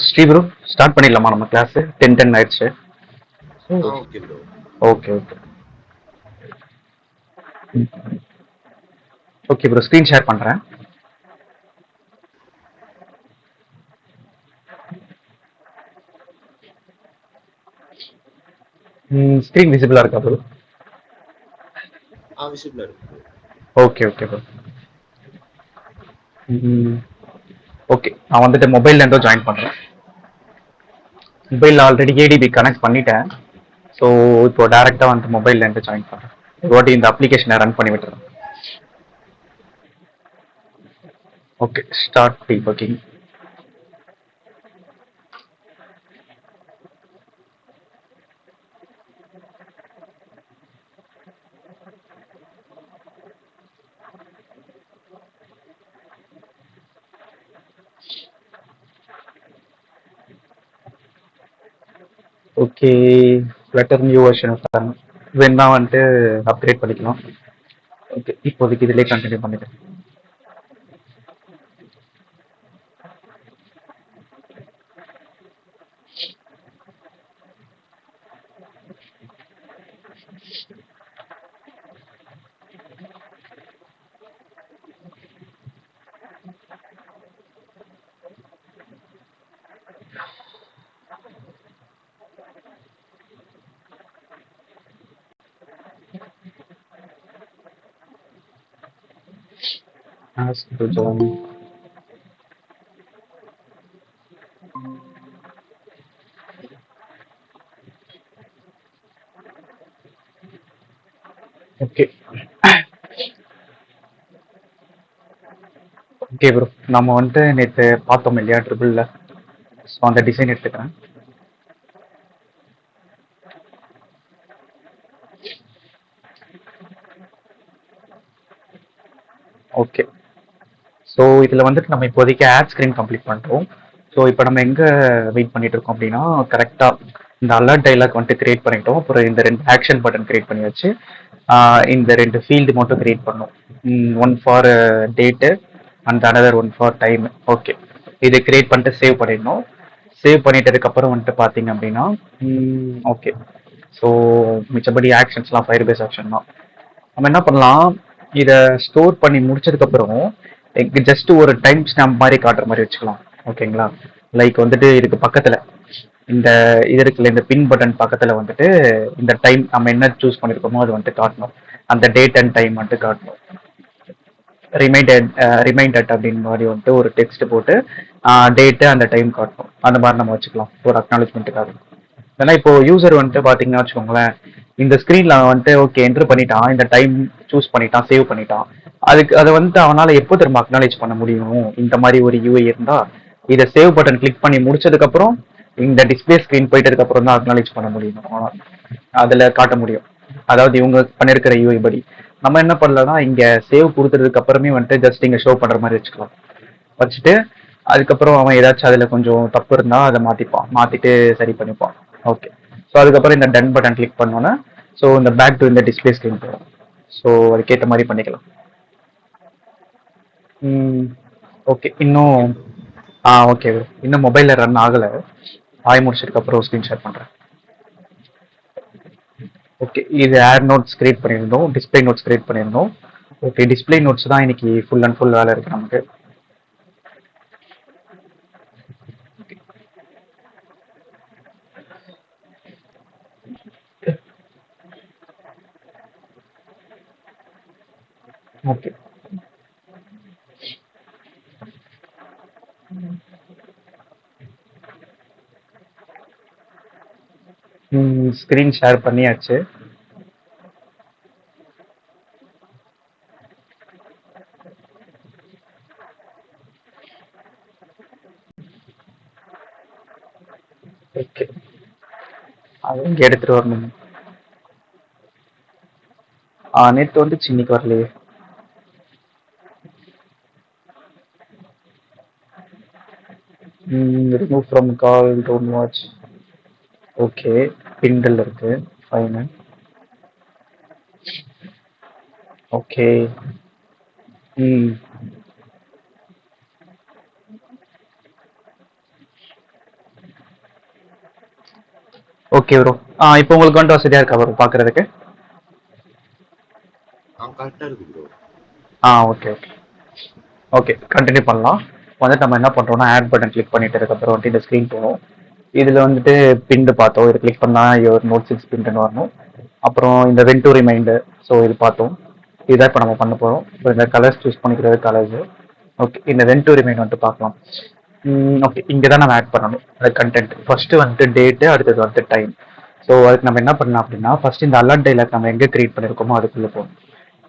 Sri bro, start பண்ணிடலாமா நம்ம class? 10:10 ஆயிடுச்சு. Okay bro. Okay okay okay bro, screen share பண்ணுறேன். ஸ்க்ரீன் விசிபிளாக இருக்கா ப்ரோ? விசிபிளா இருக்கு bro. Okay okay bro. Okay, நான் வந்துட்டு மொபைல்ல இருந்தோ ஜாயின் பண்ணுறேன். மொபைலில் ஆல்ரெடி ஏடிபி கனெக்ட் பண்ணிட்டேன். ஸோ இப்போ டேரெக்டாக வந்து மொபைல்ல இருந்து ஜாயின் பண்ணுறேன். ஒரு வாட்டி இந்த அப்ளிகேஷனை ரன் பண்ணி விட்டுறேன். Okay, start debugging. Okay, letter new version வேணா வந்துட்டு அப்கிரேட் பண்ணிக்கலாம். ஓகே, இப்போதைக்கு இதிலே கண்டினியூ பண்ணிக்கிறேன். Ask to join. Okay okay bro, நம்ம வந்துட்டு நேற்று பார்த்தோம் இல்லையா ட்ரிபிளில்? ஸோ அந்த டிசைன் எடுத்துக்கிறேன். ஓகே, ஸோ இதில் வந்துட்டு நம்ம இப்போதைக்கு ஆட் ஸ்க்ரீன் கம்ப்ளீட் பண்ணிட்டோம். ஸோ இப்போ நம்ம எங்கே வெயிட் பண்ணிட்டு இருக்கோம் அப்படின்னா, கரெக்டாக இந்த அலர்ட் டைலாக் வந்துட்டு கிரியேட் பண்ணிட்டோம். அப்புறம் இந்த 2 ஆக்ஷன் பட்டன் கிரியேட் பண்ணி வச்சு இந்த 2 ஃபீல்டு மட்டும் கிரியேட் பண்ணோம். One for date and another one for time. Okay, இதை கிரியேட் பண்ணிட்டு சேவ் பண்ணிடணும். சேவ் பண்ணிட்டதுக்கப்புறம் வந்துட்டு பார்த்தீங்க அப்படின்னா, ஓகே, ஸோ மிச்சபடி ஆக்ஷன்ஸ்லாம் ஃபயர் பேஸ் ஆக்ஷன் தான். நம்ம என்ன பண்ணலாம், இதை ஸ்டோர் பண்ணி முடிச்சதுக்கப்புறம் ஜஸ்ட் ஒரு டைம் ஸ்டாம்ப் மாதிரி காட்டுற மாதிரி வச்சுக்கலாம். ஓகேங்களா? லைக் வந்துட்டு இதுக்கு பக்கத்தில் இந்த இது இருக்குல்ல, இந்த பின் பட்டன் பக்கத்தில் வந்துட்டு இந்த டைம் நம்ம என்ன சூஸ் பண்ணியிருக்கோமோ அது வந்துட்டு காட்டணும். அந்த டேட் அண்ட் டைம் வந்துட்டு காட்டணும். ரிமைண்டட் அப்படின்னு மாதிரி வந்துட்டு ஒரு டெக்ஸ்ட் போட்டு டேட்டு அந்த டைம் காட்டணும். அந்த மாதிரி நம்ம வச்சுக்கலாம் ஒரு அக்னாலஜ்மெண்ட்டுக்காக. ஏன்னா இப்போ யூசர் வந்துட்டு பார்த்தீங்கன்னா வச்சுக்கோங்களேன், இந்த ஸ்க்ரீனில் வந்துட்டு ஓகே என்ட்ரு பண்ணிட்டான், இந்த டைம் சூஸ் பண்ணிட்டான், சேவ் பண்ணிட்டான். அதுக்கு அதை வந்துட்டு அவனால் எப்போ திரும்ப அக்னாலேஜ் பண்ண முடியும்? இந்த மாதிரி ஒரு யூஐ இருந்தால் இதை சேவ் பட்டன் கிளிக் பண்ணி முடிச்சதுக்கப்புறம் இந்த டிஸ்பிளே ஸ்க்ரீன் போயிட்டதுக்கு அப்புறம் தான் அக்னாலேஜ் பண்ண முடியும், அதில் காட்ட முடியும். அதாவது இவங்க பண்ணியிருக்கிற யூஐ படி நம்ம என்ன பண்ணலன்னா, இங்கே சேவ் கொடுத்ததுக்கு அப்புறமே வந்துட்டு ஜஸ்ட் இங்கே ஷோ பண்ணுற மாதிரி வச்சுக்கலாம். வச்சுட்டு அதுக்கப்புறம் அவன் ஏதாச்சும் அதில் கொஞ்சம் தப்பு இருந்தால் அதை மாற்றிட்டு சரி பண்ணிப்பான். ஓகே, ஸோ அதுக்கப்புறம் இந்த டன் பட்டன் கிளிக் பண்ணோன்னா ஸோ இந்த பேக் டு இந்த டிஸ்பிளே ஸ்க்ரீன் போகும். ஸோ அதுக்கேற்ற மாதிரி பண்ணிக்கலாம். ஓகே, இன்னும் ஓகே ப்ரோ. ஓகே, இன்னும் மொபைலில் ரன் ஆகலை. ஆய் முடிச்சதுக்கப்புறம் ஸ்க்ரீன் ஷேர் பண்ணுறேன். ஓகே, இது ஏர் நோட்ஸ் கிரியேட் பண்ணியிருந்தோம், டிஸ்பிளே நோட்ஸ் கிரியேட் பண்ணியிருந்தோம். ஓகே, டிஸ்பிளே நோட்ஸ் தான் இன்னைக்கு ஃபுல் அண்ட் ஃபுல் வேலை இருக்குது நமக்கு. ஓகே, ஸ்க்ரீன் ஷேர் பண்ணியாச்சு. ஓகே, அது இங்கே எடுத்துகிட்டு வரணும். நேற்று வந்து இன்னைக்கு வரலையே. Remove from call, don't watch. Okay, பிண்டல் இருக்கு, ஃபைனு. ஓகே, ம் ஓகே ப்ரோ. இப்போ உங்களுக்கு வந்துட்டு வசதியா இருக்கா ப்ரோ பார்க்கறதுக்கு? கரெக்டா இருக்கு bro. Okay, okay. Okay. Continue பண்ணலாம். வந்துட்டு நம்ம என்ன பண்றோம்னா, ஆட் பட்டன் கிளிக் பண்ணிட்டு அதுக்கப்புறம் வந்துட்டு இந்த ஸ்க்ரீன் போகும். இதுல வந்துட்டு பின்டு பார்த்தோம். இது கிளிக் பண்ணா யுவர் நோட் 6 பின்டுன்னு வரணும். அப்புறம் இந்த வென் டு ரிமைண்டர், ஸோ இது பார்த்தோம். இதான் இப்போ நம்ம பண்ண போறோம். ஸோ இந்த கலர்ஸ் சூஸ் பண்ணிக்கிறது கலர்ஸ். ஓகே. இந்த வென் டு ரிமைண்ட் வந்துட்டு பார்க்கலாம். ஓகே. இங்கே தான் நம்ம ஆட் பண்ணணும். அது கண்டென்ட். ஃபர்ஸ்ட் வந்துட்டு டேட்டு, அடுத்தது வந்துட்டு டைம். ஸோ அதுக்கு நம்ம என்ன பண்ணலாம் அப்படின்னா, ஃபர்ஸ்ட் இந்த அலர்ட் டைலாக் நம்ம எங்கே கிரியேட் பண்ணியிருக்கோமோ அதுக்குள்ள போகணும்.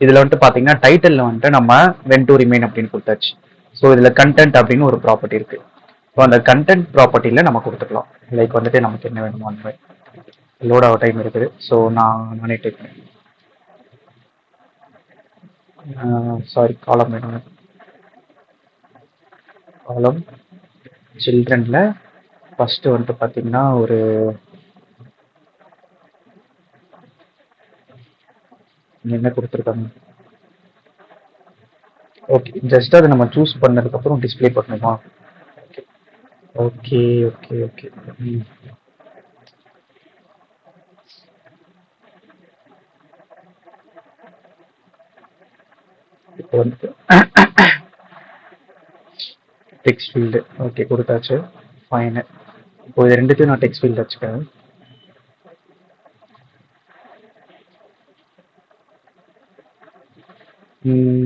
இதுல வந்துட்டு பாத்தீங்கன்னா டைட்டில்ல வந்துட்டு நம்ம வென் டு ரிமைன் அப்படின்னு கொடுத்தாச்சு. ஸோ இதுல கண்டென்ட் அப்படின்னு ஒரு ப்ராப்பர்ட்டி இருக்கு. ஸோ அந்த கண்டென்ட் ப்ராப்பர்ட்டியில நம்ம கொடுத்துக்கலாம். லைக் வந்துட்டு நமக்கு என்ன வேணுமோ அந்த மாதிரி. லோட் ஆக டைம் இருக்குது. ஸோ நானே டேக் பண்ணேன். சாரி, காலம் வேணும். காலம் சில்ட்ரன்ல ஃபர்ஸ்ட் வந்துட்டு பாத்தீங்கன்னா ஒரு என்ன கொடுத்துருக்காங்க. ஓகே, ஜஸ்ட் அதை நம்ம சூஸ் பண்ணதுக்கு அப்புறம் டிஸ்ப்ளே பண்ணணுமா? Okay, okay, okay. இப்போ வந்துட்டு டெக்ஸ்ட் ஃபீல்டு ஓகே கொடுத்தாச்சு. ஃபைன். இப்போ இது ரெண்டுத்தையும் நான் டெக்ஸ்ட் ஃபீல்டு வச்சுக்கிறேன்.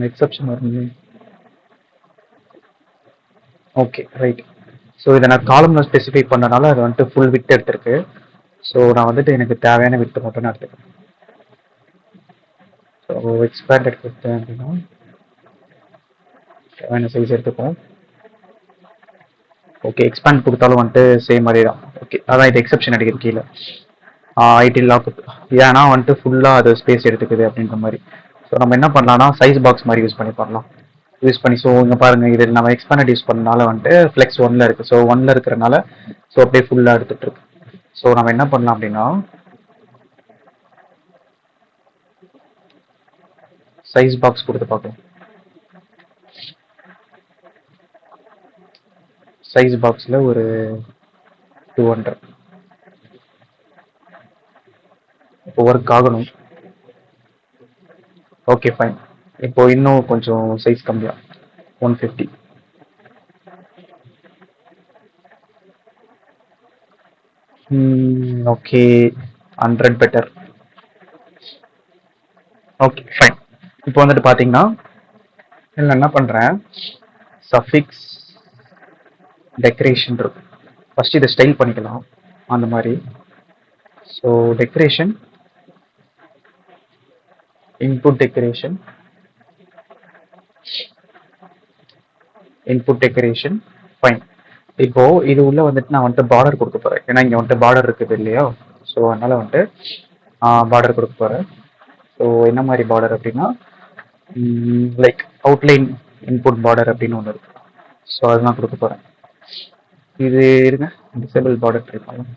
எக்ஸப்ஷன் வருது. Okay, right. ஸோ இதை நான் காலம்ல ஸ்பெசிஃபை பண்ணனால அது வந்துட்டு ஃபுல் விட் எடுத்திருக்கு. ஸோ நான் வந்துட்டு எனக்கு தேவையான விட்டு மட்டும் நான் எடுத்துக்கிறேன். ஸோ எக்ஸ்பேண்ட் எடுத்துக்கிட்டேன் அப்படின்னா தேவையான சைஸ் எடுத்துப்போம். ஓகே, எக்ஸ்பேண்ட் கொடுத்தாலும் வந்துட்டு சேம் அதே தான். ஓகே, அதான் இது எக்ஸப்ஷன் அடிக்கிற கீழே ஐடி லாக். ஏன்னா வந்துட்டு ஃபுல்லாக அது ஸ்பேஸ் எடுத்துக்குது அப்படின்ற மாதிரி. ஸோ நம்ம என்ன பண்ணலாம்னா சைஸ் பாக்ஸ் மாதிரி யூஸ் பண்ணலாம். யூஸ் பண்ணி ஸோ இங்கே பாருங்க, இது நம்ம எக்ஸ்பேண்ட் யூஸ் பண்ணனால வந்துட்டு ஃப்ளெக்ஸ் 1ல இருக்கு. ஸோ 1ல இருக்கிறனால ஸோ அப்படியே ஃபுல்லாக எடுத்துட்டு இருக்கு. ஸோ நம்ம என்ன பண்ணலாம் அப்படின்னா சைஸ் பாக்ஸ் கொடுத்து பார்க்கலாம். சைஸ் பாக்ஸில் ஒரு 200 இப்போ ஒர்க் ஆகணும். Okay, fine. இப்போ இன்னும் கொஞ்சம் சைஸ் கம்மியா 150. Okay, 100 better. Okay, fine. இப்போ வந்துட்டு பார்த்தீங்கன்னா இதில் என்ன பண்ணுறேன், சஃபிக்ஸ் டெக்கரேஷன் இருக்கு. ஃபர்ஸ்ட் இதை ஸ்டைல் பண்ணிக்கலாம் அந்த மாதிரி. So decoration, input decoration, input decoration. Fine. இப்போ இது உள்ள வந்துட்டு நான் வந்துட்டு பார்டர் கொடுக்க போறேன். ஏன்னா இங்க வந்துட்டு பார்டர் இருக்குது இல்லையா? ஸோ அதனால வந்துட்டு பார்டர் கொடுக்க போறேன். ஸோ என்ன மாதிரி பார்டர் அப்படின்னா லைக் அவுட்லைன் இன்புட் பார்டர் அப்படின்னு ஒன்று இருக்கு. ஸோ அதுதான் கொடுக்க போறேன். இது இருங்க, டிசேபிள் பார்டர் ட்ரை பண்ணலாம்.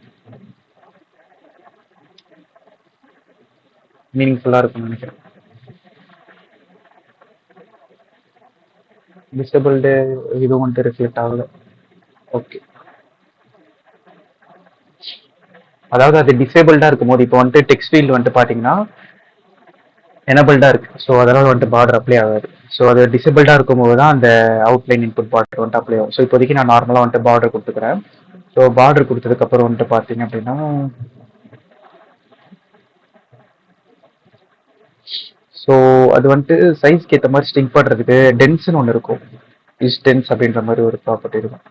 மீனிங்ஃபுல்லாக இருக்கும்னு நினைக்கிறேன். டிசேபிள்டு இதுவும் வந்துட்டு ரிஃப்ளெக்ட் ஆகல. ஓகே, அதாவது அது டிசேபிள்டா இருக்கும்போது இப்போ வந்துட்டு டெக்ஸ்ட் ஃபீல்டு வந்துட்டு பார்த்தீங்கன்னா எனபிள்டா இருக்கு. ஸோ அதனால வந்துட்டு பார்டர் அப்ளை ஆகாது. ஸோ அது டிசேபிள்டா இருக்கும்போது தான் அந்த அவுட்லைன் இன்புட் பார்டர் வந்துட்டு அப்ளை ஆகும். ஸோ இப்போதைக்கு நான் நார்மலாக வந்துட்டு பார்டர் கொடுத்துக்கிறேன். ஸோ பார்டர் கொடுத்ததுக்கு அப்புறம் வந்துட்டு பார்த்தீங்க அப்படின்னா ஸோ அது வந்துட்டு சைஸ்க்கு ஏற்ற மாதிரி ஸ்டிக் பண்ணுறதுக்கு டென்ஸ்னு ஒன்று இருக்கும். டென்ஸ் அப்படின்ற மாதிரி ஒரு ப்ராப்பர்ட்டி இருக்கும்.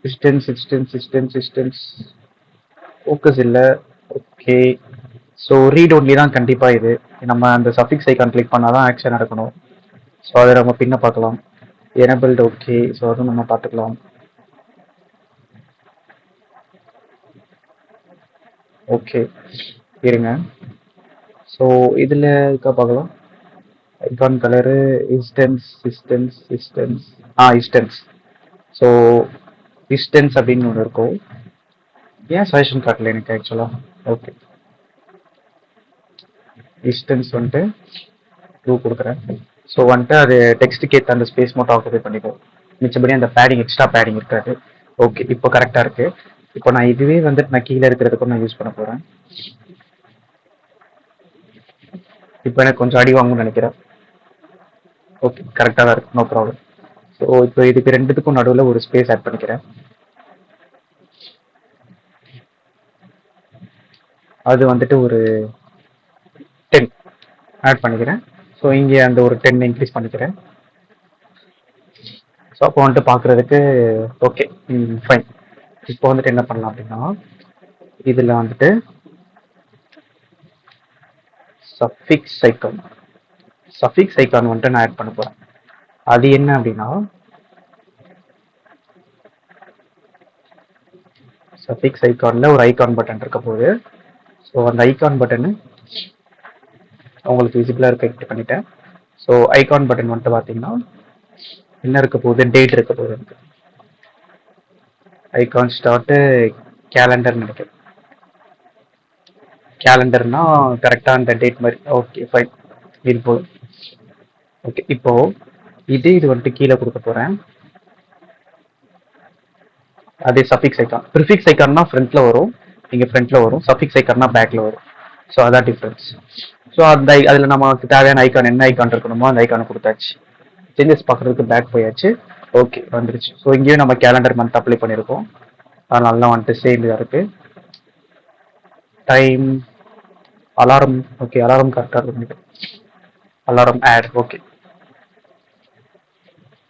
டிஸ்டன்ஸ் ஃபோக்கஸ் இல்லை. ஓகே, ஸோ ரீட் ஒன்லி தான் கண்டிப்பாக. இது நம்ம அந்த சஃபிக்ஸ் ஐக்கான் கிளிக் பண்ணால் தான் ஆக்ஷன் நடக்கணும். ஸோ அதை நம்ம பின்ன பார்க்கலாம். எனபிள்டு ஓகே, ஸோ அதுவும் நம்ம பார்த்துக்கலாம். ஓகே, இருங்க. ஸோ இதில் இருக்கா பார்க்கலாம். Icon colour instance. So distance அப்படின்னு ஒன்று இருக்கும். ஏன் சஜஷன் காட்டல எனக்கு ஆக்சுவலாக. ஓகே, டிஸ்டன்ஸ் வந்துட்டு 2 கொடுக்குறேன். ஸோ வந்துட்டு அது டெக்ஸ்ட்டுக்கு ஏற்ற அந்த ஸ்பேஸ் மட்டும் ஆக்குபை பண்ணிக்கும். மிச்சபடி அந்த பேடிங் எக்ஸ்ட்ரா பேடிங் இருக்காது. ஓகே, இப்போ கரெக்டா இருக்கு. இப்போ நான் இதுவே வந்துட்டு நான் கீழே இருக்கிறதுக்கும் நான் யூஸ் பண்ண போறேன். இப்போ எனக்கு கொஞ்சம் அடி வாங்கும்னு நினைக்கிறேன். ஓகே, கரெக்டாக தான் இருக்கு, நோ ப்ராப்ளம். ஸோ இப்போ இதுக்கு ரெண்டுத்துக்கும் நடுவில் ஒரு ஸ்பேஸ் ஆட் பண்ணிக்கிறேன். அது வந்துட்டு ஒரு 10 ஆட் பண்ணிக்கிறேன். ஸோ இங்கே அந்த ஒரு 10 இன்க்ரீஸ் பண்ணிக்கிறேன். ஸோ அப்போ வந்துட்டு பார்க்குறதுக்கு ஓகே, ஃபைன். இப்போ வந்துட்டு என்ன பண்ணலாம் அப்படின்னா, இதில் வந்துட்டு சஃபிக்ஸ் ஐக்கான் சஃபிக்ஸ் ஐக்கான் வந்துட்டு நான் ஆட் பண்ண போகிறேன். அது என்ன அப்படின்னா, சஃபிக்ஸ் ஐக்கானில் ஒரு ஐக்கான் பட்டன் இருக்க போகுது. ஸோ அந்த ஐக்கான் பட்டனு உங்களுக்கு விசிபிளாக இருக்க கிளிக் பண்ணிட்டேன். ஸோ ஐகான் பட்டன் வந்துட்டு பார்த்தீங்கன்னா என்ன இருக்க போகுது, டேட் இருக்க போகுது. எனக்கு ஐகான் ஸ்டார்ட்டு கேலண்டர் நினைக்கிறேன். கேலண்டர்னா கரெக்டாக அந்த டேட் மாதிரி. ஓகே ஃபைன், இது போதும். ஓகே, இப்போ இது வந்துட்டு கீழே கொடுக்க போகிறேன். அதே சஃபிக்ஸ் ஐக்கான். ப்ரிஃபிக்ஸ் ஐக்கான்னா ஃப்ரண்ட்ல வரும், இங்கே ஃப்ரண்ட்ல வரும். சஃபிக்ஸ் ஐக்கான்னா பேக்ல வரும். ஸோ அதான் டிஃப்ரென்ஸ். ஸோ அந்த அதில் நமக்கு தேவையான ஐக்கான் என்ன ஐக்கான் இருக்கணுமோ அந்த ஐக்கானை கொடுத்தாச்சு. சேஞ்சஸ் பார்க்குறதுக்கு பேக் போயாச்சு. ஓகே, வந்துருச்சு. ஸோ இங்கேயும் நம்ம கேலண்டர் மந்த் அப்ளை பண்ணியிருக்கோம். அதனால தான் வந்துட்டு சேம் இதாக இருக்குது. Time alarm. ஓகே, அலாரம் கரெக்டாக இருக்கு. Alarm add. Okay,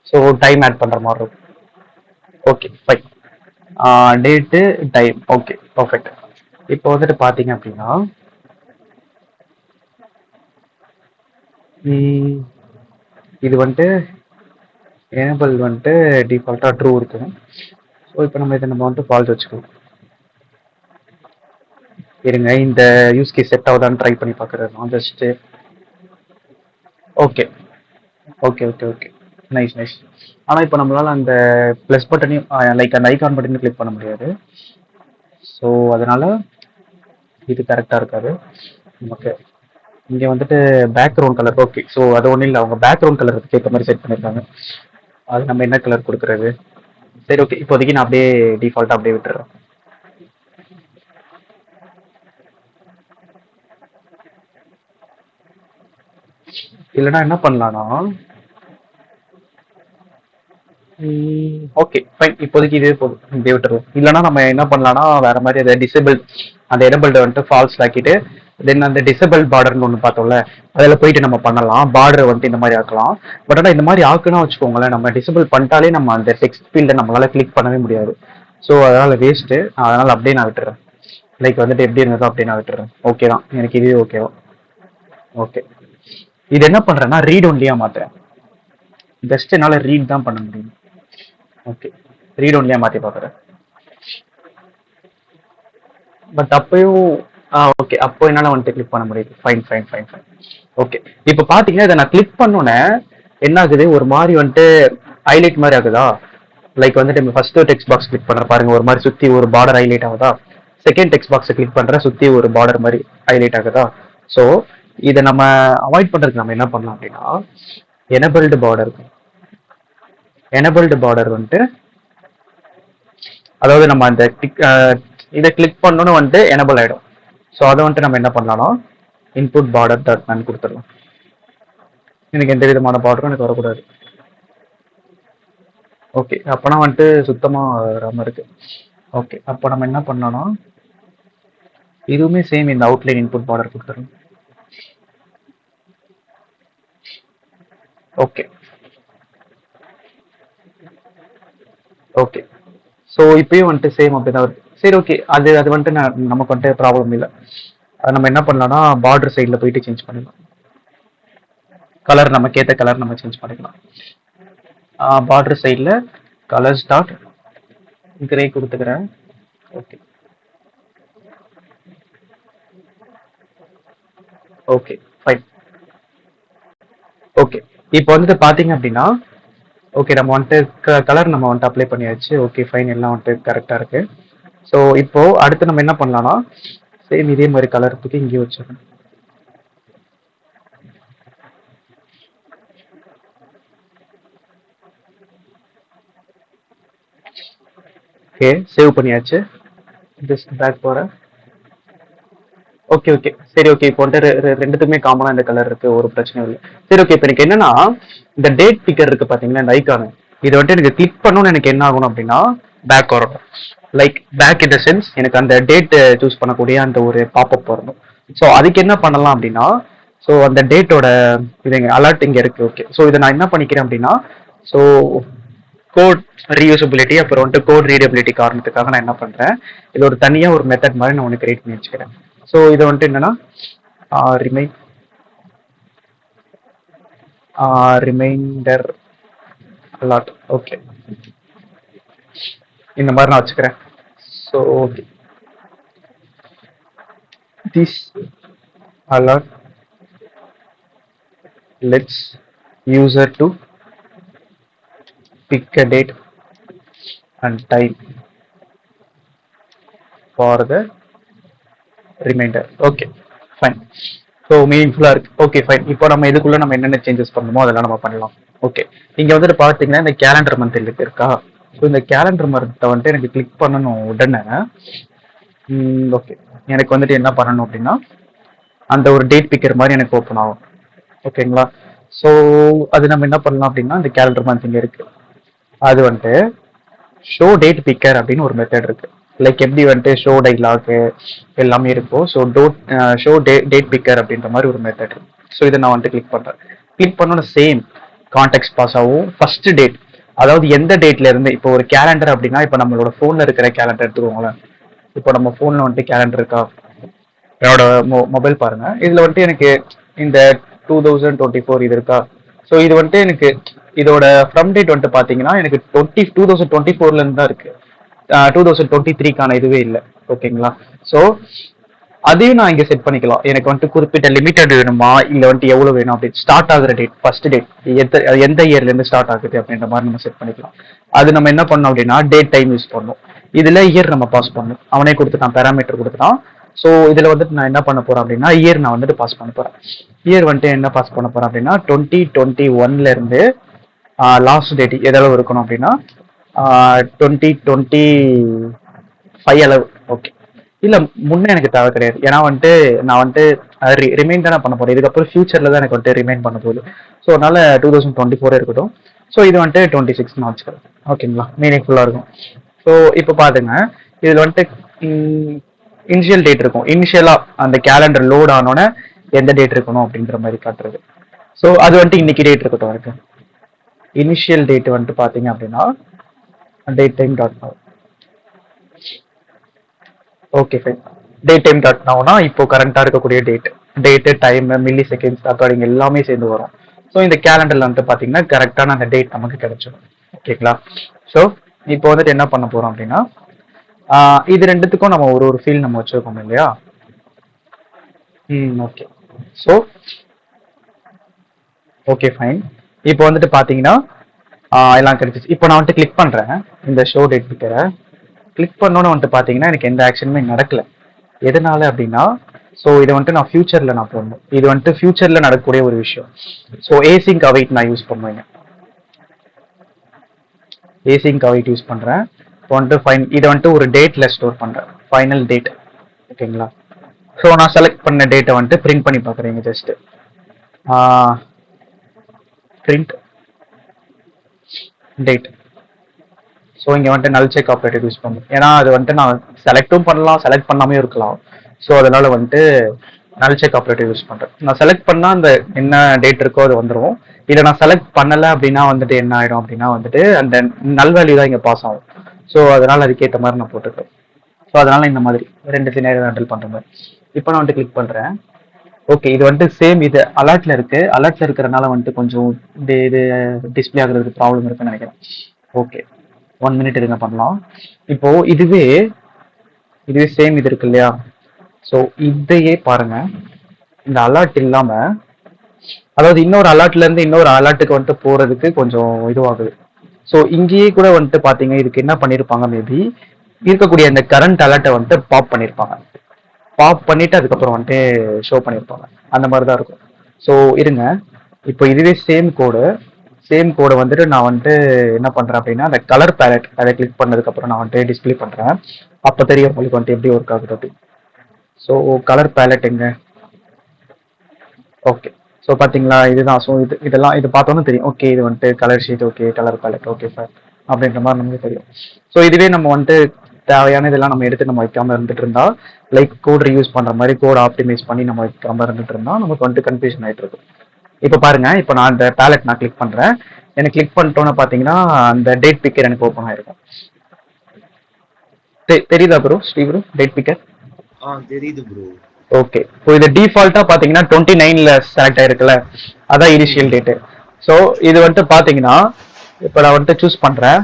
so time add பண்ணுற மாதிரி இருக்கும். Okay fine. Date, time. Okay perfect. இப்போ வந்துட்டு பார்த்தீங்க அப்படின்னா இது வந்துட்டு எனேபிள் வந்துட்டு டிஃபால்ட்டாக ட்ரூ இருக்கும். ஸோ இப்போ நம்ம வந்துட்டு ஃபால்ஸ் வச்சுக்கலாம். இருங்க, இந்த யூஸ் கேஸ் செட் ஆகுதான்னு ட்ரை பண்ணி பார்க்குறேன் நான் just. Okay okay okay okay, nice nice. ஆனால் இப்போ நம்மளால் அந்த ப்ளஸ் பட்டனையும் லைக் அந்த ஐகான் பட்டனையும் கிளிக் பண்ண முடியாது. ஸோ அதனால் இது கரெக்டாக இருக்காது. ஓகே, இங்கே வந்துட்டு பேக்ரவுண்ட் கலர். ஓகே, ஸோ அது ஒன்றும் இல்லை, அவங்க பேக்ரவுண்ட் கலருக்கு ஏற்ற மாதிரி செட் பண்ணியிருக்காங்க. அது நம்ம என்ன கலர் கொடுக்குறது? சரி ஓகே, இப்போதைக்கு நான் அப்படியே டிஃபால்ட்டாக அப்படியே விட்டுறேன். இல்லைனா என்ன பண்ணலான்னா, ஓகே ஃபைன், இப்போதைக்கு இதே போதும், இப்படியே விட்டுருவோம். இல்லைனா நம்ம என்ன பண்ணலாம்னா வேற மாதிரி அதை டிசேபிள், அந்த எனபிள்ட வந்துட்டு ஃபால்ஸ் ஆக்கிட்டு தென் அந்த டிசேபிள் பார்டர்னு ஒன்று பார்த்தோம்ல, அதில் போயிட்டு நம்ம பண்ணலாம். பார்டரை வந்துட்டு இந்த மாதிரி ஆக்கலாம். பட் ஆனால் இந்த மாதிரி ஆக்குனா வச்சுக்கோங்களேன், நம்ம டிசேபிள் பண்ணிட்டாலே நம்ம அந்த டெக்ஸ்ட் ஃபீல்டை நம்மளால கிளிக் பண்ணவே முடியாது. ஸோ அதனால வேஸ்ட்டு. அதனால அப்படியே நான் விட்டுறேன். லைக் வந்துட்டு எப்படி இருந்ததோ அப்படியே நான் விட்டுறேன். ஓகே தான், எனக்கு இதுவே ஓகேவா? ஓகே, இது என்ன பண்றேன்னா ரீட் ஒன்லியா மாத்துறேன். ஜஸ்ட் என்னால் ரீட் தான் பண்ண முடியும். ஓகே, ரீட் ஒன்லியா மாற்றி பார்க்குறேன். பட் அப்பயும் ஓகே, அப்போ என்னால் வந்துட்டு கிளிக் பண்ண முடியுது. Fine fine fine fine. Okay, இப்போ பார்த்தீங்கன்னா இதை நான் கிளிக் பண்ணோன்னே என்ன ஆகுது, ஒரு மாதிரி வந்துட்டு ஹைலைட் மாதிரி ஆகுதா? லைக் வந்துட்டு ஃபர்ஸ்ட் டெக்ஸ்ட் பாக்ஸ் கிளிக் பண்ணுற பாருங்க, ஒரு மாதிரி சுற்றி ஒரு பார்டர் ஹைலைட் ஆகுதா? செகண்ட் டெக்ஸ்ட் பாக்ஸை கிளிக் பண்ணுறேன், சுற்றி ஒரு பார்டர் மாதிரி ஹைலைட் ஆகுதா? ஸோ இதை நம்ம அவாய்ட் பண்ணுறதுக்கு நம்ம என்ன பண்ணலாம் அப்படின்னா, எனபிள்டு பார்டர். எனபிள்டு பார்டர் வந்துட்டு, அதாவது நம்ம அந்த இதை கிளிக் பண்ணோன்னு வந்துட்டு எனபிள் ஆகிடும். ஸோ அதை வந்துட்டு நம்ம என்ன பண்ணலாம்னா இன்புட் பார்டர் டாட் நான் கொடுத்துடலாம். எனக்கு எந்த விதமான பார்டரும் எனக்கு வரக்கூடாது. ஓகே, அப்போனா வந்துட்டு சுத்தமாக வராமல் இருக்கு. ஓகே, அப்போ நம்ம என்ன பண்ணலாம்னா இதுவுமே சேம் இந்த அவுட்லைன் இன்புட் பார்டர் கொடுத்துடலாம். ஓகே ஓகே, ஸோ இப்பயும் வந்துட்டு சேம் அப்படிதான் வருது. சரி ஓகே, அது அது வந்துட்டு நமக்கு வந்துட்டு ப்ராப்ளம் இல்லை. அது நம்ம என்ன பண்ணலாம்னா பார்டர் சைடில் போயிட்டு சேஞ்ச் பண்ணிடலாம். கலர் நமக்கு ஏற்ற கலர் நம்ம சேஞ்ச் பண்ணிக்கலாம். பார்டர் சைடில் கலர் ஸ்டார்ட் கிரே கொடுத்துக்கிறேன். Okay okay fine. ஓகே, இப்போ வந்துட்டு பார்த்தீங்க அப்படின்னா ஓகே, நம்ம வந்துட்டு கலர் நம்ம வந்துட்டு அப்ளை பண்ணியாச்சு. ஓகே ஃபைன், எல்லாம் வந்துட்டு கரெக்டாக இருக்கு. ஸோ இப்போ அடுத்து நம்ம என்ன பண்ணலாம்னா சேம் இதே மாதிரி கலர் தூக்கி இங்கேயே வச்சிடணும். ஓகே, சேவ் பண்ணியாச்சு. ஜஸ்ட் பேக் போகிறேன். ஓகே ஓகே சரி ஓகே. இப்போ வந்துட்டு ரெண்டுத்துக்குமே காமனாக இந்த கலர் இருக்கு, ஒரு பிரச்சனையும் இல்லை. சரி ஓகே. இப்போ எனக்கு என்னன்னா இந்த டேட் பிக்கர் இருக்கு பார்த்தீங்கன்னா, இந்த ஐக்கானு இதை வந்துட்டு எனக்கு கிளிக் பண்ணணும்னு எனக்கு என்ன ஆகணும் அப்படின்னா பேக் வரணும். Like back in the sense எனக்கு அந்த டேட் சூஸ் பண்ணக்கூடிய அந்த ஒரு பாப்அப் வரணும். ஸோ அதுக்கு என்ன பண்ணலாம் அப்படின்னா, ஸோ அந்த டேட்டோட இது அலர்ட் இங்கே இருக்கு. ஓகே, ஸோ இதை நான் என்ன பண்ணிக்கிறேன் அப்படின்னா, ஸோ கோட் ரீயூசபிலிட்டி அப்புறம் வந்துட்டு கோட் ரீடபிலிட்டி காரணத்துக்காக நான் என்ன பண்றேன், இது ஒரு தனியா ஒரு மெத்தட் மாதிரி நான் ஒன்று கிரியேட் பண்ணி வச்சுக்கிறேன். ஸோ இது வந்துட்டு என்னன்னா ரிமைண்டர் அலாட். ஓகே, இந்த மாதிரி நான் வச்சுக்கிறேன். So okay, this allot lets user to pick a date and time for the remainder. Okay, fine. So மீனிங்ஃபுல்லாக இருக்கு. Okay fine. இப்போ நம்ம இதுக்குள்ள நம்ம என்னென்ன சேஞ்சஸ் பண்ணணுமோ அதெல்லாம் நம்ம பண்ணலாம். ஓகே, இங்கே வந்துட்டு பார்த்தீங்கன்னா இந்த கேலண்டர் மந்த் இருக்கா. ஸோ இந்த கேலண்டர் மந்த்தை வந்துட்டு எனக்கு கிளிக் பண்ணணும் உடனே. ஓகே, எனக்கு வந்துட்டு என்ன பண்ணணும் அப்படின்னா அந்த ஒரு டேட் பிக்கர் மாதிரி எனக்கு ஓப்பன் ஆகும். ஓகேங்களா. ஸோ அது நம்ம என்ன பண்ணலாம் அப்படின்னா, இந்த கேலண்டர் மந்த் இங்கே இருக்கு, அது வந்துட்டு ஷோ டேட் பிக்கர் அப்படின்னு ஒரு மெத்தட் இருக்கு. லைக் எப்படி வந்துட்டு ஷோ டைலாக் எல்லாமே இருக்கும். ஸோ ஷோ டேட் பிக்கர் அப்படின்ற மாதிரி ஒரு மெத்தட் இருக்கு. ஸோ இதை நான் வந்துட்டு கிளிக் பண்றேன். கிளிக் பண்ணோட சேம் கான்டெக்ட் பாஸ் ஆகும். ஃபர்ஸ்ட் டேட், அதாவது எந்த டேட்ல இருந்து, இப்போ ஒரு கேலண்டர் அப்படின்னா இப்போ நம்மளோட போன்ல இருக்கிற கேலண்டர் எடுத்துக்கோங்களேன். இப்போ நம்ம போன்ல வந்துட்டு கேலண்டர் இருக்கா, என்னோட மொபைல் பாருங்க, இதுல வந்துட்டு எனக்கு இந்த 2024 இது இருக்கா. ஸோ இது வந்துட்டு எனக்கு இதோட ஃப்ரம் டேட் வந்துட்டு பாத்தீங்கன்னா எனக்கு 2024ல இருந்து தான் இருக்கு. 2023க்கான இதுவே இல்லை. ஓகேங்களா. ஸோ அதையும் நான் இங்க செட் பண்ணிக்கலாம். எனக்கு வந்துட்டு குறிப்பிட்ட லிமிடெட் வேணுமா இல்ல வந்துட்டு எவ்வளவு வேணும் அப்படின்னு, ஸ்டார்ட் ஆகுற டேட், ஃபர்ஸ்ட் டேட் எந்த இயர்ல இருந்து ஸ்டார்ட் ஆகுது அப்படின்ற மாதிரி நம்ம செட் பண்ணிக்கலாம். அது நம்ம என்ன பண்ணோம் அப்படின்னா டேட் டைம் யூஸ் பண்ணணும். இதுல இயர் நம்ம பாஸ் பண்ணணும். அவனே கொடுத்துட்டான், பேராமீட்டர் கொடுத்துட்டான். ஸோ இதுல வந்துட்டு நான் என்ன பண்ண போறேன் அப்படின்னா இயர் நான் வந்துட்டு பாஸ் பண்ண போறேன். இயர் வந்துட்டு என்ன பாஸ் பண்ண போறேன் அப்படின்னா 2021ல இருந்து லாஸ்ட் டேட் எதளவு இருக்கணும் அப்படின்னா 2025 அளவு. ஓகே, இல்ல முன்னே எனக்கு தேவை கிடையாது. ஏன்னா வந்துட்டு நான் வந்துட்டு ரிமைன் தானே பண்ண போறேன். இதுக்கப்புறம் ஃபியூச்சர்ல தான் எனக்கு வந்துட்டு ரிமைன் பண்ண போகுது. ஸோ அதனால 2024 இருக்கட்டும். ஸோ இது வந்துட்டு 26 வச்சுக்கிறேன். ஓகேங்களா, மீனிங்ஃபுல்லா இருக்கும். ஸோ இப்போ பாருங்க, இதுல வந்துட்டு இனிஷியல் டேட் இருக்கும். இனிஷியலா அந்த கேலண்டர் லோட் ஆனோன்னே எந்த டேட் இருக்கணும் அப்படின்ற மாதிரி காட்டுறது. ஸோ அது வந்துட்டு இன்னைக்கு டேட் இருக்கட்டும். இருக்கு இனிஷியல் டேட் வந்துட்டு பாத்தீங்க அப்படின்னா date time dot now. Okay fine. Date time dot நவ்னா இப்போ கரண்டா இருக்கக்கூடிய date time milliseconds according எல்லாமே சேர்ந்து வரும். ஸோ இந்த கேலண்டர்ல வந்துட்டு பாத்தீங்கன்னா கரெக்டான அந்த டேட் நமக்கு கிடைச்சிடும். ஓகேங்களா. ஸோ இப்போ வந்துட்டு என்ன பண்ண போறோம் அப்படின்னா இது ரெண்டுத்துக்கும் நம்ம ஒரு ஃபீல் நம்ம வச்சிருக்கோம் இல்லையா. ஓகே. So okay fine. இப்போ வந்துட்டு பாத்தீங்கன்னா எல்லாம் கிடைச்சிச்சு. இப்போ நான் வந்துட்டு கிளிக் பண்றேன் இந்த ஷோ டேட் பிக்கரை. கிளிக் பண்ணோன்னு வந்துட்டு பாத்தீங்கன்னா எனக்கு எந்த ஆக்ஷனுமே நடக்கல. எதனால அப்படின்னா, ஸோ இதை வந்துட்டு நான் ஃபியூச்சர்ல நான் போடணும். இது வந்துட்டு ஃபியூச்சர்ல நடக்கக்கூடிய ஒரு விஷயம். ஸோ ஏசிங்க் அவைட் நான் யூஸ் பண்ணுவேன். ஏசிங்க் அவைட் யூஸ் பண்றேன். இப்போ வந்துட்டு ஃபைன், இதை வந்துட்டு ஒரு டேட்ல ஸ்டோர் பண்றேன், ஃபைனல் டேட். ஓகேங்களா. ஸோ நான் செலக்ட் பண்ண டேட்டை வந்துட்டு பிரிண்ட் பண்ணி பார்க்குறேங்க. Just print date. ஸோ இங்கே வந்துட்டு நல் செக் ஆப்ரேட்டர் யூஸ் பண்ணும். ஏன்னா அது வந்துட்டு நான் செலக்டும் பண்ணலாம், செலக்ட் பண்ணாமே இருக்கலாம். ஸோ அதனால வந்துட்டு நல் செக் ஆப்ரேட்டர் யூஸ் பண்ணுறேன். நான் செலக்ட் பண்ணால் அந்த என்ன டேட் இருக்கோ அது வந்துடும். இதை நான் செலக்ட் பண்ணலை அப்படின்னா வந்துட்டு என்ன ஆகிடும் அப்படின்னா வந்துட்டு அந்த நல் வேல்யூ தான் இங்கே பாஸ் ஆகும். ஸோ அதனால அதுக்கேற்ற மாதிரி நான் போட்டுக்கிறேன். ஸோ அதனால இந்த மாதிரி ரெண்டு நேரம் ஹேண்டில் பண்ணுற மாதிரி. இப்போ நான் வந்துட்டு கிளிக் பண்ணுறேன். ஓகே, இது வந்துட்டு சேம் இது அலர்ட்ல இருக்கு. அலர்ட்ல இருக்கிறனால வந்துட்டு கொஞ்சம் இது டிஸ்பிளே ஆகுறதுக்கு ப்ராப்ளம் இருக்குன்னு நினைக்கிறேன். ஓகே, 1 மினிட் இருங்க பண்ணலாம். இப்போ இதுவே சேம் இது இருக்கு இல்லையா. ஸோ இதையே பாருங்க, இந்த அலர்ட் இல்லாம, அதாவது இன்னொரு அலர்ட்ல இருந்து இன்னொரு அலர்ட்டுக்கு வந்துட்டு போறதுக்கு கொஞ்சம் இதுவாகுது. ஸோ இங்கேயே கூட வந்துட்டு பாத்தீங்க, இதுக்கு என்ன பண்ணிருப்பாங்க, மேபி இருக்கக்கூடிய அந்த கரண்ட் அலர்ட்டை வந்துட்டு பாப் பண்ணிருப்பாங்க. பாப் பண்ணிட்டு அதுக்கப்புறம் வந்துட்டு ஷோ பண்ணியிருப்பாங்க. அந்த மாதிரி தான் இருக்கும். ஸோ இருங்க, இப்போ இதுவே சேம் கோடு சேம் கோடை வந்துட்டு நான் வந்துட்டு என்ன பண்றேன் அப்படின்னா அந்த கலர் பேலட் அதை கிளிக் பண்ணதுக்கு அப்புறம் நான் வந்துட்டு டிஸ்ப்ளே பண்றேன். அப்ப தெரியும் உங்களுக்கு வந்துட்டு எப்படி ஒர்க் ஆகுது அப்படி. ஸோ கலர் பேலட் எங்க? ஓகே. ஸோ பாத்தீங்களா இதுதான். ஸோ இதெல்லாம் இது பார்த்தோன்னு தெரியும். ஓகே இது வந்துட்டு colour sheet, okay colour ballot, okay sir அப்படின்ற மாதிரி நமக்கு தெரியும். ஸோ இதுவே நம்ம வந்துட்டு தேவையான இதெல்லாம் நம்ம எடுத்து நம்ம வைக்காம இருந்துட்டு இருந்தா, லைக் கோட் ரியூஸ் பண்ற மாதிரி கோட் ஆப்டிமைஸ் பண்ணி நம்ம வைக்காம இருந்துட்டு இருந்தா நமக்கு வந்துட்டு கன்ஃபியூஷன் ஆயிட்டு இருக்கும். இப்போ பாருங்க, இப்போ நான் அந்த பேலட் நான் கிளிக் பண்றேன். எனக்கு கிளிக் பண்ணிட்டோன்னு பாத்தீங்கன்னா அந்த டேட் பிக்கர் எனக்கு ஓப்பன் ஆயிருக்கும். தெரியுதா bro Sri bro date picker? தெரியுது ப்ரோ. ஓகே. ஸோ இது டிஃபால்ட்டா பாத்தீங்கன்னா 29ல செலக்ட் ஆயிருக்குல்ல, அதான் இனிஷியல் டேட்டு. ஸோ இது வந்துட்டு பாத்தீங்கன்னா இப்போ நான் வந்துட்டு சூஸ் பண்றேன்.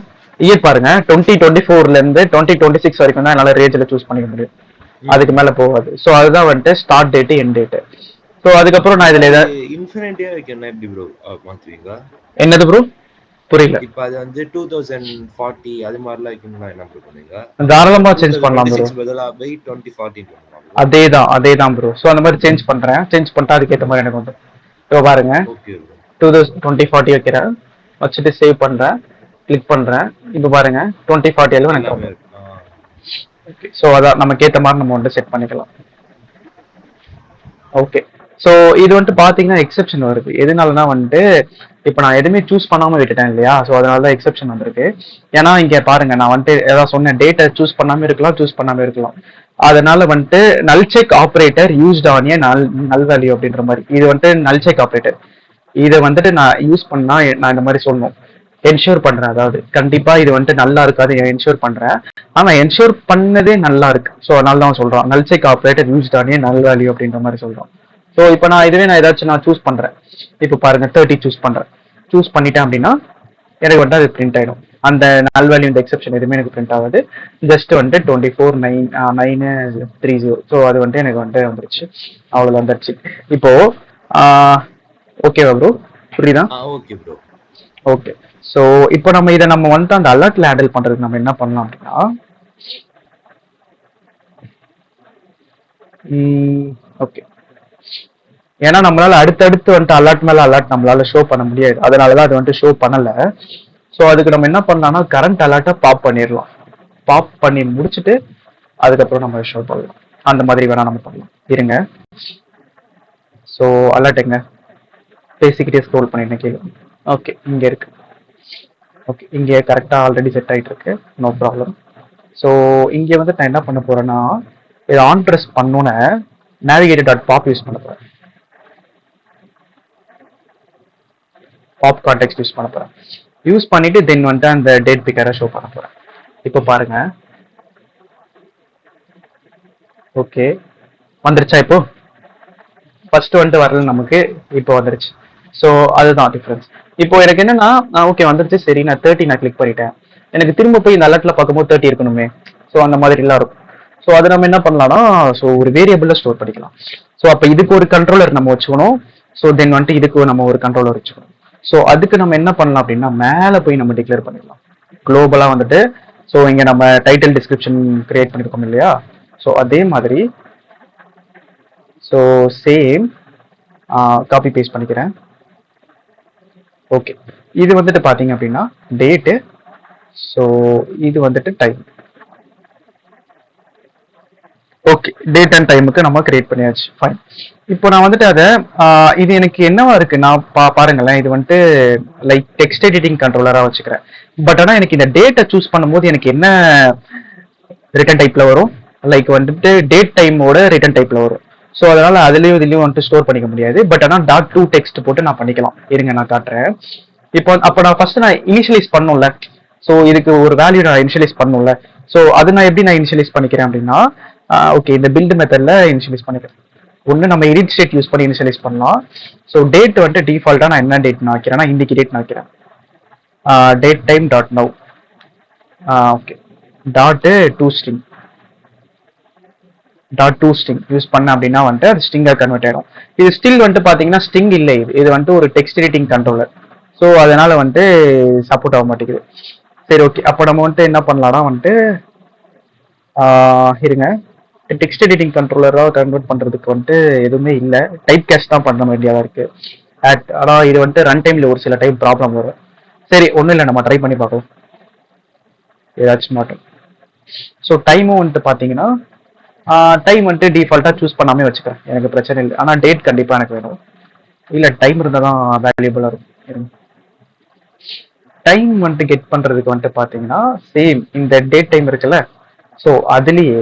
இயர் பாருங்க 2024ல இருந்து 2026 வரைக்கும் தான் என்னால ரேஞ்சில் சூஸ் பண்ணிக்க முடியும். அதுக்கு மேல போகாது. ஸோ அதுதான் வந்துட்டு start date end date. So அதுக்கப்புறம் நான் இதுல ஏதாவது இன்ஃபினிட்டியா வைக்கணும் எப்படி ப்ரோ மாத்துவீங்க? என்னது ப்ரோ புரியல. இப்போ அது வந்து 2040 அது மாதிரிலாம் வைக்கணும்னா என்ன ப்ரோ பண்ணுவீங்க? தாராளமா சேஞ்ச் பண்ணலாம் ப்ரோ. 2026 பதிலா பை 2040 பண்ணலாம். அதேதான் ப்ரோ. ஸோ அந்த மாதிரி சேஞ்ச் பண்றேன். சேஞ்ச் பண்ணிட்டு அதுக்கேற்ற மாதிரி எனக்கு வந்து இப்போ பாருங்க ஓகே ப்ரோ. 2040 வைக்கிறேன், வச்சுட்டு சேவ் பண்றேன், கிளிக் பண்றேன். இப்போ பாருங்க 2040 எனக்கு எல்லாமே இருக்கு. ஓகே. ஸோ அதான் நமக்கு ஏற்ற மாதிரி நம்ம வந்து செட் பண்ணிக்கலாம். ஓகே. ஸோ இது வந்துட்டு பாத்தீங்கன்னா எக்ஸெப்ஷன் வருது. எதனாலனா வந்துட்டு இப்போ நான் எதுவுமே சூஸ் பண்ணாம விட்டுட்டேன் இல்லையா? ஸோ அதனால தான் எக்ஸெப்ஷன் வந்திருக்கு. ஏன்னா இங்க பாருங்க நான் வந்துட்டு ஏதாவது சொன்னேன், டேட்டை சூஸ் பண்ணாம இருக்கலாம், சூஸ் பண்ணாம இருக்கலாம். அதனால வந்துட்டு நல் check operator used on a நல் வேல்யூ அப்படின்ற மாதிரி. இது வந்துட்டு நல் செக் ஆப்ரேட்டர். இதை வந்துட்டு நான் யூஸ் பண்ணா நான் இந்த மாதிரி சொல்லணும், என்ஷூர் பண்றேன். அதாவது கண்டிப்பா இது வந்துட்டு நல்லா இருக்காது என்ஷூர் பண்றேன். ஆனா என்ஷூர் பண்ணதே நல்லா இருக்கு. ஸோ அதனால தான் சொல்றான் நல் check operator used on a நல் வேல்யூ அப்படின்ற மாதிரி சொல்றான். ஸோ இப்போ நான் இதுவே நான் ஏதாச்சும் நான் சூஸ் பண்றேன். இப்போ பாருங்க 30 சூஸ் பண்றேன். சூஸ் பண்ணிட்டேன் அப்படின்னா எனக்கு வந்துட்டு அது பிரிண்ட் ஆயிடும். அந்த நல் வேல்யூ இந்த எக்ஸெப்ஷன் எதுவுமே எனக்கு பிரிண்ட் ஆகாது. ஜஸ்ட் வந்துட்டு 24,930. ஸோ அது வந்துட்டு எனக்கு வந்துட்டு வந்துருச்சு. அவ்வளோ வந்துருச்சு. இப்போ ஓகேவா ப்ரோ? புரியுதா? Okay bro. ஓகே. ஸோ இப்போ நம்ம இதை நம்ம வந்துட்டு அந்த அலர்ட்ல ஹேண்டில் பண்றதுக்கு நம்ம என்ன பண்ணலாம் அப்படின்னா, ஓகே, ஏன்னா நம்மளால அடுத்தடுத்து வந்துட்டு அலர்ட் மேல அலர்ட் நம்மளால ஷோ பண்ண முடியாது. அதனாலதான் அது வந்துட்டு ஷோ பண்ணல. ஸோ அதுக்கு நம்ம என்ன பண்ணலாம்னா கரண்ட் அலர்ட்டை பாப் பண்ணிடலாம். பாப் பண்ணி முடிச்சுட்டு அதுக்கப்புறம் நம்ம ஷோ பண்ணலாம். அந்த மாதிரி வேணா நம்ம பண்ணலாம். இருங்க. ஸோ அலர்ட் எங்க? பேசிக்கிட்டே ஸ்க்ரோல் பண்ணிட்டு கீழே. ஓகே இங்க இருக்கு. ஓகே இங்கே கரெக்டாக ஆல்ரெடி செட் ஆகிட்டு இருக்கு. No problem. ஸோ இங்கே வந்து நான் என்ன பண்ண போறேன்னா, இதை ஆன் ப்ரெஸ் பண்ணோன்னே நேவிகேட்டர் டாட் பாப் யூஸ் பண்ண போறேன். பாப் கான்டெக்ட் யூஸ் பண்ண போறேன். யூஸ் பண்ணிட்டு தென் வந்துட்டு அந்த டேட் பிக்கரை ஷோ பண்ண போறேன். இப்போ பாருங்க. ஓகே வந்துருச்சா? இப்போ ஃபர்ஸ்ட் வந்துட்டு வரல நமக்கு, இப்போ வந்துருச்சு. ஸோ அதுதான் டிஃபரன்ஸ். இப்போ எனக்கு என்னன்னா ஓகே வந்துருச்சு, சரி நான் 30 நான் கிளிக் பண்ணிட்டேன். எனக்கு திரும்ப போய் இந்த அலர்ட்ல பார்க்கும்போது 30 இருக்கணுமே. ஸோ அந்த மாதிரி எல்லாம் இருக்கும். ஸோ அதை நம்ம என்ன பண்ணலாம்னா, ஸோ ஒரு வேரியபிள்ல ஸ்டோர் பண்ணிக்கலாம். ஸோ அப்போ இதுக்கு ஒரு கண்ட்ரோலர் நம்ம வச்சுக்கணும். ஸோ தென் வந்துட்டு இதுக்கு நம்ம ஒரு கண்ட்ரோலர் வச்சுக்கணும். ஸோ அதுக்கு நம்ம என்ன பண்ணலாம் அப்படின்னா, மேலே போய் நம்ம டிக்ளேர் பண்ணிடலாம் குளோபலா வந்துட்டு. ஸோ இங்க நம்ம டைட்டில் டிஸ்கிரிப்ஷன் கிரியேட் பண்ணிருக்கோம் இல்லையா? ஸோ அதே மாதிரி ஸோ சேம் காப்பி பேஸ்ட் பண்ணிக்கிறேன். ஓகே இது வந்துட்டு பாத்தீங்க அப்படின்னா டேட்டு. ஸோ இது வந்துட்டு டைம். ஓகே டேட் அண்ட் டைமுக்கு நம்ம கிரியேட் பண்ணியாச்சு. ஃபைன். இப்போ நான் வந்துட்டு அதை இது எனக்கு என்னவா இருக்கு நான் பாருங்களேன். இது வந்துட்டு லைக் டெக்ஸ்ட் எடிட்டிங் கண்ட்ரோலரா வச்சுக்கிறேன். பட் ஆனால் எனக்கு இந்த டேட்டை சூஸ் பண்ணும்போது எனக்கு என்ன ரிட்டன் டைப்ல வரும், லைக் வந்துட்டு டேட் டைமோட ரிட்டன் டைப்ல வரும். ஸோ அதனால அதுலயும் இதுலயும் வந்துட்டு ஸ்டோர் பண்ணிக்க முடியாது. பட் ஆனால் டாட் டூ டெக்ஸ்ட் போட்டு நான் பண்ணிக்கலாம். இருங்க நான் காட்டுறேன். இப்போ அப்போ நான் ஃபர்ஸ்ட் நான் இனிஷியலைஸ் பண்ணும்ல. ஸோ இதுக்கு ஒரு வேல்யூ நான் இனிஷியலைஸ் பண்ணும்ல. ஸோ அது நான் எப்படி நான் இனிஷியலைஸ் பண்ணிக்கிறேன் அப்படின்னா, ஓகே இந்த பில்ட் மெத்தட்ல இனிஷியலைஸ் பண்ணிக்கிறேன். ஒன்று நம்ம எடிட் ஸ்டேட் யூஸ் பண்ணி இனிஷியலைஸ் பண்ணலாம். ஸோ டேட் வந்துட்டு டிஃபால்ட்டா நான் என்ன டேட் நான் வைக்கிறேன்னா இன்னைக்கு டேட் நான் வைக்கிறேன். Date time dot now. Okay dot to string. Dot to string use பண்ண அப்படின்னா வந்துட்டு அது ஸ்ட்ரிங்கா கன்வெர்ட் ஆயிடும். இது ஸ்டில் வந்துட்டு பாத்தீங்கன்னா ஸ்ட்ரிங் இல்லை. இது வந்துட்டு ஒரு டெக்ஸ்ட் எடிட்டிங் கண்ட்ரோலர். ஸோ அதனால வந்துட்டு சப்போர்ட் ஆக மாட்டேங்குது. சரி ஓகே அப்போ நம்ம வந்துட்டு என்ன பண்ணலாம்னா வந்துட்டு இருங்க, டெக்ஸ்ட் எடிட்டிங் கண்ட்ரோலராக கன்வெர்ட் பண்றதுக்கு வந்துட்டு எதுவுமே இல்லை. டைப் கேஸ்ட் தான் பண்ண வேண்டியதா இருக்கு. ஆனால் இது வந்துட்டு ரன் டைமில் ஒரு சில டைம் ப்ராப்ளம் வரும். சரி, ஒன்றும் இல்லை, நம்ம ட்ரை பண்ணி பார்க்கலாம் ஏதாச்சும் மாட்டோம். ஸோ டைமும் வந்துட்டு பார்த்தீங்கன்னா டைம் வந்துட்டு டிஃபால்ட்டாக சூஸ் பண்ணாமே வச்சுக்கிறேன், எனக்கு பிரச்சனை இல்லை. ஆனால் டேட் கண்டிப்பாக எனக்கு வேணும். இல்லை, டைம் இருந்தால் தான் வேல்யூபிளாக இருக்கும். டைம் வந்துட்டு கெட் பண்ணுறதுக்கு வந்துட்டு பார்த்தீங்கன்னா சேம் இந்த டேட் டைம் இருக்குல்ல, ஸோ அதுலேயே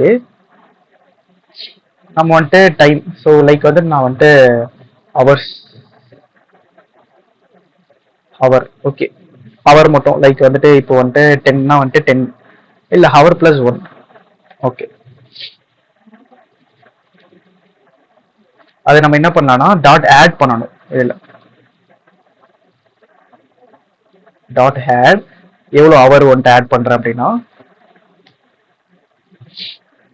நம்ம வந்துட்டு டைம், ஸோ லைக் வந்து நான் வந்துட்டு ஹவர்ஸ், ஹவர், ஓகே, ஹவர் மட்டும் லைக் வந்துட்டு இப்போ வந்துட்டு 10னா வந்துட்டு 10, இல்லை ஹவர் ப்ளஸ் 1, ஓகே. அதை நம்ம என்ன பண்ணலாம்னா டாட் ஆட் பண்ணணும். இதில் டாட் ஆட் எவ்வளோ ஹவர் வந்துட்டு ஆட் பண்ணுறேன் அப்படின்னா,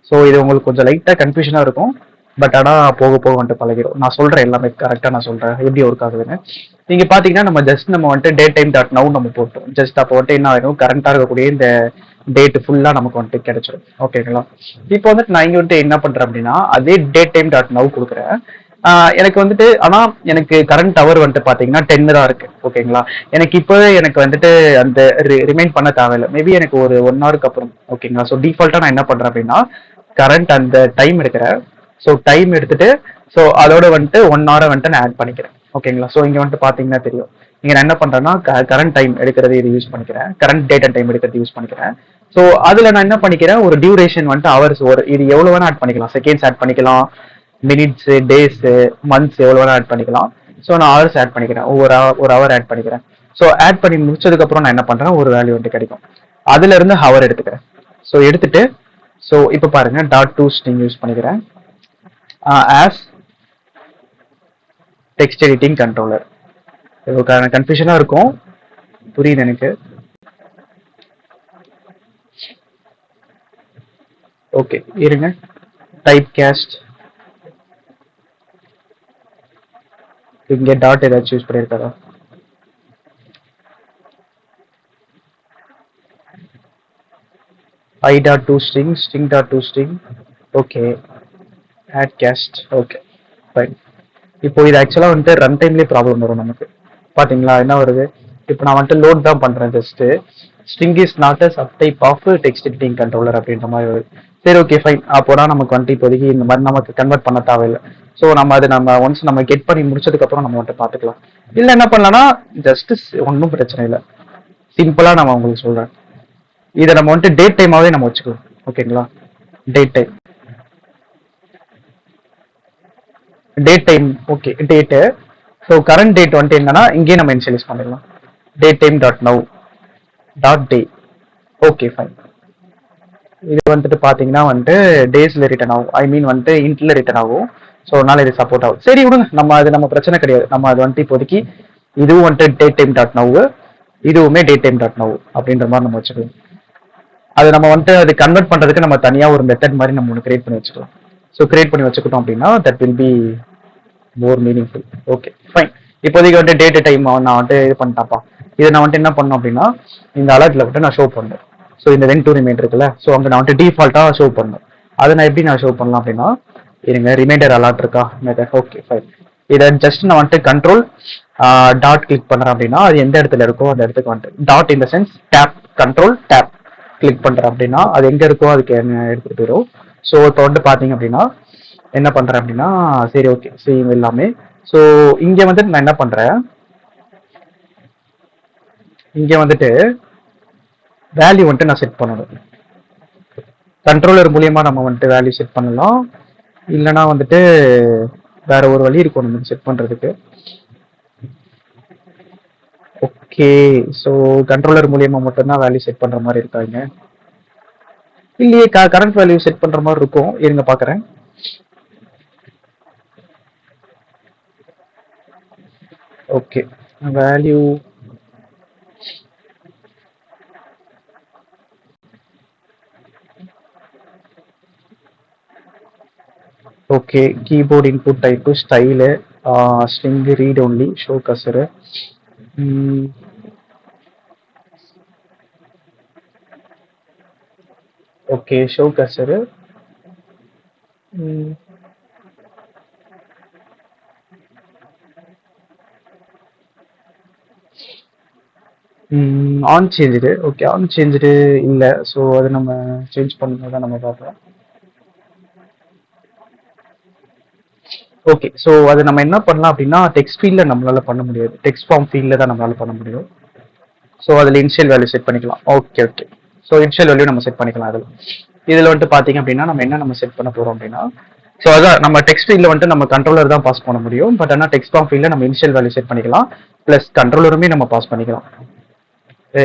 ஸோ இது உங்களுக்கு கொஞ்சம் லைட்டாக கன்ஃபியூஷனாக இருக்கும், பட் ஆனால் போக போக வந்துட்டு பழகிடும். நான் சொல்கிறேன் எல்லாமே கரெக்டாக, நான் சொல்கிறேன் எப்படி ஒர்க் ஆகுதுன்னு. நீங்கள் பார்த்தீங்கன்னா நம்ம வந்துட்டு டேட் டைம் டாட் நவ் நம்ம போட்டோம். ஜஸ்ட் அப்போ வந்துட்டு என்ன ஆகிடும், கரண்ட்டாக இருக்கக்கூடிய இந்த டேட் ஃபுல்லாக நமக்கு வந்துட்டு கிடைச்சிடும். ஓகேங்களா? இப்போ வந்துட்டு நான் இங்கே வந்துட்டு என்ன பண்ணுறேன் அப்படின்னா அதே டேட் டைம் டாட் நவ் கொடுக்குறேன். எனக்கு வந்துட்டு ஆனால் எனக்கு கரண்ட் ஹவர் வந்துட்டு பார்த்தீங்கன்னா 10 தான் இருக்கு. ஓகேங்களா? எனக்கு இப்போவே எனக்கு வந்துட்டு அந்த ரிமைண்ட் பண்ண தேவையில்லை, மேபி எனக்கு ஒரு 1 ஹவருக்கு அப்புறம். ஓகேங்களா? ஸோ டிஃபால்ட்டாக நான் என்ன பண்ணுறேன் அப்படின்னா கரண்ட் அந்த டைம் எடுக்கிறேன். ஸோ டைம் எடுத்துட்டு ஸோ அதோட வந்துட்டு 1 ஹவரை வந்துட்டு நான் ஆட் பண்ணிக்கிறேன். ஓகேங்களா? ஸோ இங்கே வந்துட்டு பார்த்தீங்கன்னா தெரியும், இங்கே நான் என்ன பண்ணுறேன்னா கரண்ட் டைம் எடுக்கிறது இது யூஸ் பண்ணிக்கிறேன், கரண்ட் டேட் அண்ட் டைம் எடுக்கிறது யூஸ் பண்ணிக்கிறேன். ஸோ அதில் நான் என்ன பண்ணிக்கிறேன், ஒரு டியூரேஷன் வந்துட்டு ஹவர்ஸ், ஒரு இது எவ்வளோ வேணால் ஆட் பண்ணிக்கலாம், செகண்ட்ஸ் ஆட் பண்ணிக்கலாம், மினிட்ஸ், டேஸ், மந்த்ஸ் எவ்வளோ வேணால் ஆட் பண்ணிக்கலாம். ஸோ நான் ஹவர்ஸ் ஆட் பண்ணிக்கிறேன், ஒரு ஹவர் ஆட் பண்ணிக்கிறேன். ஸோ ஆட் பண்ணி முடிச்சதுக்கப்புறம் நான் என்ன பண்ணுறேன், ஒரு வேல்யூ வந்துட்டு கிடைக்கும், அதுல இருந்து ஹவர் எடுத்துக்கிறேன். ஸோ எடுத்துட்டு ஸோ இப்போ பாருங்க டாட் டூ ஸ்ட்ரிங் யூஸ் பண்ணிக்கிறேன் ஆஸ் டெக்ஸ்ட் எடிட்டிங் கண்ட்ரோலர். கன்ஃபியூஷனாக இருக்கும், புரியுது எனக்கு. ஓகே, இருங்க. டைப் கேஸ்ட் இங்கே டாட் ஏதாச்சும் use பண்ணியிருக்காரா? I dot to string, string dot to string, okay, add cast, okay, fine. இப்போ இது ஆக்சுவலாக வந்துட்டு ரன் டைம்லேயே ப்ராப்ளம் வரும் நமக்கு. பார்த்தீங்களா என்ன வருது, இப்போ நான் வந்துட்டு லோட் தான் பண்ணுறேன், just string is not a sub type of text editing controller அப்படின்ற மாதிரி வருது. சரி, ஓகே, ஃபைன். அப்போனா நமக்கு வந்துட்டு இப்போதைக்கு இந்த மாதிரி நமக்கு கன்வெர்ட் பண்ண தேவையில்லை. ஸோ நம்ம ஒன்ஸ் நம்ம கெட் பண்ணி முடிச்சதுக்கப்புறம் நம்ம வந்துட்டு பார்த்துக்கலாம். இல்லை என்ன பண்ணலாம்னா ஜஸ்ட் ஒன்றும் பிரச்சனை இல்லை, சிம்பிளாக நம்ம உங்களுக்கு சொல்கிறேன். இதை நம்ம வந்துட்டு டேட் டைமாவே நம்ம வச்சுக்கலாம். ஓகேங்களா? Date time, date time, okay, date. So current date வந்துட்டு என்னன்னா இங்கே நம்ம இனிஷியலைஸ் பண்ணிடலாம், date time dot now dot day, okay, fine. இது வந்துட்டு பார்த்தீங்கன்னா வந்துட்டு டேஸ்ல ரிட்டர்ன் ஆகும், ஐ மீன் வந்துட்டு இன்ட்ல ரிட்டர்ன் ஆகும். ஸோ அதனால இது சப்போர்ட் ஆகும். சரி விடுங்க, நம்ம பிரச்சனை கிடையாது. நம்ம அது வந்துட்டு இப்போதைக்கு இதுவும் வந்துட்டு டேட் டைம் டாட் நவ், இதுவுமே டேட் டைம் டாட் நவ் அப்படின்ற மாதிரி நம்ம வச்சுக்கலாம். அது நம்ம வந்துட்டு அது கன்வெர்ட் பண்றதுக்கு நம்ம தனியா ஒரு மெத்தட் மாதிரி நம்ம ஒன்று கிரியேட் பண்ணி வச்சுக்கலாம். ஸோ கிரியேட் பண்ணி வச்சுக்கிட்டோம் அப்படின்னா that will be more meaningful. Okay, fine. இப்போதைக்கு வந்துட்டு டேட் டைம் நான் வந்துட்டு இது பண்ணிட்டாப்பா. இதை நான் வந்துட்டு என்ன பண்ணணும் அப்படின்னா இந்த அலர்ட்ல வந்துட்டு நான் ஷோ பண்ணேன். ஸோ இந்த வென் டூ ரிமைண்டர் இருக்குல்ல, ஸோ அங்கே நான் வந்துட்டு டிஃபால்ட்டா ஷோ பண்ணேன். அதை நான் எப்படி நான் ஷோ பண்ணலாம் அப்படின்னா இருங்க, ரிமைண்டர் அலர்ட் இருக்கா மெத்தட், ஓகே, ஃபைன். இதை ஜஸ்ட் நான் வந்துட்டு கண்ட்ரோல் டாட் கிளிக் பண்ணுறேன் அப்படின்னா அது எந்த இடத்துல இருக்கோ அந்த இடத்துக்கு வந்துட்டு டாட் இந்த sense tab, control tab click பண்றேன் அப்படின்னா அது எங்க இருக்கோ அதுக்கு என்ன எடுத்துட்டு போயிடும். ஸோ இப்போ வந்துட்டு பாத்தீங்க அப்படின்னா என்ன பண்றேன் அப்படின்னா சரி, ஓகே, சேம் எல்லாமே. ஸோ இங்க வந்துட்டு நான் என்ன பண்றேன், இங்க வந்துட்டு வேல்யூ வந்துட்டு நான் செட் பண்ணணும். கண்ட்ரோலர் மூலியமா நம்ம வந்துட்டு வேல்யூ செட் பண்ணலாம், இல்லைன்னா வந்துட்டு வேற ஒரு வழி இருக்கும் நமக்கு செட் பண்றதுக்கு. ஓகே, ஸோ கண்ட்ரோலர் மூலியமா மட்டும்தான் வேல்யூ செட் பண்ற மாதிரி இருக்காங்க. இல்லையே, கரண்ட் வேல்யூ செட் பண்ற மாதிரி இருக்கும், இருங்க பாக்குறேன். Okay, value okay, keyboard input type style string read only show cursor. Okay, show cursor. On changed okay on changed இல்லை. ஸோ அது நம்ம சேஞ்ச் பண்ணும்போது தான் நம்ம பார்க்கலாம். ஓகே ஸோ அது நம்ம என்ன பண்ணலாம் அப்படின்னா டெக்ஸ்ட் ஃபீல்டில் நம்மளால பண்ண முடியாது, டெக்ஸ்ட் ஃபார்ம் ஃபீல்டில் தான் நம்மளால பண்ண முடியும். ஸோ அதில் இனிஷியல் வேல்யூ செட் பண்ணிக்கலாம். Okay okay so initial value நம்ம செட் பண்ணிக்கலாம். இதில் வந்துட்டு பார்த்தீங்க அப்படின்னா நம்ம செட் பண்ண போகிறோம் அப்படின்னா ஸோ அதான் நம்ம டெக்ஸ்ட் ஃபீல்டில் வந்துட்டு நம்ம கண்ட்ரோலர் தான் பாஸ் பண்ண முடியும். பட் ஆனால் டெக்ஸ்ட் ஃபார்ம் ஃபீல்டில் நம்ம இனிஷியல் வேல்யூ செட் பண்ணிக்கலாம், ப்ளஸ் கண்ட்ரோலருமே நம்ம பாஸ் பண்ணிக்கலாம்.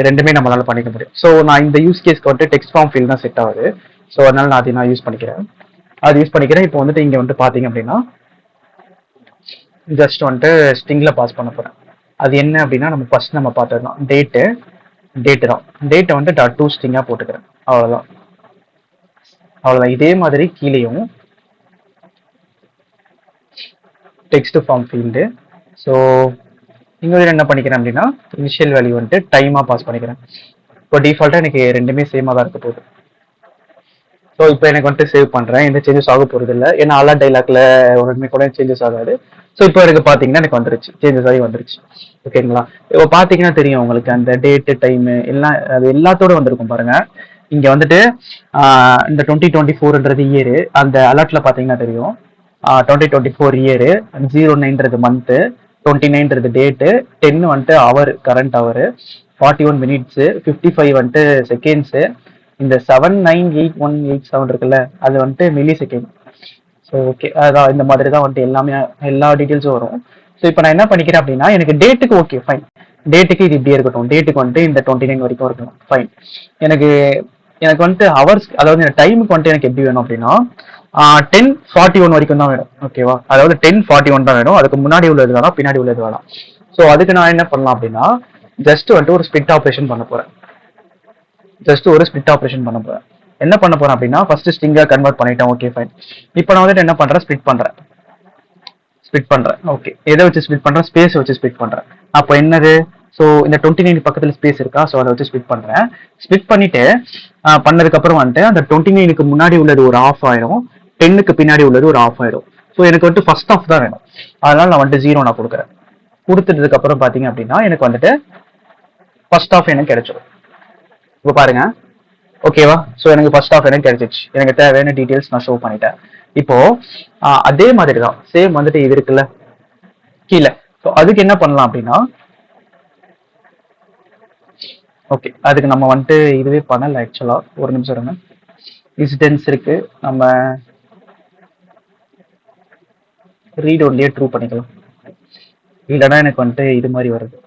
ரெண்டுமே நம்மளால பண்ணிக்க முடியும். ஸோ நான் இந்த யூஸ் கேஸ்க்கு வந்துட்டு டெக்ஸ்ட் ஃபார்ம் ஃபீல்ட் தான் செட் ஆகுது. ஸோ அதனால நான் அதை யூஸ் பண்ணிக்கிறேன். இப்போ வந்துட்டு இங்கே வந்துட்டு பார்த்தீங்க அப்படின்னா ஜஸ்ட் வந்துட்டு ஸ்ட்ரிங்கில் பாஸ் பண்ண போகிறேன். அது என்ன அப்படின்னா நம்ம பார்த்தது தான் டேட்டு தான். டேட்டை வந்துட்டு டாட் டூ ஸ்ட்ரிங்காக போட்டுக்கிறேன். அவ்வளோதான். இதே மாதிரி கீழேயும் டெக்ஸ்ட் ஃபார்ம் ஃபீல்டு. ஸோ இங்கே என்ன பண்ணிக்கிறேன் அப்படின்னா இனிஷியல் வேல்யூ வந்துட்டு டைமாக பாஸ் பண்ணிக்கிறேன். இப்போ டிஃபால்ட்டாக எனக்கு ரெண்டுமே சேமாக தான் இருக்க போகுது. ஸோ இப்போ எனக்கு வந்துட்டு சேவ் பண்ணுறேன், எந்த சேஞ்சஸ் ஆக போகிறது இல்லை. ஏன்னா அல்லா டைலாக்ல ஒன்றுமே கூட சேஞ்சஸ் ஆகாது. ஸோ இப்போ எனக்கு பார்த்தீங்கன்னா எனக்கு வந்துருச்சு, சேஞ்சஸ் ஆகி வந்துருச்சு. ஓகேங்களா? இப்போ பார்த்தீங்கன்னா தெரியும் உங்களுக்கு அந்த டேட்டு டைமு எல்லாம் அது எல்லாத்தோட வந்திருக்கும் பாருங்க. இங்கே வந்துட்டு இந்த 2024ன்றது இயரு, அந்த அலர்ட்ல பார்த்தீங்கன்னா தெரியும் 2024 இயரு, 09ன்றது மந்த்து, 29ன்றது டேட்டு, 10 வந்துட்டு அவர் கரண்ட் அவர், 41 மினிட்ஸு, 55 வந்துட்டு செகண்ட்ஸு, இந்த 798187 இருக்குல்ல அது வந்துட்டு மில்லி செகண்ட். ஸோ ஓகே அதான் இந்த மாதிரி தான் வந்துட்டு எல்லா டீட்டெயில்ஸும் வரும். ஸோ இப்போ நான் என்ன பண்ணிக்கிறேன் அப்படின்னா எனக்கு டேட்டுக்கு ஓகே ஃபைன், டேட்டுக்கு இது இப்படியே இருக்கட்டும், டேட்டுக்கு வந்துட்டு இந்த 29 வரைக்கும் இருக்கணும் ஃபைன். எனக்கு வந்துட்டு ஹவர்ஸ், அதாவது இந்த டைமுக்கு வந்துட்டு எனக்கு எப்படி வேணும் அப்படின்னா 10:41 வரைக்கும் தான் வேணும். ஓகேவா? அதாவது 10:41 தான் வேணும், அதுக்கு முன்னாடி உள்ளது வேணாம், பின்னாடி உள்ளது வேணாம். ஸோ அதுக்கு நான் என்ன பண்ணலாம் அப்படின்னா ஜஸ்ட் வந்துட்டு ஒரு ஸ்பிட் ஆப்ரேஷன் பண்ண போறேன். என்ன பண்ண போறேன் அப்படின்னா ஃபர்ஸ்ட் ஸ்ட்ரிங்கா கன்வெர்ட் பண்ணிட்டேன். Okay fine. இப்போ நான் வந்துட்டு என்ன பண்றேன், ஸ்பிட் பண்றேன். ஓகே எதை வச்சு ஸ்பிட் பண்றேன், ஸ்பேஸ் வச்சு ஸ்பிட் பண்றேன். அப்போ என்னது, ஸோ இந்த 29 பக்கத்துல ஸ்பேஸ் இருக்கா, ஸோ அதை வச்சு ஸ்பிட் பண்றேன். ஸ்பிட் பண்ணிட்டு பண்ணதுக்கு அப்புறம் வந்துட்டு அந்த 29க்கு முன்னாடி உள்ளது ஒரு ஆஃப் ஆயிடும், 10க்கு பின்னாடி உள்ளது ஒரு ஆஃப் ஆயிடும். ஸோ எனக்கு வந்துட்டு ஃபர்ஸ்ட் ஆஃப் தான் வேணும், அதனால நான் வந்துட்டு 0 நான் கொடுக்குறேன். கொடுத்துட்டதுக்கு அப்புறம் பாத்தீங்க அப்படின்னா எனக்கு வந்துட்டு ஃபர்ஸ்ட் ஆஃப் எனக்கு கிடைச்சிடும். இப்போ பாருங்க ஓகேவா? ஸோ எனக்கு ஃபர்ஸ்ட் ஆஃப் எனக்கு கிடைச்சிச்சு, எனக்கு தேவையான டீடைல்ஸ் நான் ஷோ பண்ணிட்டேன். இப்போ அதே மாதிரி தான் சேம் வந்துட்டு இது இருக்குல்ல கீழே, ஸோ அதுக்கு என்ன பண்ணலாம் அப்படின்னா ஓகே அதுக்கு நம்ம வந்துட்டு இதுவே பண்ணல ஆக்சுவலா. ஒரு நிமிஷம் இருங்க, இன்சிடென்ஸ் இருக்கு, நம்ம ரீட் ஒன்லியே ட்ரூ பண்ணிக்கலாம். இல்லைன்னா எனக்கு வந்துட்டு இது மாதிரி வருது,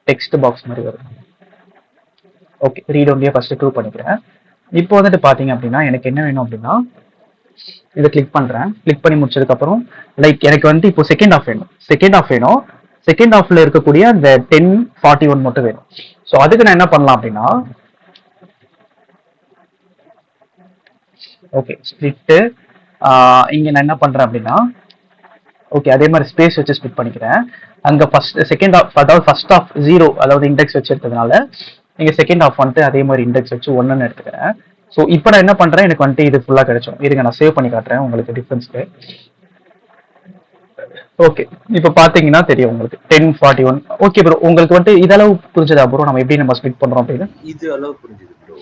டெக்ஸ்ட் பாக்ஸ் மாதிரி வருது. ஓகே ரீட் ஒன்லியே ஃபர்ஸ்ட் ட்ரூ பண்ணிக்கிறேன். இப்போ வந்துட்டு பாத்தீங்க அப்படின்னா எனக்கு என்ன வேணும் அப்படின்னா இதை கிளிக் பண்றேன். கிளிக் பண்ணி முடிச்சதுக்கு அப்புறம் லைக் எனக்கு வந்துட்டு இப்போ செகண்ட் ஆஃப் வேணும். செகண்ட் ஆஃப்ல இருக்கக்கூடிய அந்த 10:41 மட்டும் வேணும். ஸோ அதுக்கு நான் என்ன பண்ணலாம் அப்படின்னா ஓகே ஸ்பிளிட்டு இங்க நான் என்ன பண்றேன் அப்படின்னா ஓகே அதே மாதிரி ஸ்பேஸ் வச்சு ஸ்பிளிட் பண்ணிக்கிறேன். அங்க செகண்ட் ஆஃப், அதாவது ஃபர்ஸ்ட் ஆஃப் 0, அதாவது இண்டெக்ஸ் வச்சு எடுத்ததுனால நீங்க செகண்ட் ஆஃப் வந்துட்டு அதே மாதிரி இண்டெக்ஸ் வச்சு 1ன்னு எடுத்துக்கிறேன். ஸோ இப்போ நான் என்ன பண்றேன், எனக்கு வந்துட்டு இது ஃபுல்லா கிடைச்சிடும். இருங்க நான் சேவ் பண்ணி காட்டுறேன் உங்களுக்கு டிஃபரன்ஸ்க்கு. ஓகே இப்போ பாத்தீங்கன்னா தெரியும் உங்களுக்கு 10:41. ஓகே ப்ரோ உங்களுக்கு வந்துட்டு இதளவு புரிஞ்சதா ப்ரோ நம்ம எப்படி ஸ்பிளிட் பண்றோம் அப்படின்னு? இது அளவு புரிஞ்சுது ப்ரோ.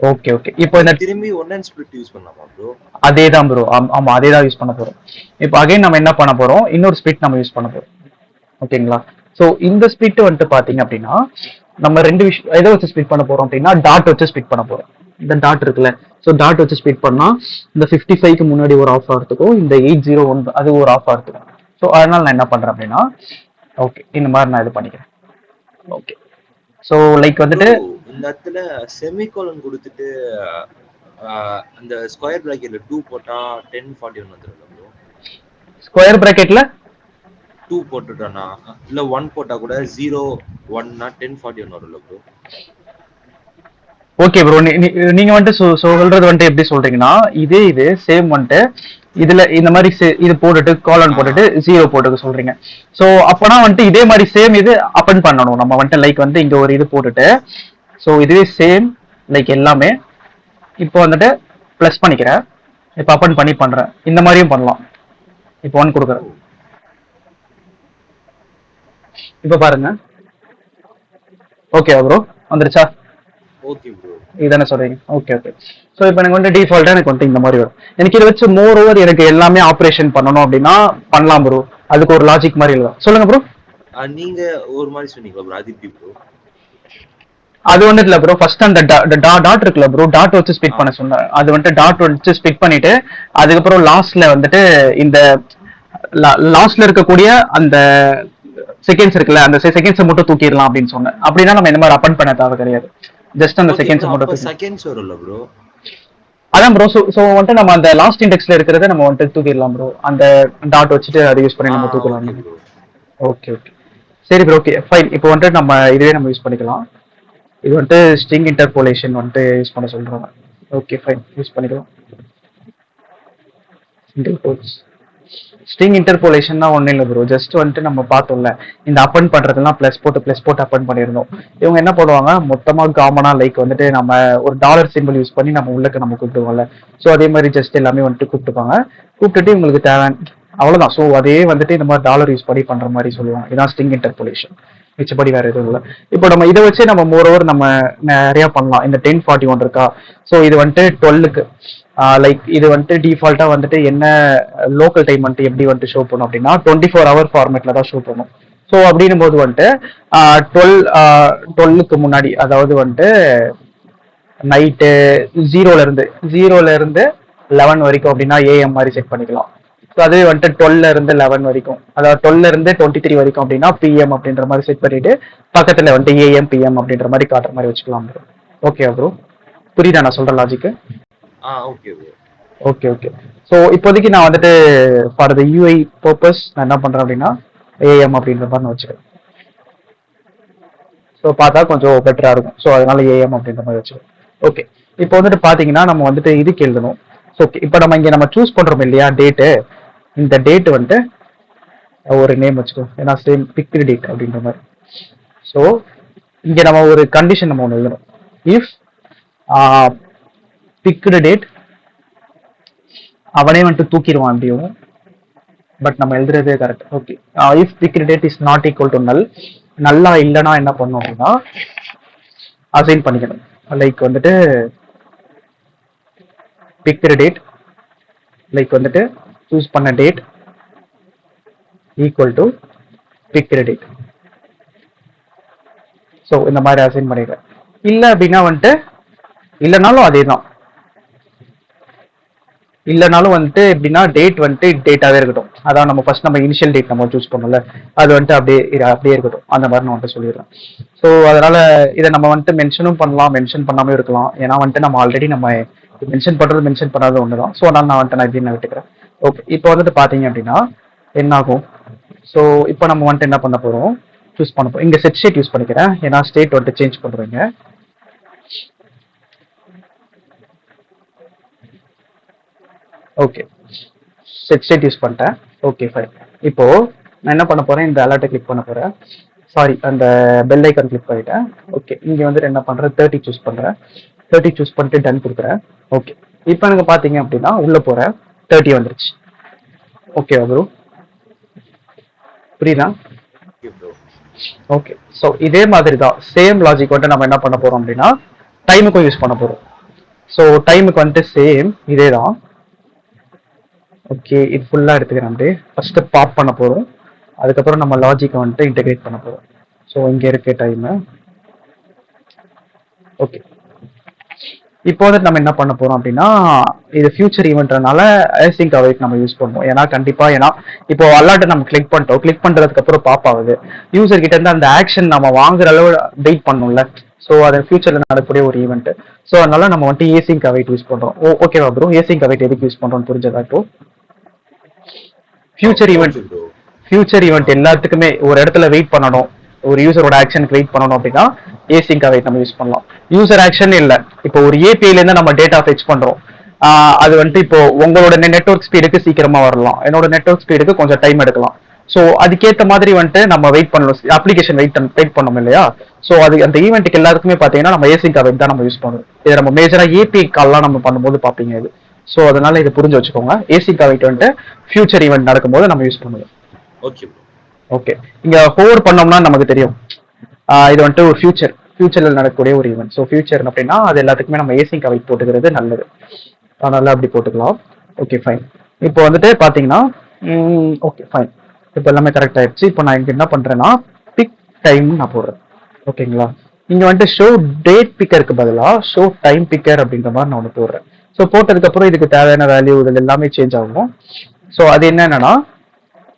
ஓகே இப்போ இந்த திரும்பி ஒன் அண்ட் ஸ்பிளிட் யூஸ் பண்ணலாமா ப்ரோ? அதே தான் ப்ரோ, ஆமா அதே தான் யூஸ் பண்ண போறோம். இப்போ அகைன் நம்ம என்ன பண்ண போறோம், இன்னொரு ஸ்பிளிட் நம்ம யூஸ் பண்ண போறோம். ஓகேங்களா? ஸோ இந்த ஸ்பிளிட் வந்துட்டு பாத்தீங்க அப்படின்னா நம்ம ரெண்டு விஷயம் எதை வச்சு ஸ்பிளிட் பண்ண போறோம் அப்படின்னா டாட் வச்சு ஸ்பிளிட் பண்ண போறோம். இந்த டாட் இருக்குல்ல, ஸோ டாட் வச்சு ஸ்பிளிட் பண்ணா இந்த 55க்கு முன்னாடி ஒரு ஆஃப் ஆகிறதுக்கும் இந்த 801 அது ஒரு ஆஃப் ஆகிறதுக்கும். ஸோ அதனால நான் என்ன பண்றேன் அப்படின்னா ஓகே இந்த மாதிரி நான் இது பண்ணிக்கிறேன். ஓகே ஸோ லைக் வந்துட்டு இந்த இடத்துல செமிகோலன் கொடுத்துட்டு அந்த ஸ்கொயர் பிராக்கெட்ல 2 போட்டா 10:41 வந்துரும் ப்ரோ. ஸ்கொயர் பிராக்கெட்ல 2 போட்டுட்டானா இல்ல 1 போட்டா கூட 0:1னா 10:41 வரும்ல ப்ரோ. ஓகே ப்ரோ நீங்க வந்துட்டு சொல்றது வந்துட்டு எப்படி சொல்றீங்கன்னா இது சேம் வந்துட்டு இதுல இந்த மாதிரி இது போட்டுட்டு காலன் போட்டுட்டு 0 போட்டுக்க சொல்றீங்க. ஸோ அப்பனா வந்துட்டு இதே மாதிரி சேம் இது அப்பன் பண்ணணும் நம்ம வந்துட்டு லைக் வந்து இங்க ஒரு இது போட்டுட்டு ஸோ இதுவே சேம் லைக் எல்லாமே இப்போ வந்துட்டு பிளஸ் பண்ணிக்கிறேன். இப்போ அப்பன் பண்ணி பண்றேன், இந்த மாதிரியும் பண்ணலாம். இப்போ 1 கொடுக்குறேன். இப்போ பாருங்க ஓகேவா ப்ரோ? வந்துருச்சா? Okay bro. இதானே சொல்றீங்க? Okay okay. ஸோ இப்போ எனக்கு வந்துட்டு டிஃபால்ட்டா எனக்கு வந்துட்டு இந்த மாதிரி வரும். எனக்கு இதை வச்சு மோர் ஓவர் எனக்கு எல்லாமே ஆப்ரேஷன் பண்ணணும் அப்படின்னா பண்ணலாம் ப்ரோ. அதுக்கு ஒரு லாஜிக் மாதிரி இல்லை. சொல்லுங்க ப்ரோ. நீங்க ஒரு மாதிரி சொன்னீங்களா ப்ரோ, அது எப்படி ப்ரோ? அது வந்துட்டு இல்ல ப்ரோ. ஃபர்ஸ்ட் அந்த டாட் இருக்குல்ல ப்ரோ, டாட் வச்சு ஸ்பிட் ஆ பண்ண சொன்னேன். அது வந்துட்டு டாட் வச்சு ஸ்பிட் பண்ணிட்டு அதுக்கப்புறம் லாஸ்ட்ல வந்துட்டு இந்த லாஸ்ட்ல இருக்கக்கூடிய அந்த செகண்ட்ஸ் இருக்குல்ல, அந்த செகண்ட்ஸ் மட்டும் தூக்கிடலாம் அப்படின்னு சொன்னேன். அப்படின்னா நம்ம இந்த மாதிரி அப்பன் பண்ண தேவை கிடையாது. ஜஸ்ட் அந்த ஓகே ப்ரோ. செகண்ட்ஸ் மட்டும் அப்ப தூக்கி. செகண்ட்ஸ் வரும்ல ப்ரோ? அதான் ப்ரோ. ஸோ வந்துட்டு நம்ம அந்த லாஸ்ட் இண்டெக்ஸ்ல இருக்கிறத நம்ம வந்துட்டு தூக்கிடலாம் ப்ரோ. அந்த டாட் வச்சுட்டு அதை யூஸ் பண்ணி நம்ம தூக்கலாம். Okay bro. Okay okay. சரி ப்ரோ. Okay fine. இப்போ வந்துட்டு நம்ம இதுவே நம்ம யூஸ் பண்ணிக்கலாம். இது வந்துட்டு ஸ்ட்ரிங் இன்டர்போலேஷன் வந்துட்டு யூஸ் பண்ண சொல்றாங்க. ஓகே ஃபைன், யூஸ் பண்ணிக்கலாம். ஸ்ட்ரிங் இன்டர்போலேஷன்னா ஒன்றும் இல்லை ப்ரோ. ஜஸ்ட் வந்துட்டு நம்ம பார்த்தோம்ல, இந்த அப்பன் பண்ணுறதுலாம் ப்ளஸ் போட்டு அப்பன் பண்ணியிருந்தோம். இவங்க என்ன பண்ணுவாங்க, மொத்தமாக காமனாக லைக் வந்துட்டு நம்ம ஒரு டாலர் சிம்பிள் யூஸ் பண்ணி நம்ம உள்ளக்க நம்ம கூப்பிடுவோம்ல. ஸோ அதே மாதிரி ஜஸ்ட் எல்லாமே வந்துட்டு கூப்பிட்டுப்பாங்க. கூப்பிட்டுட்டு உங்களுக்கு தேவை அவ்வளோதான். ஸோ அதே வந்துட்டு இந்த மாதிரி டாலர் யூஸ் பண்ணி பண்ணுற மாதிரி சொல்லுவாங்க. இதான் ஸ்ட்ரிங் இன்டர்போலேஷன். மிச்சப்படி வேற எதுவும் இல்லை. இப்போ நம்ம இதை வச்சு நம்ம மோர் ஓவர் நம்ம நிறைய பண்ணலாம். இந்த 1041 இருக்கா, ஸோ இது வந்துட்டு 12க்கு லைக் இது வந்துட்டு டிஃபால்ட்டா வந்துட்டு என்ன லோக்கல் டைம் வந்துட்டு எப்படி வந்துட்டு ஷோ பண்ணும் அப்படின்னா 24 ஹவர் ஃபார்மேட்ல தான் ஷோ பண்ணும். ஸோ அப்படின்னும் போது வந்துட்டு 12க்கு முன்னாடி, அதாவது வந்துட்டு நைட்டு ஜீரோல இருந்து 11 வரைக்கும் அப்படின்னா ஏஎம் மாதிரி செட் பண்ணிக்கலாம். ஸோ அதுவே வந்துட்டு 12ல இருந்து 11 வரைக்கும், அதாவது 12ல இருந்து 23 வரைக்கும் அப்படின்னா பிஎம் அப்படின்ற மாதிரி செட் பண்ணிட்டு பக்கத்துல வந்துட்டு ஏஎம் பிஎம் அப்படின்ற மாதிரி காட்டுற மாதிரி வச்சுக்கலாம் ப்ரோ. ஓகே ப்ரோ, புரியுதா நான் சொல்ற logic? Okay bro. Okay okay. So இப்போதைக்கு நான் வந்துட்டு ஃபார் த யூஐ பர்பஸ் நான் என்ன பண்றேன் அப்படின்னா ஏஎம் அப்படின்ற மாதிரி நான் வச்சுக்கிறேன். ஸோ பார்த்தா கொஞ்சம் பெட்டரா இருக்கும். ஸோ அதனால ஏஎம் அப்படின்ற மாதிரி வச்சுக்கிறேன். ஓகே. இப்போ வந்துட்டு பாத்தீங்கன்னா நம்ம வந்துட்டு இதுக்கு எழுதணும். ஸோ இப்போ நம்ம இங்க நம்ம சூஸ் பண்றோம் இல்லையா டேட்டு, இந்த டேட் வந்துட்டு ஒரு நேம் வச்சுக்கோ, ஏன்னா சேம் பிக்டு டேட் அப்படின்ற மாதிரி. ஸோ இங்க நம்ம ஒரு கண்டிஷன் நம்ம ஒன்று எழுதணும். இஃப் பிக்டு டேட், அவனே வந்துட்டு தூக்கிடுவான் அப்படியும், பட் நம்ம எழுதுறதே correct. Okay. If picked date is not equal to null, நல்லா இல்லைன்னா என்ன பண்ணணும் அப்படின்னா அசைன் பண்ணிக்கணும். லைக் வந்துட்டு பிக்டு டேட், லைக் வந்துட்டு சூஸ் பண்ண date equal to picked date. So இந்த மாதிரி அசைன் பண்ணிடுறேன். இல்லை அப்படின்னா வந்துட்டு இல்லைனாலும் அதே தான். இல்லைனாலும் வந்துட்டு எப்படின்னா டேட் வந்துட்டு டேட்டாவே இருக்கட்டும். அதான் நம்ம ஃபர்ஸ்ட் நம்ம இனிஷியல் டேட் நம்ம சூஸ் பண்ணல, அது வந்துட்டு அப்படியே இருக்கட்டும். அந்த மாதிரி நான் வந்துட்டு சொல்லிடுறேன். ஸோ அதனால இதை நம்ம வந்துட்டு மென்ஷனும் பண்ணலாம், மென்ஷன் பண்ணாம இருக்கலாம். ஏன்னா வந்துட்டு நம்ம ஆல்ரெடி நம்ம மென்ஷன் பண்ணாத ஒன்று தான். ஸோ அதனால நான் வந்துட்டு நான் இப்படி நான் விட்டுக்கிறேன். ஓகே. இப்போ வந்துட்டு பார்த்தீங்க அப்படின்னா என்ன ஆகும். ஸோ இப்போ நம்ம வந்துட்டு என்ன பண்ண போறோம், சூஸ் பண்ண போறோம். இங்க செட் ஸ்டேட் யூஸ் பண்ணிக்கிறேன், ஏன்னா ஸ்டேட் வந்துட்டு சேஞ்ச் பண்றீங்க. ஓகே, செட் ஸ்டேட் யூஸ் பண்ணிட்டேன். Okay fine. இப்போ நான் என்ன பண்ண போறேன், இந்த அலர்ட்டை கிளிக் பண்ண போறேன். சாரி, அந்த பெல் ஐக்கான் கிளிக் பண்ணிட்டேன். ஓகே. இங்க வந்துட்டு என்ன பண்றேன், 30 சூஸ் பண்றேன். 30 சூஸ் பண்ணிட்டு டன் கொடுக்குறேன். ஓகே. இப்போ எனக்கு பாத்தீங்க அப்படின்னா உள்ள போறேன், 30 வந்துருச்சு. ஓகே ப்ரோ, புரியுதா? ஓகே. ஸோ இதே மாதிரி தான் சேம் லாஜிக் வந்துட்டு நம்ம என்ன பண்ண போறோம் அப்படின்னா டைமுக்கும் யூஸ் பண்ண போறோம். ஸோ டைமுக்கு வந்துட்டு சேம் இதே தான். ஓகே, இது ஃபுல்லாக எடுத்துக்கிறேன். அப்படியே ஃபர்ஸ்ட் பாப் பண்ண போறோம், அதுக்கப்புறம் நம்ம லாஜிக்கை வந்துட்டு இன்டெகிரேட் பண்ண போறோம். ஸோ இங்க இருக்க டைம். ஓகே. இப்போ வந்துட்டு நம்ம என்ன பண்ண போறோம் அப்படின்னா இது ஃபியூச்சர் ஈவெண்ட்னால ஏசிங்க் அவைட் நம்ம யூஸ் பண்ணுவோம். ஏன்னா கண்டிப்பா, ஏன்னா இப்போ அலர்ட் நம்ம கிளிக் பண்ணிட்டோம், கிளிக் பண்றதுக்கு அப்புறம் பாப் ஆகுது. யூசர் கிட்ட இருந்து அந்த ஆக்ஷன் நம்ம வாங்குற அளவு வெயிட் பண்ணும்ல. ஸோ அது ஃபியூச்சர்ல நடக்கக்கூடிய ஒரு ஈவெண்ட். ஸோ அதனால நம்ம வந்துட்டு ஏசிங்க் அவைட் யூஸ் பண்றோம். ஓகேவா ப்ரோ? ஏசிங்க் அவைட் எதுக்கு யூஸ் பண்றோம்னு புரிஞ்சதா? இப்போ ஃபியூச்சர் ஈவெண்ட் எல்லாத்துக்குமே ஒரு இடத்துல வெயிட் பண்ணணும், ஒரு யூசரோட ஆக்ஷனுக்கு வெயிட் பண்ணணும் அப்படின்னா ஏசிங்க் அவைட் நம்ம யூஸ் பண்ணலாம். யூசர் ஆக்ஷன் இல்ல, இப்போ ஒரு ஏபிஐல இருந்து நம்ம டேட்டா ஃபெச் பண்றோம். அது வந்துட்டு இப்போ உங்களோட நெட்வொர்க் ஸ்பீடுக்கு சீக்கிரமா வரலாம், என்னோட நெட்வொர்க் ஸ்பீடுக்கு கொஞ்சம் டைம் எடுக்கலாம். ஸோ அதுக்கேற்ற மாதிரி வந்துட்டு நம்ம வெயிட் பண்ணணும், அப்ளிகேஷன் வெயிட் பண்ணணும் இல்லையா? ஸோ அது அந்த ஈவெண்ட்டுக்கு எல்லாத்துக்குமே பார்த்தீங்கன்னா நம்ம ஏசிங்க் அவைட் தான் நம்ம யூஸ் பண்ணுவோம். இதை நம்ம மேஜரா ஏபிஐ கால்லாம் நம்ம பண்ணும்போது பார்ப்பீங்க இது. ஸோ அதனால இதை புரிஞ்சு வச்சுக்கோங்க. ஏசிங்க் அவைட் வந்துட்டு ஃபியூச்சர் ஈவெண்ட் நடக்கும்போது நம்ம யூஸ் பண்ணுவோம். ஓகே. ஓகே. இங்க ஹோவர் பண்ணோம்னா நமக்கு தெரியும் இது வந்துட்டு ஒரு ஃபியூச்சர். ஃபியூச்சரில் நடக்கக்கூடிய ஒரு ஈவெண்ட். ஸோ ஃபியூச்சர் அப்படின்னா அது எல்லாத்துக்குமே நம்ம ஏசிங் அவைட் போட்டுக்கிறது நல்லது. அதனால அப்படி போட்டுக்கலாம். Okay fine. இப்போ வந்துட்டு பார்த்தீங்கன்னா ஓகே ஃபைன். இப்போ எல்லாமே கரெக்ட் ஆயிடுச்சு. இப்போ நான் இங்கே என்ன பண்ணுறேன்னா பிக் டைம் நான் போடுறேன். ஓகேங்களா? இங்கே வந்துட்டு ஷோ டேட் பிக்கருக்கு பதிலாக ஷோ டைம் பிக்கர் அப்படின்ற மாதிரி நான் ஒன்று போடுறேன். ஸோ போட்டதுக்கப்புறம் இதுக்கு தேவையான வேல்யூ இதில் எல்லாமே சேஞ்ச் ஆகும். ஸோ அது என்னன்னா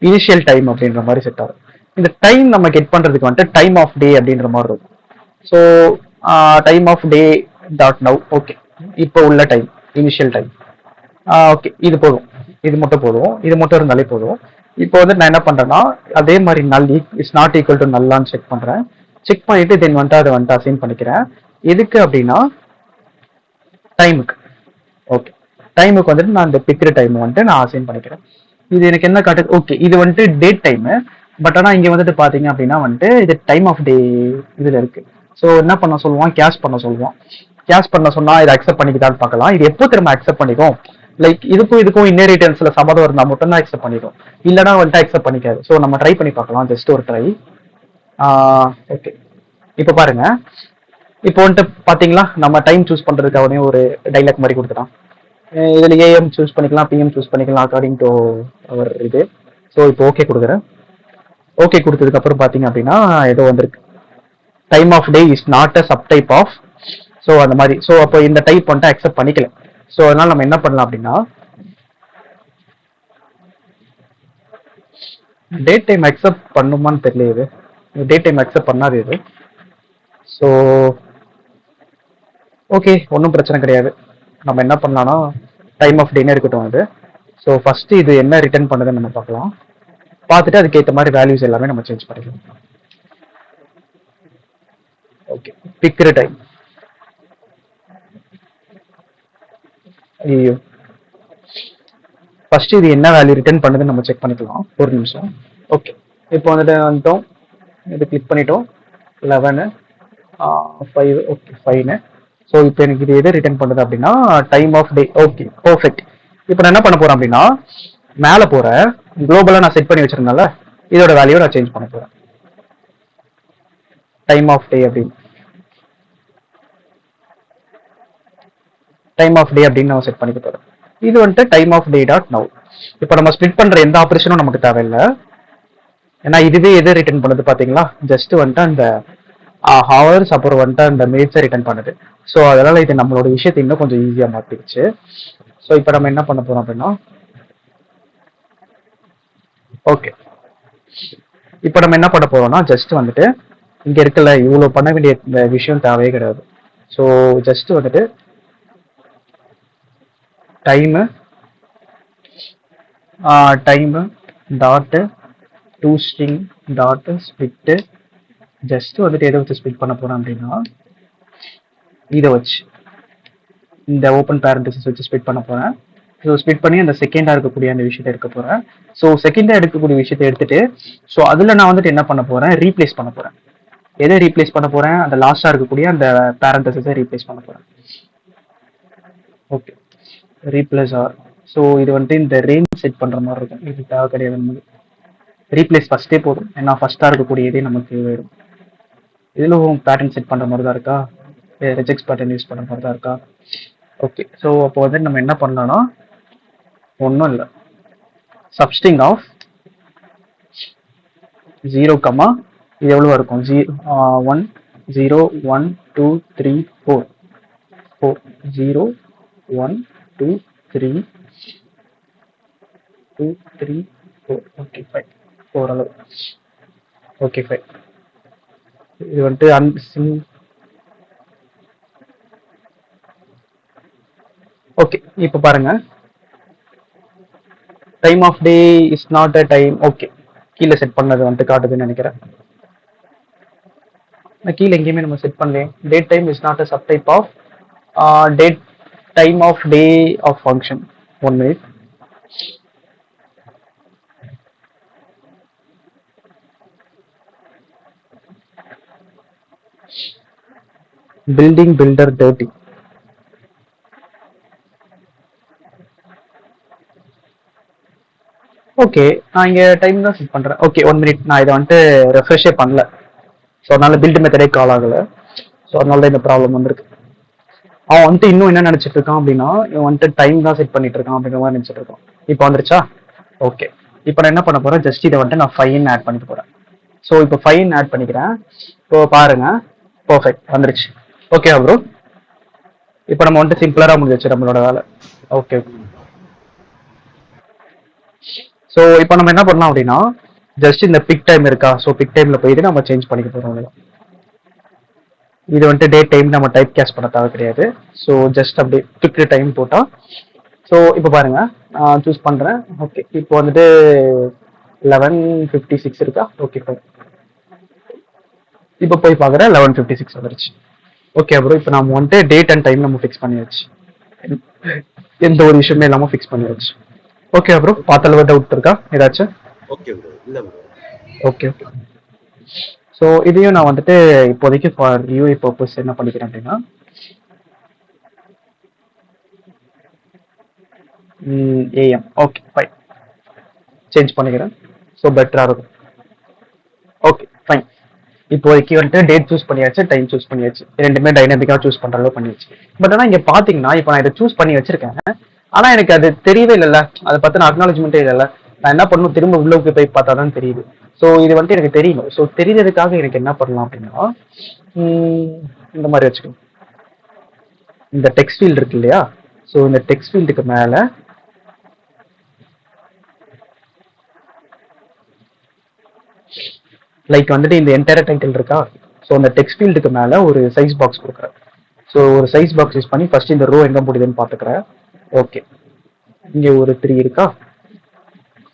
இனிஷியல் டைம் அப்படின்ற மாதிரி செட் ஆகும். இந்த டைம் நம்ம கெட் பண்ணுறதுக்கு வந்துட்டு டைம் ஆஃப் டே அப்படின்ற மாதிரி இருக்கும். So time of day dot now. Okay, இப்போ உள்ள டைம் இனிஷியல் டைம். ஓகே, இது போதும். இது மட்டும் போதும். இது மட்டும் இருந்தாலே போதும். இப்போ வந்து நான் என்ன பண்றேன்னா அதே மாதிரி null is not equal to நல்லான்னு செக் பண்றேன். செக் பண்ணிட்டு தென் வந்துட்டு அதை வந்துட்டு அசைன் பண்ணிக்கிறேன். எதுக்கு அப்படின்னா டைமுக்கு. ஓகே, டைமுக்கு வந்துட்டு நான் இந்த பிக்டு டைம் வந்துட்டு நான் அசைன் பண்ணிக்கிறேன். இது எனக்கு என்ன காட்டுது? ஓகே, இது வந்துட்டு டேட் டைமு. பட் ஆனால் இங்கே வந்துட்டு பார்த்தீங்க அப்படின்னா வந்துட்டு இது டைம் ஆஃப் டே இதில் இருக்கு. ஸோ என்ன பண்ண சொல்லுவான்? கேஷ் பண்ண சொல்லுவான். கேஷ் பண்ண சொன்னா இதை அக்செப்ட் பண்ணிக்கிட்டான்னு பார்க்கலாம். இது எப்போ திரும்ப அக்செப்ட் பண்ணிக்கும்? லைக் இதுக்கும் இன்னேரிட்டன்ஸ்ல சம்மதம் இருந்தா மட்டும் தான் அக்செப்ட் பண்ணிடும். இல்லைன்னா வந்துட்டு அக்செப்ட் பண்ணிக்காது. ஸோ நம்ம ட்ரை பண்ணி பார்க்கலாம். ஜஸ்ட் ஒரு ட்ரை. ஓகே, இப்போ பாருங்க. இப்போ வந்துட்டு பாத்தீங்களா நம்ம டைம் சூஸ் பண்றதுக்காகவே ஒரு டைலாக் மாதிரி கொடுத்துட்டான். இதுல ஏஎம் சூஸ் பண்ணிக்கலாம், பிஎம் சூஸ் பண்ணிக்கலாம் அக்கார்டிங் டு அவர் இது. ஸோ இப்போ ஓகே கொடுக்குறேன். ஓகே கொடுத்ததுக்கு அப்புறம் பாத்தீங்க அப்படின்னா ஏதோ வந்திருக்கு, time of day is not a sub type of. So அந்த மாதிரி. ஸோ அப்போ இந்த டைப் வந்துட்டு அக்செப்ட் பண்ணிக்கல. ஸோ அதனால நம்ம என்ன பண்ணலாம் அப்படின்னா டேட் டைம் அக்செப்ட் பண்ணுமான்னு தெரியல. இது டேட் டைம் அக்செப்ட் பண்ணாது இது. ஸோ ஓகே, ஒன்றும் பிரச்சனை கிடையாது. நம்ம என்ன பண்ணலாம்னா டைம் ஆஃப் டேன்னு இருக்கட்டும் அது. ஸோ ஃபர்ஸ்ட் இது என்ன ரிட்டர்ன் பண்ணுதுன்னு நம்ம பார்க்கலாம். பார்த்துட்டு அதுக்கேற்ற மாதிரி வேல்யூஸ் எல்லாமே நம்ம சேஞ்ச் பண்ணிக்கலாம். Okay, picked time. ஐயோ, ஃபர்ஸ்ட் இது என்ன வேல்யூ ரிட்டர்ன் பண்ணுதுன்னு நம்ம செக் பண்ணிக்கலாம். ஒரு நிமிஷம். ஓகே, இப்போ வந்துட்டோம். இது கிளிக் பண்ணிட்டோம். 11 5. Okay fine. ஸோ இப்போ எனக்கு இது எது ரிட்டர்ன் பண்ணுது அப்படின்னா time of day. Okay perfect. இப்போ நான் என்ன பண்ண போறேன் அப்படின்னா மேலே போறேன். குளோபலாக நான் செட் பண்ணி வச்சிருந்தேன்ல, இதோட வேல்யூ நான் சேஞ்ச் பண்ண போறேன். டைம் ஆஃப் டே அப்படின்னு டைம் ஆஃப் டே அப்படின்னு நம்ம செட் பண்ணிக்க போறோம். இது வந்துட்டு time of day dot now. இப்போ நம்ம ஸ்பிளிட் பண்ற எந்த ஆப்ரேஷனும் நமக்கு தேவையில்லை. ஏன்னா இதுவே எது ரிட்டர்ன் பண்ணுது பாத்தீங்களா? ஜஸ்ட் வந்துட்டு அந்த ஹவர்ஸ் அப்புறம் வந்துட்டு அந்த மினிட்ஸை ரிட்டர்ன் பண்ணுது. ஸோ அதனால இது நம்மளோட விஷயத்தை இன்னும் கொஞ்சம் ஈஸியாக மாற்றிடுச்சு. ஸோ இப்போ நம்ம என்ன பண்ண போறோம் அப்படின்னா ஓகே, இப்போ நம்ம என்ன பண்ண போறோம்னா ஜஸ்ட் வந்துட்டு இங்க இருக்கல இவ்வளோ பண்ண வேண்டிய விஷயம் தேவையே கிடையாது. ஸோ ஜஸ்ட் வந்துட்டு time dot to string dot split. Just வந்துட்டு எதை வச்சு ஸ்பிட் பண்ண போறோம் அப்படின்னா இதை வச்சு இந்த ஓப்பன் பேரண்டிசஸ் வச்சு ஸ்பிட் பண்ண போறேன். ஸோ ஸ்பிட் பண்ணி அந்த செகண்டா இருக்கக்கூடிய அந்த விஷயத்தை எடுக்க போறேன். ஸோ செகண்டா எடுக்கக்கூடிய விஷயத்தை எடுத்துட்டு ஸோ அதுல நான் வந்துட்டு என்ன பண்ண போறேன்? ரீப்ளேஸ் பண்ண போறேன். எதை ரீப்ளேஸ் பண்ண போறேன்? அந்த லாஸ்டா இருக்கக்கூடிய அந்த பேரண்டிசஸை ரீப்ளேஸ் பண்ண போறேன். Okay, replace R. ஸோ இது வந்துட்டு இந்த ரேஞ்ச் செட் பண்ற மாதிரி இருக்கும். இது தேவை கிடையாது நமக்கு. ரீப்ளேஸ் ஃபர்ஸ்டே போதும். ஏன்னா ஃபர்ஸ்டா இருக்கக்கூடியதே நமக்கு வேணும். இதுலும் பேட்டர்ன் செட் பண்ற மாதிரி தான் இருக்கா? ரிஜெக்ட் பேட்டர்ன் யூஸ் பண்ற மாதிரி தான் இருக்கா? ஓகே, ஸோ அப்போ வந்து நம்ம என்ன பண்ணலாம்னா ஒன்றும் இல்லை, சப்ஸ்ட்ரிங் ஆஃப் 0, இது எவ்வளோ இருக்கும்? 1 0 1 2 3 4 0 1 2 3 2 3 4. ஓகே ஃபைன், 4 அளவு. Okay fine. இது வந்துட்டு ஓகே, இப்போ பாருங்க, time of day is not a time. Okay, கீழே செட் பண்ணது வந்துட்டு காட்டுதுன்னு நினைக்கிறேன். கீழே எங்கேயுமே நம்ம செட் பண்ணல. Date time is not a sub type of date time of day of function. 1 minute. Building builder 30. Okay, நான் இங்க டைம் தான் செட் பண்றேன். Okay 1 minute. நான் இதை வந்துட்டு ரெஃப்ரெஷே பண்ணல. ஸோ அதனால பில்ட் மெத்தடே கால் ஆகல. ஸோ அதனால தான் இந்த ப்ராப்ளம் வந்திருக்கு. அவன் வந்துட்டு இன்னும் என்ன நினைச்சிட்டு இருக்கான் அப்படின்னா, இவன் வந்துட்டு டைம் தான் செட் பண்ணிட்டு இருக்கான் அப்படிங்கிற மாதிரி நினைச்சிட்டு இருக்கான். இப்போ வந்துருச்சா? ஓகே. இப்போ நான் என்ன பண்ண போறேன், ஜஸ்ட் இதை வந்துட்டு நான் ஃபைன் ஆட் பண்ணிட்டு போறேன். ஸோ இப்போ ஃபைன் ஆட் பண்ணிக்கிறேன். இப்போ பாருங்க, பர்ஃபெக்ட் வந்துருச்சு. Okay bro. இப்போ நம்ம வந்துட்டு சிம்பிளரா முடிஞ்சிச்சு நம்மளோட வேலை. ஓகே. ஸோ இப்போ நம்ம என்ன பண்ணலாம் அப்படின்னா, ஜஸ்ட் இந்த பிக் டைம் இருக்கா, ஸோ பிக் டைம்ல போயிட்டு நம்ம சேஞ்ச் பண்ணிக்க போறோம். இது வந்துட்டு டேட் டைம் நம்ம டைப் கேஸ் பண்ண தேவை கிடையாது. ஸோ ஜஸ்ட் அப்படியே பிக் டைம் போட்டா. ஸோ இப்போ பாருங்க, நான் சூஸ் பண்றேன். ஓகே, இப்போ வந்துட்டு 11:56 இருக்கா? Okay fine. இப்போ போய் பார்க்குறேன் 11:56 வந்துருச்சு. ஓகே ப்ரோ, இப்போ நம்ம வந்துட்டு டேட் அண்ட் டைம் நம்ம ஃபிக்ஸ் பண்ணியாச்சு. எந்த ஒரு விஷயமே இல்லாமல் ஃபிக்ஸ் பண்ணியாச்சு. ஓகே ப்ரோ, பார்த்தால டவுட் இருக்கா ஏதாச்சும்? Okay bro. இல்ல ப்ரோ. Okay okay. ஸோ இதையும் நான் வந்துட்டு இப்போதைக்கு ஃபார் யூஐ பர்பஸ் என்ன பண்ணிக்கிறேன் அப்படின்னா, ஏஎம். ஓகே ஃபைன், சேஞ்ச் பண்ணிக்கிறேன். ஸோ பெட்டராக இருக்கும். Okay fine. இப்போதைக்கு வந்துட்டு டேட் சூஸ் பண்ணியாச்சு, டைம் சூஸ் பண்ணியாச்சு, ரெண்டுமே டைனமிக்காக சூஸ் பண்ற அளவு பண்ணியாச்சு. பட் ஆனால் இங்கே பார்த்தீங்கன்னா, இப்போ நான் இதை சூஸ் பண்ணி வச்சிருக்கேன். ஆனால் எனக்கு அது தெரியவே இல்லைல்ல, அதை பற்றின அக்னாலஜ்மெண்ட்டே இல்லைல்ல. நான் என்ன பண்ணணும், திரும்ப உள்ளுக்கு போய் பார்த்தா தான் தெரியுது. ஸோ இது வந்துட்டு எனக்கு தெரியணும். ஸோ தெரிஞ்சதுக்காக எனக்கு என்ன பண்ணலாம் அப்படின்னா, இந்த மாதிரி வச்சுக்கணும். இந்த டெக்ஸ்ட் ஃபீல்டு இருக்கு இல்லையா, ஸோ இந்த டெக்ஸ்ட் ஃபீல்டுக்கு மேலே லைக் வந்துட்டு இந்த என்டையர் டைட்டில் இருக்கா, ஸோ அந்த டெக்ஸ்ட் ஃபீல்டுக்கு மேலே ஒரு சைஸ் பாக்ஸ் கொடுக்குறேன். ஸோ ஒரு சைஸ் பாக்ஸ் யூஸ் பண்ணி ஃபர்ஸ்ட் இந்த ரோ எங்கே முடியுதுன்னு பார்த்துக்கிறேன். ஓகே, இங்கே ஒரு 3 இருக்கா,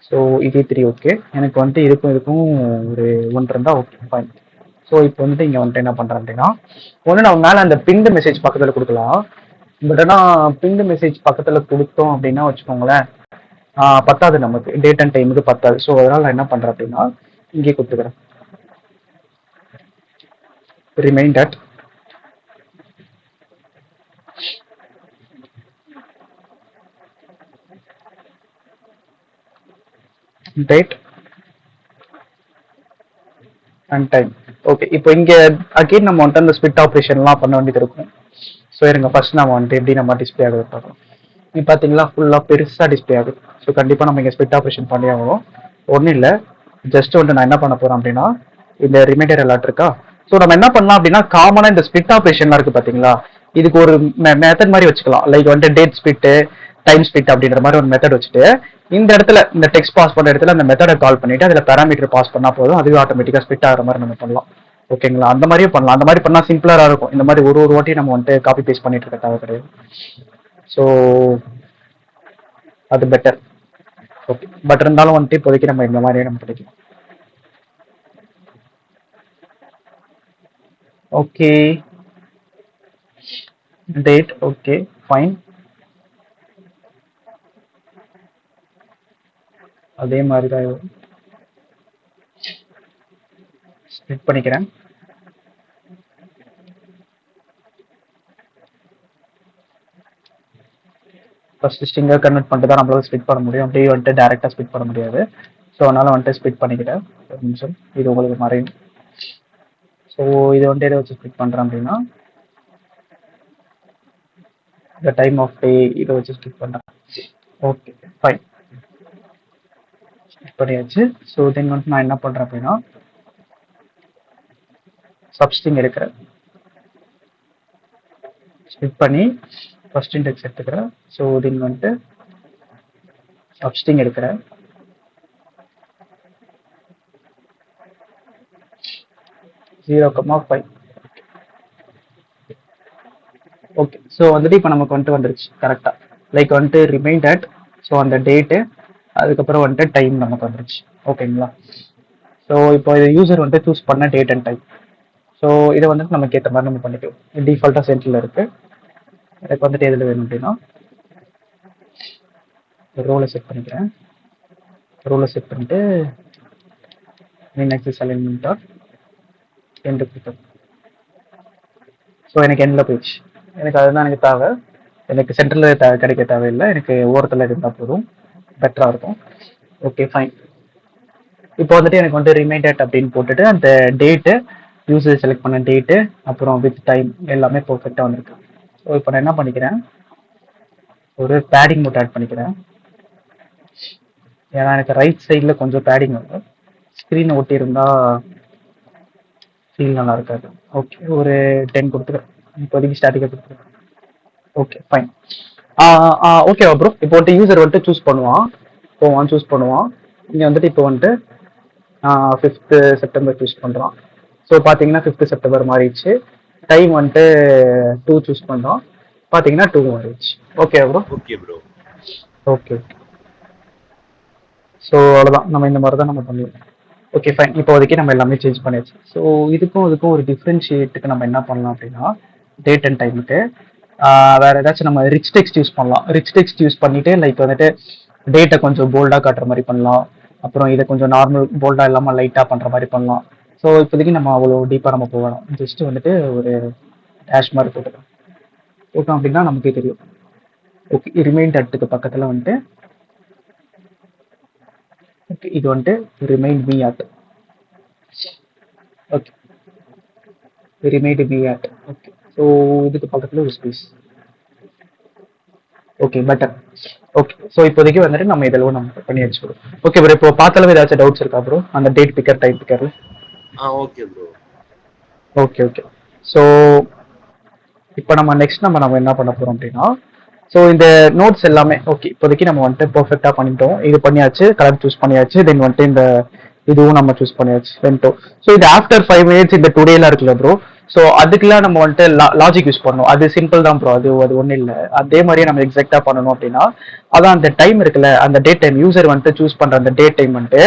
ஸோ இதே 3 ஓகே. எனக்கு வந்துட்டு இதுக்கும் ஒரு 1 இருந்தால் ஓகே ஃபைன். ஸோ இப்போ வந்துட்டு இங்கே வந்துட்டு என்ன பண்ணுறேன் அப்படின்னா, ஒன்று நம்ம மேலே அந்த பின்டு மெசேஜ் பக்கத்தில் கொடுக்கலாம். பட் ஆனால் பின்டு மெசேஜ் பக்கத்தில் கொடுத்தோம் அப்படின்னா வச்சுக்கோங்களேன், பத்தாது, நமக்கு டேட் அண்ட் டைமுக்கு பத்தாது. ஸோ அதனால் நான் என்ன பண்ணுறேன் அப்படின்னா, இங்கே கொடுத்துக்கிறேன் remain that date and time. Okay, இப்போ இங்க அகைன் நம்ம வந்துட்டு அந்த ஸ்பிட் ஆப்ரேஷன்லாம் பண்ண வேண்டியது இருக்கும். ஸோ இருங்க, ஃபர்ஸ்ட் நம்ம வந்துட்டு எப்படி நம்ம டிஸ்பிளே ஆகுது பார்க்கலாம். இப்போ பார்த்தீங்களா, ஃபுல்லாக பெருசாக டிஸ்பிளே ஆகுது. ஸோ கண்டிப்பாக நம்ம இங்கே ஸ்பிட் ஆப்ரேஷன் பண்ணி ஆகணும். ஒன்றும் இல்லை, ஜஸ்ட் வந்துட்டு நான் என்ன பண்ண போகிறேன் அப்படின்னா, இந்த ரிமைண்டர் அலர்ட் இருக்கா, ஸோ நம்ம என்ன பண்ணலாம் அப்படின்னா, காமனாக இந்த ஸ்பிட் ஆப்ரேஷன்லாம் இருக்குது பார்த்தீங்களா, இதுக்கு ஒரு மெத்தட் மாதிரி வச்சுக்கலாம். லைக் வந்துட்டு டேட் ஸ்பிட்டு, டைம் ஸ்பிட் அப்படின்ற மாதிரி ஒரு மெத்தட் வச்சுட்டு, இந்த இடத்துல இந்த டெக்ஸ்ட் பாஸ் பண்ணுற இடத்துல அந்த மெத்தடை கால் பண்ணிட்டு அதில் பேராமீட்டர் பாஸ் பண்ணால் போதும், அதுவே ஆட்டோமேட்டிக்காக ஸ்பிட் ஆகிற மாதிரி நம்ம பண்ணலாம். ஓகேங்களா, அந்த மாதிரியும் பண்ணலாம். அந்த மாதிரி பண்ணால் சிம்பிளராக இருக்கும். இந்த மாதிரி ஒரு வாட்டி நம்ம வந்துட்டு காப்பி பேஸ்ட் பண்ணிட்டு இருக்க தேவை கிடையாது. ஸோ அது பெட்டர். ஓகே, பட் இருந்தாலும் வந்துட்டு இப்போதைக்கு நம்ம இந்த மாதிரியே நம்ம கிடைக்கும். Okay, date okay fine. அதே மாதிரி தான் ஸ்ப்ளிட் பண்ணிக்கிறேன். ஃபர்ஸ்ட் ஸ்ட்ரிங்கை கன்வெர்ட் பண்ணிட்டு தான் நம்மளால ஸ்ப்ளிட் பண்ண முடியும். அப்படியே வந்துட்டு டேரெக்டாக ஸ்ப்ளிட் பண்ண முடியாது. ஸோ அதனால் வந்துட்டு ஸ்ப்ளிட் பண்ணிக்கிட்டேன். ஒரு நிமிஷம், இது உங்களுக்கு மறையும். ஸோ இது வந்துட்டு எதை வச்சு ஸ்ப்ளிட் பண்ணுறேன் அப்படின்னா, இந்த டைம் ஆஃப் டே இதை வச்சு ஸ்ப்ளிட் பண்ணுறேன். ஓகே ஃபைன், ஸ்ப்ளிட் பண்ணியாச்சு. ஸோ தென் வந்துட்டு நான் என்ன பண்ணுறேன் அப்படின்னா, சப்ஸ்ட்ரிங் எடுக்கிறேன். ஸ்ப்ளிட் பண்ணி ஃபர்ஸ்ட் இண்டெக்ஸ் எடுத்துக்கிறேன். ஸோ தென் வந்துட்டு சப்ஸ்ட்ரிங் எடுக்கிறேன். (0,5). ஓகே, ஸோ வந்துட்டு இப்போ நமக்கு வந்துட்டு வந்துருச்சு கரெக்டாக. லைக் வந்துட்டு ரிமைண்ட் அட், ஸோ அந்த டேட்டு, அதுக்கப்புறம் வந்துட்டு டைம் நமக்கு வந்துருச்சு. ஓகேங்களா, ஸோ இப்போ இது யூசர் வந்துட்டு சூஸ் பண்ண டேட் அண்ட் டைம். ஸோ இதை வந்துட்டு நமக்கு ஏற்ற மாதிரி நம்ம பண்ணிக்கலாம். டிஃபால்ட்டாக சென்டரில் இருக்குது. எனக்கு வந்துட்டு எதில் வேணும் அப்படின்னா, ரோலை செட் பண்ணிக்கிறேன். ரோலை செட் பண்ணிட்டு நெக்ஸ்ட் அலைன்மெண்ட் எண்டு கொடுத்தோம். ஸோ எனக்கு எண்டில் போயிடுச்சு. எனக்கு அதுதான் எனக்கு தேவை. எனக்கு சென்டரில் கிடைக்க தேவையில்லை, எனக்கு ஓரத்தில் இருந்தால் போதும், பெட்டராக இருக்கும். Okay fine. இப்போ வந்துட்டு எனக்கு வந்துட்டு ரிமைண்டட் அப்படின்னு போட்டுட்டு அந்த டேட்டு யூசர் செலக்ட் பண்ண டேட்டு அப்புறம் வித் டைம் எல்லாமே பர்ஃபெக்டாக வந்திருக்கு. ஸோ இப்போ நான் என்ன பண்ணிக்கிறேன், ஒரு பேடிங் மட்டும் ஆட் பண்ணிக்கிறேன். ஏன்னா எனக்கு ரைட் சைடில் கொஞ்சம் பேடிங் வரும், ஸ்க்ரீனை ஒட்டி இருந்தா ஃபீல் நல்லா இருக்காது. ஓகே, ஒரு 10 கொடுத்துக்கிறேன், இப்போதைக்கு ஸ்டாட்டிக்காக கொடுத்துக்கிறேன். Okay fine. ஓகேவா ப்ரோ? இப்போ வந்துட்டு யூசர் வந்துட்டு சூஸ் பண்ணுவான், சூஸ் பண்ணுவான். இங்கே வந்துட்டு இப்போ வந்துட்டு 5th செப்டம்பர் சூஸ் பண்ணுறான். ஸோ பார்த்தீங்கன்னா 5th செப்டம்பர் மாறிடுச்சு. டைம் வந்துட்டு 2 சூஸ் பண்ணுறோம், பார்த்தீங்கன்னா 2 மாறிடுச்சு. Okay bro? Okay bro. Okay. So அவ்வளோதான், நம்ம இந்த மாதிரி தான் நம்ம பண்ணுவோம். Okay fine. இப்போதைக்கு நம்ம எல்லாமே சேஞ்ச் பண்ணியாச்சு. ஸோ இதுக்கும் ஒரு டிஃப்ரென்ஷியேட்டுக்கு நம்ம என்ன பண்ணலாம் அப்படின்னா, டேட் அண்ட் டைமுக்கு வேற ஏதாச்சும் நம்ம ரிச் டெக்ஸ்ட் யூஸ் பண்ணலாம். ரிச் டெக்ஸ்ட் யூஸ் பண்ணிட்டு லைக் வந்துட்டு டேட்டை கொஞ்சம் போல்டாக காட்டுற மாதிரி பண்ணலாம், அப்புறம் இதை கொஞ்சம் நார்மல் போல்டாக இல்லாமல் லைட்டாக பண்ணுற மாதிரி பண்ணலாம். ஸோ இப்போதைக்கு நம்ம அவ்வளோ டீப்பாக நம்ம போகலாம். ஜஸ்ட் வந்துட்டு ஒரு டேஷ் மாதிரி போட்டோம் அப்படின்னா நமக்கே தெரியும். ஓகே, ரிமைண்ட் அட்டுக்கு பக்கத்தில் வந்துட்டு ஓகே, இது வந்துட்டு remind me at. Okay, remind me at. Okay, so இதுக்கு பக்கத்தில் ஒரு space. Okay, button. Okay, so இப்போதைக்கு வந்துட்டு நம்ம இதெல்லாம் நம்ம பண்ணி வச்சுக்கிறோம். ஓகே ப்ரோ, இப்போ பார்த்தாலும் ஏதாச்சும் டவுட்ஸ் இருக்கா ப்ரோ அந்த டேட் பிக்கர் டைம் பிக்கர்ல? Okay bro. ஓகே. ஸோ இப்போ நம்ம நெக்ஸ்ட் நம்ம என்ன பண்ண போறோம் அப்படின்னா, ஸோ இந்த நோட்ஸ் எல்லாமே ஓகே, இப்போதைக்கு நம்ம வந்துட்டு பர்ஃபெக்டாக பண்ணிட்டோம். இது பண்ணியாச்சு, கலர் சூஸ் பண்ணியாச்சு, தென் வந்துட்டு இந்த இதுவும் நம்ம சூஸ் பண்ணியாச்சு, வென்டோ. ஸோ இது ஆஃப்டர் 5 minutes இந்த டுடேலாம் இருக்குல்ல ப்ரோ, ஸோ அதுக்கெல்லாம் நம்ம வந்துட்டு லாஜிக் யூஸ் பண்ணணும். அது சிம்பிள் தான் ப்ரோ, அது ஒன்றும் இல்லை. அதே மாதிரியே நம்ம எக்ஸாக்டாக பண்ணணும் அப்படின்னா, அதான் அந்த டைம் இருக்குல்ல, அந்த டேட் டைம் யூசர் வந்துட்டு சூஸ் பண்ணுற அந்த டேட் டைம் வந்துட்டு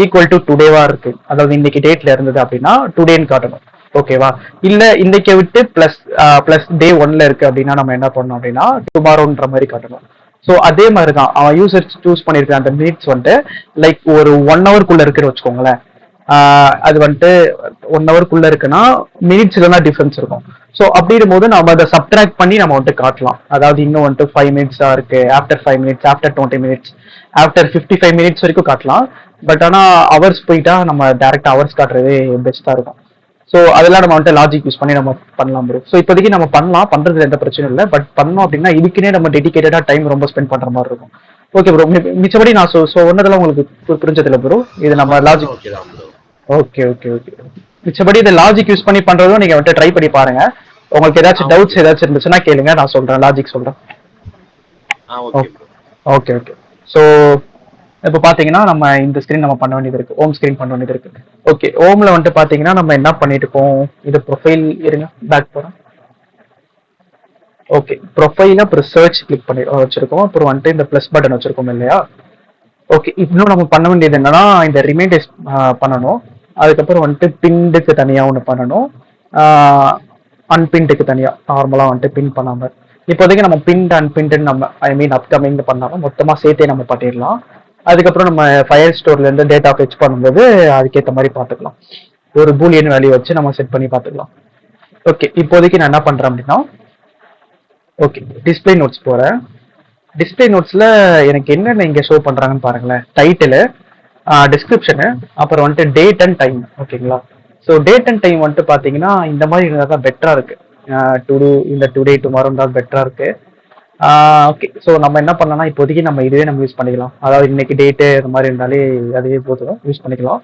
ஈக்குவல் டு டுடேவா இருக்கு. அதாவது இன்னைக்கு டேட்ல இருந்தது அப்படின்னா டுடேன்னு காட்டணும். ஓகேவா? இல்ல இன்னைக்கு விட்டு பிளஸ் டே 1ல இருக்கு அப்படின்னா நம்ம என்ன பண்ணணும் அப்படின்னா டுமாரோன்ற மாதிரி காட்டணும். ஸோ அதே மாதிரி தான் அவன் யூசர் சூஸ் பண்ணியிருக்க அந்த மினிட்ஸ் வந்துட்டு லைக் ஒரு 1 ஹவருக்குள்ள இருக்குன்னு வச்சுக்கோங்களேன். அது வந்துட்டு 1 ஹவருக்குள்ள இருக்குன்னா மினிட்ஸ்லாம் டிஃபரன்ஸ் இருக்கும். ஸோ அப்படிடும் போது நம்ம அதை சப்ட்ராக்ட் பண்ணி நம்ம வந்துட்டு காட்டலாம். அதாவது இன்னும் வந்துட்டு 5 minutes இருக்கு, after 5 minutes, after 20 minutes, after 55 minutes வரைக்கும் காட்டலாம். பட் ஆனால் ஹவர்ஸ் போயிட்டா நம்ம டேரக்ட் ஹவர்ஸ் காட்டுறதே பெஸ்ட்டாக இருக்கும். ஸோ அதெல்லாம் நம்ம வந்துட்டு லாஜிக் யூஸ் பண்ணி நம்ம பண்ணலாம் ப்ரோ. ஸோ இப்போதைக்கு நம்ம பண்றதுல எந்த பிரச்சனையும் இல்லை. பட் பண்ணோம் அப்படின்னா இதுக்குன்னே நம்ம டெடிகேட்டடா டைம் ரொம்ப ஸ்பெண்ட் பண்ற மாதிரி இருக்கும். ஓகே ப்ரோ, மிச்சபடி நான் ஒன்னதெல்லாம் உங்களுக்கு புரிஞ்சதில்ல ப்ரோ. இது நம்ம லாஜிக். ஓகே. மிச்சபடி இதை லாஜிக் யூஸ் பண்ணி பண்றதும் நீங்க வந்துட்டு ட்ரை பண்ணி பாருங்க. உங்களுக்கு ஏதாச்சும் டவுட்ஸ் ஏதாச்சும் இருந்துச்சுன்னா கேளுங்க, நான் சொல்றேன், லாஜிக் சொல்றேன். ஓகே. ஸோ இப்போ பாத்தீங்கன்னா நம்ம இந்த ஸ்கிரீன் நம்ம பண்ண வேண்டியது இருக்கு, ஹோம் ஸ்கிரீன் பண்ண வேண்டியது இருக்கு. ஓகே, ஹோம்ல வந்துட்டு பாத்தீங்கன்னா நம்ம என்ன பண்ணிட்டு இருக்கோம், இது ப்ரொஃபைல் இருங்க, பேக் போறோம். ஓகே, ப்ரொஃபைல அப்புறம் சர்ச் கிளிக் பண்ணி வச்சிருக்கோம், அப்புறம் வந்துட்டு இந்த பிளஸ் பட்டன் வச்சிருக்கோம் இல்லையா? ஓகே, இன்னும் நம்ம பண்ண வேண்டியது என்னன்னா இந்த ரிமைண்டர்ஸ் பண்ணணும். அதுக்கப்புறம் வந்துட்டு பின்டுக்கு தனியா ஒன்று பண்ணணும், அன்பின்டுக்கு தனியா. நார்மலா வந்துட்டு பின் பண்ணாம இப்போதைக்கு நம்ம பின்ட் அன்பின்டு நம்ம ஐ மீன் அப்கமிங் பண்ணாம மொத்தமா சேர்த்தே நம்ம பண்ணிடலாம். அதுக்கப்புறம் நம்ம ஃபயர் ஸ்டோர்ல இருந்து டேட்டா ஃபெச் பண்ணும்போது அதுக்கேற்ற மாதிரி பார்த்துக்கலாம். ஒரு பூலியன் வேல்யூ வச்சு நம்ம செட் பண்ணி பார்த்துக்கலாம். ஓகே, இப்போதைக்கு நான் என்ன பண்றேன் அப்படின்னா, ஓகே டிஸ்பிளே நோட்ஸ் போறேன். டிஸ்பிளே நோட்ஸ்ல எனக்கு என்னென்ன இங்க ஷோ பண்றாங்கன்னு பாருங்களேன். டைட்டில், டிஸ்கிரிப்ஷனு, அப்புறம் வந்துட்டு டேட் அண்ட் டைம். ஓகேங்களா? ஸோ டேட் அண்ட் டைம் வந்துட்டு பாத்தீங்கன்னா இந்த மாதிரி இருந்தால் தான் பெட்டரா இருக்கு. இந்த டுடே டுமாரோ தான் பெட்டரா இருக்கு. ஓகே, ஸோ நம்ம என்ன பண்ணலாம்னா இப்போதைக்கு நம்ம இதுவே நம்ம யூஸ் பண்ணிக்கலாம். அதாவது இன்னைக்கு டேட்டு இந்த மாதிரி இருந்தாலே அதுவே போதும், யூஸ் பண்ணிக்கலாம்.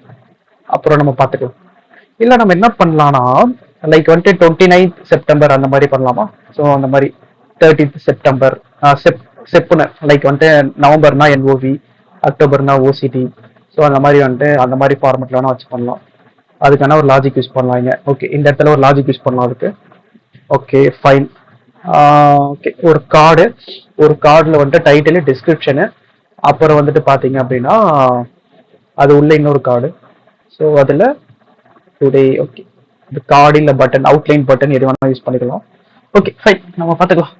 அப்புறம் நம்ம பார்த்துக்கலாம். இல்லை நம்ம என்ன பண்ணலாம்னா லைக் வந்துட்டு 29th செப்டம்பர் அந்த மாதிரி பண்ணலாமா? ஸோ அந்த மாதிரி 30th செப்டம்பர், செப்புன்னு லைக் வந்துட்டு நவம்பர்னா என்ஓவி, அக்டோபர்னா ஓசிடி. ஸோ அந்த மாதிரி வந்துட்டு அந்த மாதிரி ஃபார்மெட்ல வேணா வச்சு பண்ணலாம். அதுக்கான ஒரு லாஜிக் யூஸ் பண்ணலாம் இங்க. ஓகே, இந்த இடத்துல ஒரு லாஜிக் யூஸ் பண்ணலாம் அதுக்கு. Okay fine. ஓகே, ஒரு கார்டில் வந்துட்டு டைட்டில், டிஸ்கிரிப்ஷனு, அப்புறம் வந்துட்டு பார்த்தீங்க அப்படின்னா அது உள்ள இன்னொரு கார்டு. ஸோ அதில் டுடே. ஓகே, இந்த கார்டு இல்லை பட்டன், அவுட்லைன் பட்டன் எது வேணாலும் யூஸ் பண்ணிக்கலாம். ஓகே ஃபைன், நம்ம பார்த்துக்கலாம்.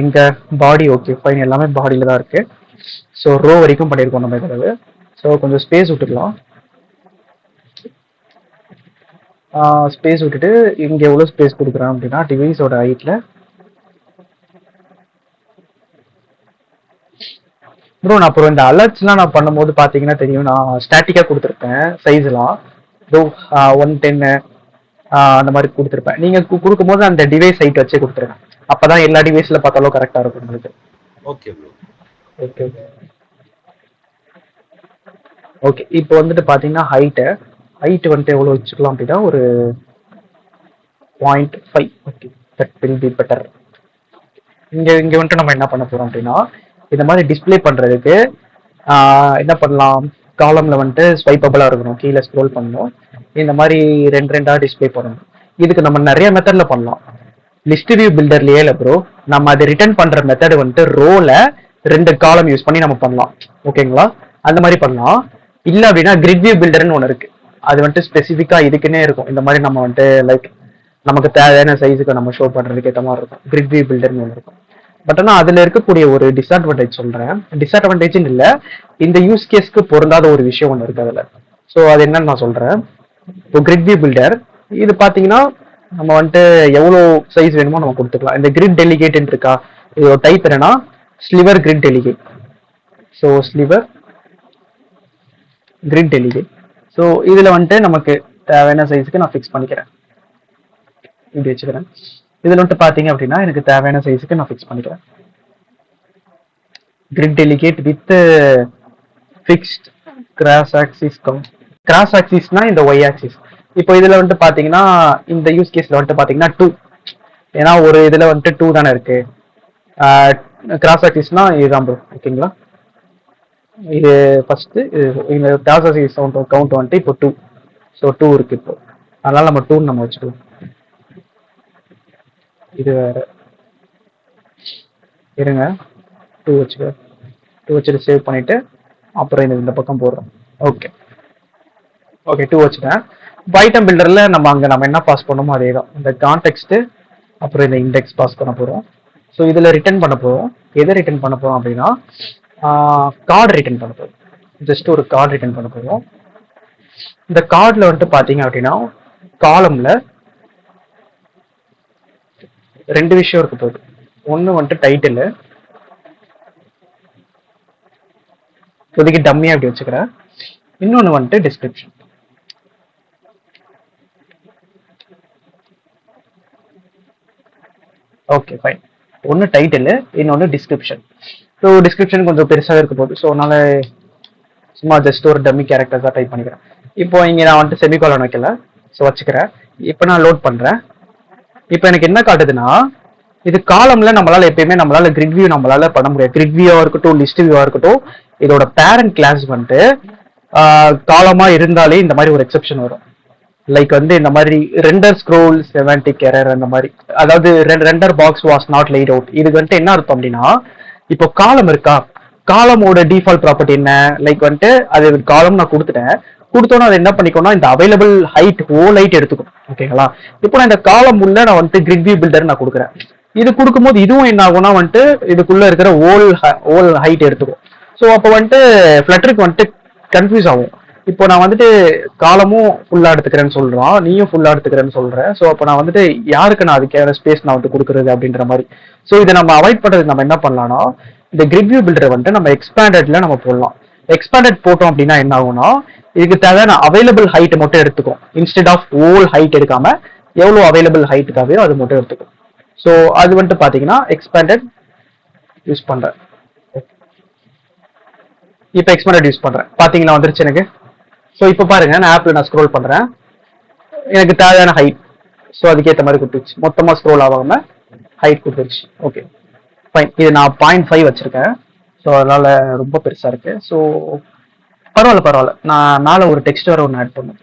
எங்க பாடி. ஓகே ஃபைன், எல்லாமே பாடியில தான் இருக்கு. ஸோ ரோ வரைக்கும் பண்ணியிருக்கோம் நம்ம இதில். ஸோ கொஞ்சம் ஸ்பேஸ் விட்டுக்கலாம். ஸ்பேஸ் விட்டுட்டு இங்கே எவ்வளோ ஸ்பேஸ் கொடுக்குறேன் அப்படின்னா டிவைஸோட ஹைட்டில் ப்ரோ நான் அப்புறம் இந்த அலர்ட்ஸ்லாம் நான் பண்ணும்போது பார்த்தீங்கன்னா தெரியும், நான் ஸ்டாட்டிக்காக கொடுத்துருப்பேன் சைஸ்லாம். ப்ரோ 110 அந்த மாதிரி கொடுத்துருப்பேன். நீங்கள் கொடுக்கும்போது அந்த டிவைஸ் ஹைட் வச்சே கொடுத்துருங்க. அப்போ தான் எல்லா டிவைஸில் பார்த்தாலும் கரெக்டாக இருக்கும் உங்களுக்கு. Okay bro. Okay okay okay. இப்போ வந்துட்டு பார்த்தீங்கன்னா ஹைட் வந்துட்டு எவ்வளோ வச்சுக்கலாம் அப்படின்னா ஒரு 0.5. Okay, that will be better. இங்கே வந்துட்டு நம்ம என்ன பண்ண போகிறோம் அப்படின்னா, இந்த மாதிரி டிஸ்ப்ளே பண்ணுறதுக்கு என்ன பண்ணலாம், காலமில் வந்துட்டு ஸ்வைப்பபிளாக இருக்கணும், கீழே ஸ்க்ரோல் பண்ணணும், இந்த மாதிரி ரெண்டாக டிஸ்ப்ளே பண்ணணும். இதுக்கு நம்ம நிறைய மெத்தடில் பண்ணலாம். லிஸ்ட் வியூ பில்டர்லயே இல்லை ப்ரோ, நம்ம அதை ரிட்டர்ன் பண்ணுற மெத்தட் வந்துட்டு ரோல 2 காலம் யூஸ் பண்ணி நம்ம பண்ணலாம். ஓகேங்களா, அந்த மாதிரி பண்ணலாம். இல்லை அப்படின்னா கிரிட் வியூ பில்டர்னு ஒன்று இருக்கு. அது வந்துட்டு ஸ்பெசிஃபிக்காக இதுக்குன்னே இருக்கும். இந்த மாதிரி நம்ம வந்துட்டு லைக் நமக்கு தேவையான சைஸுக்கு நம்ம ஷோ பண்ணுறதுக்கு ஏற்ற மாதிரி இருக்கும். கிரிட் வியூ பில்டர்னு ஒன்று இருக்கும். பட் ஆனால் அதில் இருக்கக்கூடிய ஒரு டிஸ்அட்வான்டேஜ் சொல்கிறேன். டிஸ்அட்வான்டேஜ்னு இல்லை, இந்த யூஸ் கேஸ்க்கு பொருந்தாத ஒரு விஷயம் ஒன்று இருக்கு அதில். ஸோ அது என்னன்னு நான் சொல்கிறேன். இப்போ கிரிட் வியூ பில்டர் இது பார்த்தீங்கன்னா நம்ம வந்துட்டு எவ்வளோ சைஸ் வேணுமோ நம்ம கொடுத்துக்கலாம். இந்த கிரிட் டெலிகேட் இருக்கா, இதோட டைப் என்னன்னா sliver grid delegate. So sliver grid delegate. So இதில் வந்துட்டு நமக்கு தேவையான சைஸுக்கு நான் ஃபிக்ஸ் பண்ணிக்கிறேன். இப்படி வச்சுக்கிறேன். இதில் வந்துட்டு பார்த்தீங்க அப்படின்னா எனக்கு தேவையான சைஸுக்கு நான் ஃபிக்ஸ் பண்ணிக்கிறேன். Grid delegate with fixed cross axis count. Cross ஆக்சிஸ்னா இந்த ஒய் ஆக்சிஸ். இப்போ இதில் வந்துட்டு பார்த்தீங்கன்னா இந்த யூஸ் கேஸில் வந்துட்டு பார்த்தீங்கன்னா 2, ஏன்னா ஒரு இதில் வந்துட்டு 2 தானே இருக்கு. கிராஸ் ஆக்சிஸ்னா இதுதான் ப்ரோ. ஓகேங்களா, இது ஃபர்ஸ்ட் இந்த கிராஸ் ஆக்சிஸ் கவுண்ட் வந்துட்டு இப்போ 2. ஸோ 2 இருக்கு இப்போ, அதனால நம்ம 2 நம்ம வச்சுக்கலாம். இது வேற இருங்க, 2 வச்சுக்க. 2 வச்சுட்டு சேவ் பண்ணிட்டு அப்புறம் இந்த பக்கம் போடுறோம். ஓகே ஓகே, 2 வச்சுட்டேன். இப்போ ஐட்டம் பில்டர்ல நம்ம என்ன பாஸ் பண்ணோமோ அதே தான். இந்த கான்டெக்ட் அப்புறம் இந்த இண்டெக்ஸ் பாஸ் பண்ண போறோம். ஸோ இதில் ரிட்டர்ன் பண்ண போறோம். எதை ரிட்டர்ன் பண்ண போறோம் அப்படின்னா கார்டு ரிட்டர்ன் பண்ண போறோம். ஜஸ்ட் ஒரு கார்டு ரிட்டர்ன் பண்ண போறோம். இந்த கார்டில் வந்துட்டு பார்த்தீங்க அப்படின்னா காலம்ல 2 விஷயம் இருக்க போகுது. ஒன்று வந்துட்டு டைட்டில், இப்போதைக்கு டம்மியாக அப்படி வச்சுக்கிறேன். இன்னொன்று வந்துட்டு டிஸ்கிரிப்ஷன். Okay fine. ஒன்று டைட்டில், இன்னொன்று டிஸ்கிரிப்ஷன். ஸோ டிஸ்கிரிப்ஷன் கொஞ்சம் பெருசாக இருக்க போகுது. ஸோ அதனால சும்மா ஜஸ்ட் ஒரு டம்மி கேரக்டர் தான் டைப் பண்ணிக்கிறேன். இப்போ இங்கே நான் வந்துட்டு செமிகாலன் வைக்கல, ஸோ வச்சுக்கிறேன். இப்போ நான் லோட் பண்ணுறேன். இப்போ எனக்கு என்ன காட்டுதுன்னா, இது காலம்ல நம்மளால கிரிட் வியூ நம்மளால பண்ண முடியாது. கிரிட் வியூவா இருக்கட்டும், லிஸ்ட் வியூவா இருக்கட்டும், இதோட பேரண்ட் கிளாஸ் வந்துட்டு காலமா இருந்தாலே இந்த மாதிரி ஒரு எக்ஸெப்ஷன் வரும். லைக் வந்து இந்த மாதிரி ரெண்டர் ஸ்க்ரோல் செமண்டிக் எரர் அந்த மாதிரி, அதாவது render box was not late out. இதுக்கு வந்துட்டு என்ன அர்த்தம் அப்படின்னா, இப்போ காலம் இருக்கா, காலமோட டிஃபால்ட் ப்ராப்பர்ட்டி என்ன, லைக் வந்துட்டு அது காலம் நான் கொடுத்தோன்னா அது என்ன பண்ணிக்கோன்னா இந்த அவைலபிள் ஹைட் ஹோல் ஹைட் எடுத்துக்கும். ஓகேங்களா, இப்போ நான் இந்த காலம் உள்ள நான் வந்துட்டு கிரிட் வியூ பில்டர் நான் கொடுக்குறேன். இது கொடுக்கும்போது இதுவும் என்ன ஆகும்னா வந்துட்டு இதுக்குள்ள இருக்கிற ஓல் ஹைட் எடுத்துக்கும். ஸோ அப்போ வந்துட்டு ஃப்ளட்டருக்கு வந்துட்டு கன்ஃபியூஸ் ஆகும். இப்போ நான் வந்துட்டு காலமும் ஃபுல்லா எடுத்துக்கிறேன்னு சொல்றான், நீயும் ஃபுல்லா எடுத்துக்கிறேன்னு சொல்ற. ஸோ அப்போ நான் வந்துட்டு யாருக்கு நான் அதுக்கான ஸ்பேஸ் நான் வந்து கொடுக்குறது அப்படின்ற மாதிரி. ஸோ இதை நம்ம அவாய்ட் பண்றதுக்கு நம்ம என்ன பண்ணலாம்னா, இந்த கிரிட் வியூ பில்டர் வந்துட்டு நம்ம எக்ஸ்பேண்டட்ல நம்ம போடலாம். எக்ஸ்பேண்டட் போட்டோம் அப்படின்னா என்ன ஆகும்னா, இதுக்கு தேவையான அவைலபிள் ஹைட் மட்டும் எடுத்துக்கும். இன்ஸ்டெட் ஆஃப் ஹோல் ஹைட் எடுக்காம எவ்வளவு அவைலபிள் ஹைட் தேவையோ அது மட்டும் எடுத்துக்கும். ஸோ அது வந்துட்டு பாத்தீங்கன்னா எக்ஸ்பேண்டட் யூஸ் பண்றேன். இப்போ எக்ஸ்பேண்டட் யூஸ் பண்றேன், பாத்தீங்கன்னா வந்துருச்சு எனக்கு. ஸோ இப்போ பாருங்க, நான் ஆப்ல நான் ஸ்க்ரோல் பண்றேன், எனக்கு தேவையான ஹைட். ஸோ அதுக்கேற்ற மாதிரி கொடுத்துருச்சு, மொத்தமா ஸ்க்ரோல் ஆகாம ஹைட் கொடுத்துருச்சு. Okay fine. இது நான் 0.5 வச்சிருக்கேன். ஸோ அதனால ரொம்ப பெருசா இருக்கு. ஸோ பரவாயில்ல, நான் மேல ஒரு டெக்ஸ்ட் வர ஒன்று ஆட் பண்ணும்.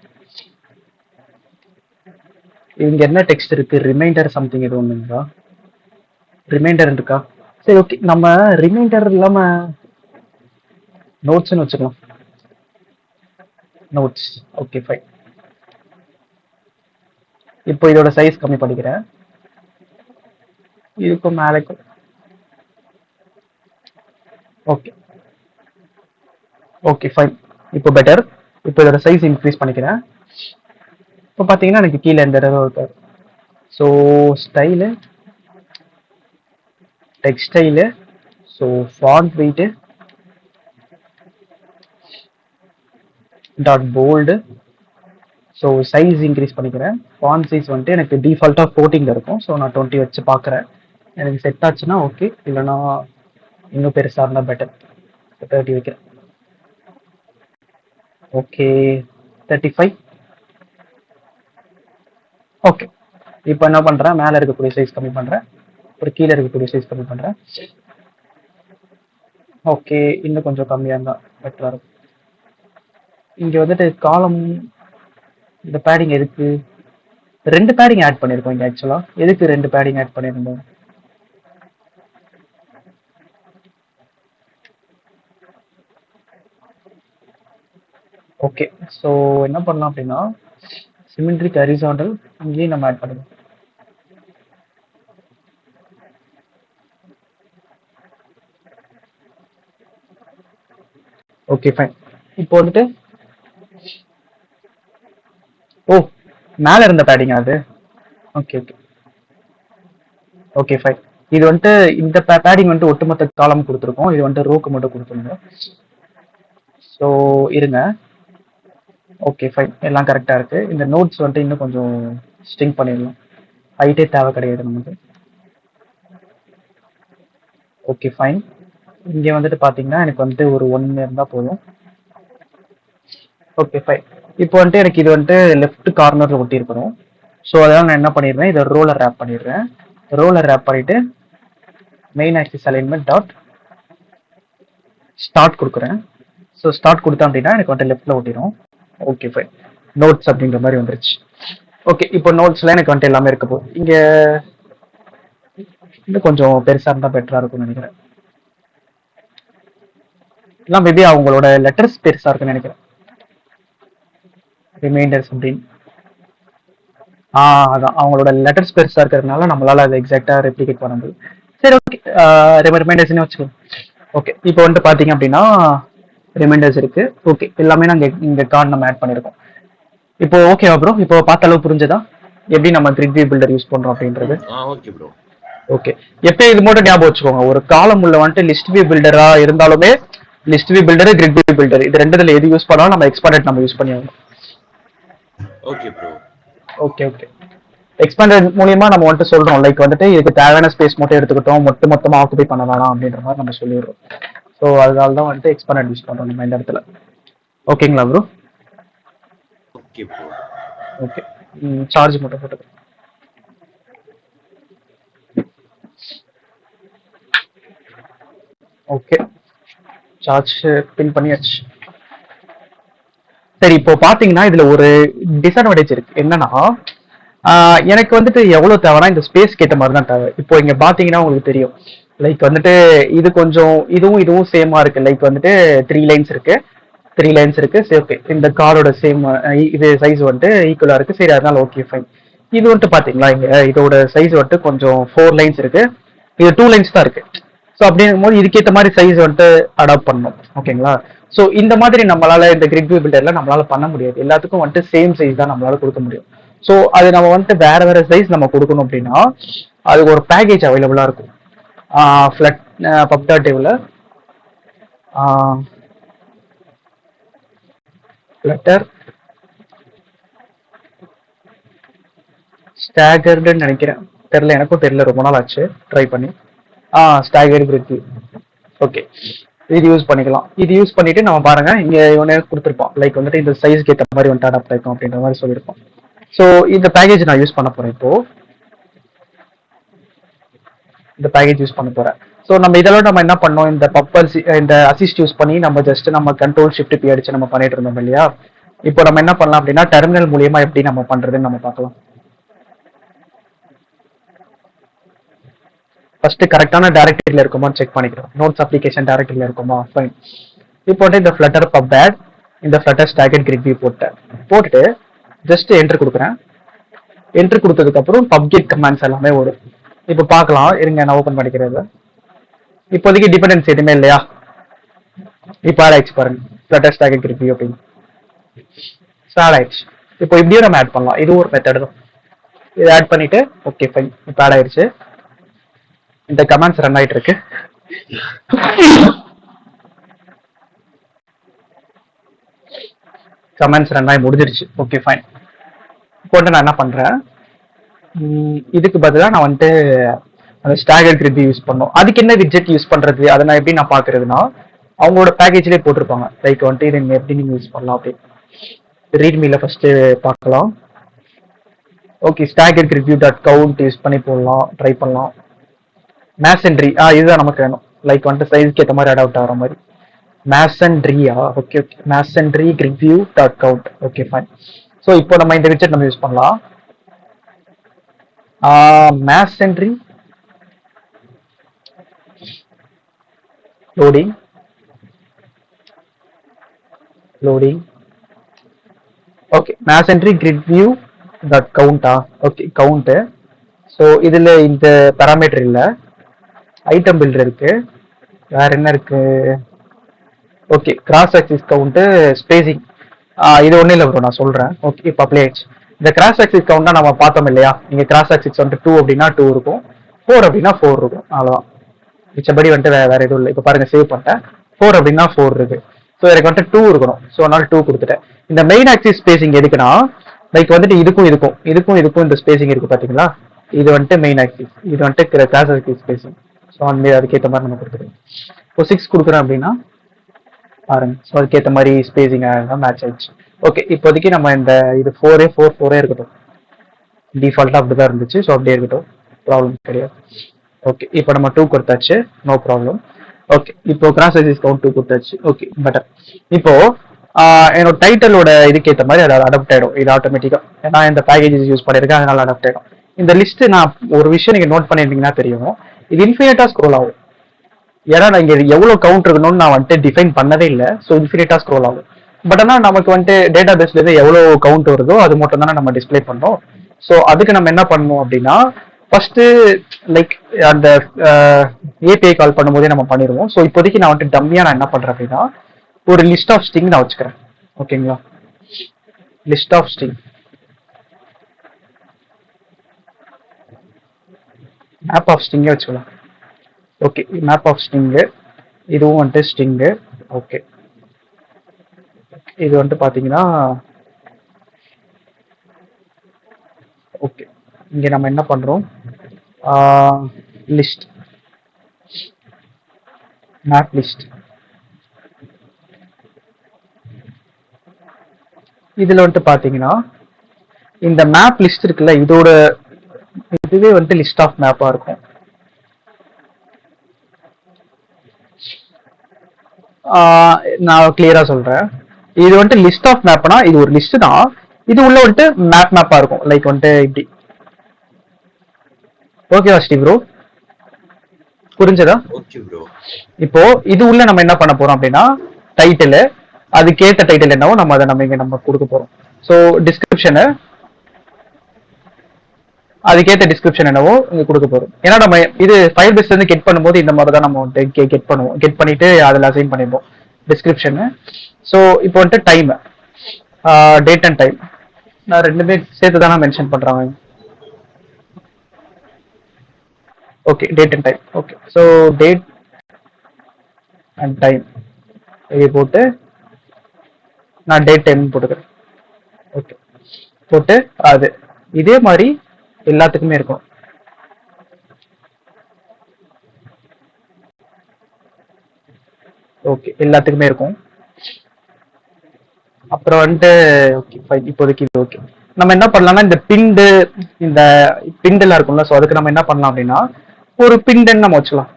இங்க என்ன டெக்ஸ்ட் இருக்கு, ரிமைண்டர் சம்திங் எது ஒண்ணுங்களா, ரிமைண்டர் இருக்கா? சரி ஓகே, நம்ம ரிமைண்டர் இல்லாம நோட்ஸ்னு வச்சுக்கலாம். நோட்ஸ். Okay fine. இப்போ இதோட சைஸ் கம்மி பண்ணிக்கிறேன், இதுக்கும் மேலேக்கும். Okay okay fine. இப்போ பெட்டர். இப்போ இதோட சைஸ் இன்க்ரீஸ் பண்ணிக்கிறேன். இப்போ பார்த்தீங்கன்னா எனக்கு கீழே இந்த தடவை இருக்காது. So style, text style, so font weight, dot bold. So size increase பண்ணிக்கிறேன். ஃபாண்ட் சைஸ் வந்துட்டு எனக்கு டிஃபால்ட்டாக 14 இருக்கும். ஸோ நான் 20 வச்சு பார்க்குறேன். எனக்கு செட் ஆச்சுன்னா ஓகே, இல்லைனா இன்னும் பெருசாக இருந்தால் பெட்டர். 30 வைக்கிறேன். ஓகே, 35. ஓகே, இப்போ என்ன பண்ணுறேன், மேலே இருக்கக்கூடிய சைஸ் கம்மி பண்ணுறேன், அப்புறம் கீழே இருக்கக்கூடிய சைஸ் கம்மி பண்ணுறேன். ஓகே, இன்னும் கொஞ்சம் கம்மியாக இருந்தால் பெட்டராக இருக்கும். இங்கே வந்துட்டு காலம், இந்த பேடிங் எதுக்கு 2 பேடிங் ஆட் பண்ணியிருக்கோம் இங்கே ஆக்சுவலாக. எதுக்கு 2 பேடிங் ஆட் பண்ணியிருந்தோம்? ஓகே, ஸோ என்ன பண்ணலாம் அப்படின்னா சிமெட்ரிக் ஹரிசாண்டல் இங்கேயும் நம்ம ஆட் பண்ணிக்கலாம். Okay fine. இப்போ வந்துட்டு ஓ, மேலே இருந்த பேடிங் அது. Okay okay okay fine. இது வந்துட்டு இந்த பேடிங் வந்துட்டு ஒட்டுமொத்த காலம் கொடுத்துருக்கோம். இது வந்துட்டு ரோக்கு மட்டும் கொடுத்துருங்க. ஸோ இருங்க. ஓகே ஃபைன், எல்லாம் கரெக்டாக இருக்குது. இந்த நோட்ஸ் வந்துட்டு இன்னும் கொஞ்சம் ஸ்ட்ரிங் பண்ணிடலாம். ஹைட்டே தேவை கிடையாது நமக்கு. Okay fine. இங்கே வந்துட்டு பார்த்தீங்கன்னா எனக்கு வந்துட்டு ஒரு 1 இருந்தால் போதும். Okay fine. இப்போ வந்துட்டு எனக்கு இது வந்துட்டு லெஃப்ட் கார்னரில் ஒட்டி இருக்கணும். ஸோ அதனால் நான் என்ன பண்ணிடுறேன், இதை ரோலர் ரேப் பண்ணிடுறேன். ரோலர் ரேப் பண்ணிவிட்டு main axis alignment dot start கொடுக்குறேன். ஸோ ஸ்டார்ட் கொடுத்தேன் அப்படின்னா எனக்கு வந்துட்டு லெஃப்ட்டில் ஒட்டிடும். ஓகே ஃபைன், நோட்ஸ் அப்படின்ற மாதிரி வந்துருச்சு. ஓகே, இப்போ நோட்ஸில் எனக்கு வந்துட்டு எல்லாமே இருக்க போகுது. இங்கே இன்னும் கொஞ்சம் பெருசாக இருந்தால் பெட்டராக இருக்கும்னு நினைக்கிறேன். இல்லை மேபி அவங்களோட லெட்டர்ஸ் பெருசாக இருக்குன்னு நினைக்கிறேன். ரிமைண்டர்ஸ் அப்படின்னு அதான் அவங்களோட லெட்டர்ஸ் பெருசாக இருக்கிறதுனால நம்மளால அதை எக்ஸாக்டாக ரெப்ளிகேட் பண்ண முடியும். சரி ஓகே, ரிமைண்டர்ஸ்னே வச்சுக்கோங்க. ஓகே, இப்போ வந்துட்டு பார்த்தீங்க அப்படின்னா ரிமைண்டர்ஸ் இருக்கு. ஓகே, எல்லாமே நாங்கள் இங்கே கார்டு நம்ம ஆட் பண்ணியிருக்கோம். இப்போ ஓகேவா ப்ரோ? இப்போ பார்த்த அளவு புரிஞ்சதா எப்படி நம்ம கிரிட் வியூ பில்டர் யூஸ் பண்றோம் அப்படின்றது? Okay bro. ஓகே, எப்போ இது மட்டும் ஞாபகம் வச்சுக்கோங்க, ஒரு காலம் உள்ள வந்துட்டு லிஸ்ட் வியூ பில்டரா இருந்தாலுமே list view builder, grid view builder இது ரெண்டுல எது யூஸ் பண்ணாலும் நம்ம எக்ஸ்பாண்டட் நம்ம யூஸ் பண்ணியாகணும். Okay bro. Okay okay, expanded மூலியமா நம்ம வந்துட்டு சொல்றோம் லைக் வந்துட்டு இதுக்கு தேவையான ஸ்பேஸ் மட்டும் எடுத்துக்கிட்டோம், மொத்தமா ஆக்குபை பண்ண வேணாம் அப்படின்ற மாதிரி நம்ம சொல்லிடுறோம். ஸோ அதனால தான் வந்துட்டு எக்ஸ்பாண்டட் யூஸ் பண்றோம் நம்ம இந்த இடத்துல. ஓகேங்களா bro? Okay bro. Okay, charge மட்டும் போட்டு ஓகே, சார்ஜ் பின் பண்ணியாச்சு. சரி, இப்போ பாத்தீங்கன்னா இதுல ஒரு டிஸ்அட்வான்டேஜ் இருக்கு. என்னன்னா எனக்கு வந்துட்டு எவ்வளவு தேவைன்னா இந்த ஸ்பேஸ்க்கு ஏற்ற மாதிரி தான் தேவை. இப்போ இங்க பாத்தீங்கன்னா உங்களுக்கு தெரியும் லைக் வந்துட்டு இது கொஞ்சம் இதுவும் சேமா இருக்கு. லைக் வந்துட்டு 3 லைன்ஸ் இருக்கு. சரி ஓகே, இந்த காரோட சேம் இது சைஸ் வந்துட்டு ஈக்குவலா இருக்கு. சரி அதனால ஓகே ஃபைன். இது வந்துட்டு பாத்தீங்களா இங்க இதோட சைஸ் வந்துட்டு கொஞ்சம் 4 லைன்ஸ் இருக்கு. இது 2 லைன்ஸ் தான் இருக்கு. ஸோ அப்படிங்கும் போது இதுக்கேற்ற மாதிரி சைஸ் வந்துட்டு அடாப்ட் பண்ணணும். ஓகேங்களா? ஸோ இந்த மாதிரி நம்மளால இந்த கிரிட் வியூ பில்டர்ல நம்மளால பண்ண முடியாது. எல்லாத்துக்கும் வந்துட்டு சேம் சைஸ் தான் நம்மளால கொடுக்க முடியும். ஸோ அது நம்ம வந்துட்டு வேற சைஸ் நம்ம கொடுக்கணும் அப்படின்னா அதுக்கு ஒரு பேக்கேஜ் அவைலபிளா இருக்கும். ஃபிளட் பப்டாட்டிவ்ல ஃபிளட்டர் ஸ்டாகர்டுன்னு நினைக்கிறேன், தெரியல, எனக்கும் தெரியல, ரொம்ப நாள் ஆச்சு ட்ரை பண்ணி. Staggered grid view. ஓகே, இது யூஸ் பண்ணிக்கலாம். இது யூஸ் பண்ணிட்டு நம்ம பாருங்க இங்க இவனே கொடுத்துருப்போம் லைக் வந்துட்டு இந்த சைஸ்க்கு ஏற்ற மாதிரி வந்துட்டு அடாப்ட் ஆகும் அப்படின்ற மாதிரி சொல்லியிருப்போம். ஸோ இந்த பேக்கேஜ் நான் யூஸ் பண்ண போறேன். இப்போ இந்த பேக்கேஜ் யூஸ் பண்ண போறேன். ஸோ நம்ம இதெல்லாம் நம்ம என்ன பண்ணோம், இந்த பப்பர் இந்த அசிஸ்ட் யூஸ் பண்ணி நம்ம ஜஸ்ட் நம்ம கண்ட்ரோல் ஷிஃப்ட் பி அடிச்சு நம்ம பண்ணிட்டு இருந்தோம் இல்லையா? இப்போ நம்ம என்ன பண்ணலாம் அப்படின்னா டெர்மினல் மூலியமா எப்படி நம்ம பண்றதுன்னு நம்ம பார்க்கலாம். ஃபர்ஸ்ட் கரெக்டான டைரக்டரியில இருக்குமான்னு செக் பண்ணிக்கிறோம். நோட்ஸ் அப்ளிகேஷன் டைரக்டரியில இருக்குமா? ஃபைன். இப்போ இந்த ஃபிளட்டர் பப் பேட், இந்த ஃபிளட்டர் ஸ்டாகர்ட் கிரிட் வியூ போட்டுட்டு ஜஸ்ட் என்டர் கொடுக்குறேன். என்டர் கொடுத்ததுக்கு அப்புறம் பப்கெட் கமாண்ட்ஸ் எல்லாமே வரும். இப்போ பார்க்கலாம், இருங்க நான் ஓபன் பண்ணிக்கிறது. இப்போதைக்கு டிபெண்டன்ஸ் எதுவுமே இல்லையா? இப்போ ஆட் ஆயிடுச்சு பாருங்க, ஃபிளட்டர் ஸ்டாகர்ட் கிரிட் வியூ அப்படின்னு ஆட் ஆயிடுச்சு. இப்போ இப்படியும் நம்ம ஆட் பண்ணலாம். இது ஒரு மெத்தட் தான். இது ஆட் பண்ணிட்டு ஓகே ஃபைன், இப்போ ஆட் ஆயிடுச்சு. இந்த கமாண்ட்ஸ் ரன் ஆயிட்டு இருக்கு. கமெண்ட்ஸ் ரன் ஆகி முடிஞ்சிருச்சு. Okay fine. இப்போ வந்து நான் என்ன பண்றேன், இதுக்கு பதிலாக நான் வந்துட்டு அந்த ஸ்டாகர் கிரிட் யூஸ் பண்ணோம். அதுக்கு என்ன விட்ஜெட் யூஸ் பண்றது, அதை நான் எப்படி நான் பாக்குறதுன்னா, அவங்களோட பேக்கேஜ்லேயே போட்டிருப்பாங்க. லைக் வந்துட்டு இதை எப்படி நீங்க யூஸ் பண்ணலாம் அப்படின்னு. ரீட்மில ஃபர்ஸ்ட் பார்க்கலாம். Okay, stagger review dot count use பண்ணி போடலாம், ட்ரை பண்ணலாம். மேசன்ட்ரி, இதுதான் நமக்கு வேணும். லைக் வந்துட்டு சைஸ்க்கு ஏற்ற மாதிரி அடாப்ட் ஆகிற மாதிரி. மேசன்ட்ரியா, okay okay, masonry review dot count. Okay fine. So இப்போ நம்ம இந்த விட்ஜெட் நம்ம யூஸ் பண்ணலாம். Masonry loading loading. Okay, masonry grid view dot கவுண்டா. Okay, count. ஸோ இதுல இந்த பேராமீட்டர் இல்லை, ஐட்டம் பில்டர் இருக்கு. வேற என்ன இருக்கு? Okay, cross axis count, spacing. இது ஒன்றும் இல்லை ப்ரோ, நான் சொல்றேன். ஓகே, இப்போ அப்ளை ஆயிடுச்சு. இந்த கிராஸ் ஆக்சிஸ் கவுண்ட் நம்ம பார்த்தோம் இல்லையா? நீங்க கிராஸ் ஆக்சிஸ் வந்துட்டு 2 அப்படின்னா 2 இருக்கும், 4 அப்படின்னா 4 இருக்கும், அவ்வளோதான். மிச்சபடி வந்துட்டு வேற எதுவும் இல்லை. இப்போ பாருங்க, சேவ் பண்ணிட்டேன். 4 அப்படின்னா 4 இருக்கு. ஸோ எனக்கு வந்துட்டு 2 இருக்கணும். ஸோ அதனால 2 கொடுத்துட்டேன். இந்த மெயின் ஆக்சிஸ் ஸ்பேசிங் எதுக்குன்னா, லைக் வந்துட்டு இதுக்கும் இதுக்கும் இதுக்கும் இதுக்கும் இந்த ஸ்பேசிங் இருக்கு பாத்தீங்களா? இது வந்துட்டு மெயின் ஆக்சிஸ், இது வந்துட்டு கிராஸ் ஆக்சிஸ் ஸ்பேசிங். ஸோ அந்த அதுக்கேற்ற மாதிரி நம்ம கொடுத்துருக்கோம். இப்போ 6 கொடுக்குறோம் அப்படின்னா பாருங்க, ஸோ அதுக்கேற்ற மாதிரி ஸ்பேசிங் மேட்ச் ஆயிடுச்சு. ஓகே, இப்போதைக்கு நம்ம இந்த இது 4 இருக்கட்டும். டிஃபால்ட்டா அப்படிதான் இருந்துச்சு. ஸோ அப்படியே இருக்கட்டும், ப்ராப்ளம் கிடையாது. ஓகே, இப்போ நம்ம 2 கொடுத்தாச்சு, நோ ப்ராப்ளம். ஓகே, இப்போ கிராஸ் ஆக்சிஸ் கவுண்ட் 2 கொடுத்தாச்சு. Okay, better. இப்போ என்னோட டைட்டிலோட இதுக்கு ஏற்ற மாதிரி அது அடாப்ட் ஆயிடும். இது ஆட்டோமேட்டிக்கா, ஏன்னா இந்த பேக்கேஜஸ் யூஸ் பண்ணிருக்கேன், அதனால அடாப்ட் ஆயிடும். இந்த லிஸ்ட் நான் ஒரு விஷயம் நீங்க நோட் பண்ணிருந்தீங்கன்னா தெரியும், இது இன்ஃபினிட்டா ஸ்க்ரோல் ஆகும். ஏன்னா நான் இங்க எவ்வளவு கவுண்ட் இருக்கணும்னு நான் வந்துட்டு டிஃபைன் பண்ணதே இல்லை. ஸோ இன்ஃபினிட்டா ஸ்க்ரோல் ஆகும். பட் ஆனால் நமக்கு வந்துட்டு டேட்டா பேஸ்ல இருந்து எவ்வளவு கவுண்ட் வருதோ அது மட்டும் தானே நம்ம டிஸ்பிளே பண்ணோம். ஸோ அதுக்கு நம்ம என்ன பண்ணணும் அப்படின்னா, ஃபர்ஸ்ட் லைக் அந்த ஏபிஐ கால் பண்ணும்போதே நம்ம பண்ணிடுவோம். ஸோ இப்போதைக்கு நான் வந்துட்டு டம்மியா நான் என்ன பண்றேன் அப்படின்னா, ஒரு லிஸ்ட் ஆஃப் ஸ்ட்ரிங் நான் வச்சுக்கிறேன். ஓகேங்களா? List of string, map of ஸ்ட்ரிங்கே வச்சுக்கலாம். ஓகே, மேப் ஆஃப் ஸ்ட்ரிங்கு, இதுவும் வந்துட்டு ஸ்ட்ரிங்கு. ஓகே, இது வந்துட்டு பாத்தீங்கன்னா, ஓகே இங்க நம்ம என்ன பண்றோம், லிஸ்ட், மேப் லிஸ்ட். இதுல வந்துட்டு பாத்தீங்கன்னா, இந்த மேப் லிஸ்ட் இருக்குல்ல, இதோட இதுவே வந்துட்டு லிஸ்ட் ஆஃப் மேப்பா இருக்கும். நான் கிளியரா சொல்றேன். இது வந்துட்டு லிஸ்ட் ஆஃப் மேப்னா இது ஒரு லிஸ்ட் தான். இது உள்ள வந்துட்டு மேப்பா இருக்கும். லைக் வந்துட்டு இப்படி. ஓகேவா ஸ்ரீ ப்ரோ? புரிஞ்சதா? Okay bro. இப்போ இது உள்ள நம்ம என்ன பண்ண போறோம் அப்படின்னா, டைட்டில், அதுக்கேற்ற டைட்டில் என்னவோ நம்ம அதை நம்ம இங்க நம்ம கொடுக்க போறோம். ஸோ டிஸ்கிரிப்ஷனு, அதுக்கேற்ற டிஸ்கிரிப்ஷன் என்னவோ இங்க கொடுக்க போறோம். ஏன்னா நம்ம இது ஃபைல் பேஸ்ல இருந்து கெட் பண்ணும்போது இந்த மாதிரி தான் நம்ம வந்துட்டு கெட் பண்ணுவோம். கெட் பண்ணிட்டு அதில் அசைன் பண்ணிப்போம் டிஸ்கிரிப்ஷனு. ஸோ இப்போ வந்துட்டு டைம், டேட் அண்ட் டைம் நான் ரெண்டுமே சேர்த்து தானே மென்ஷன் பண்றாங்க. Okay, date and time. Okay, so date and time இது போட்டு நான் டேட் டைம் போட்டுக்கிறேன். ஓகே, போட்டு அது இதே மாதிரி எல்லாத்துக்குமே இருக்கும். ஓகே, எல்லாத்துக்குமே இருக்கும். அப்புறம் வந்துட்டு ஓகே ஃபைன், இப்போதைக்கு இது ஓகே. நம்ம என்ன பண்ணலாம்னா, இந்த பிண்டு, இந்த பிண்டெல்லாம் இருக்கும்ல, ஸோ அதுக்கு நம்ம என்ன பண்ணலாம் அப்படின்னா, ஒரு பிண்டுன்னு நம்ம வச்சுக்கலாம்.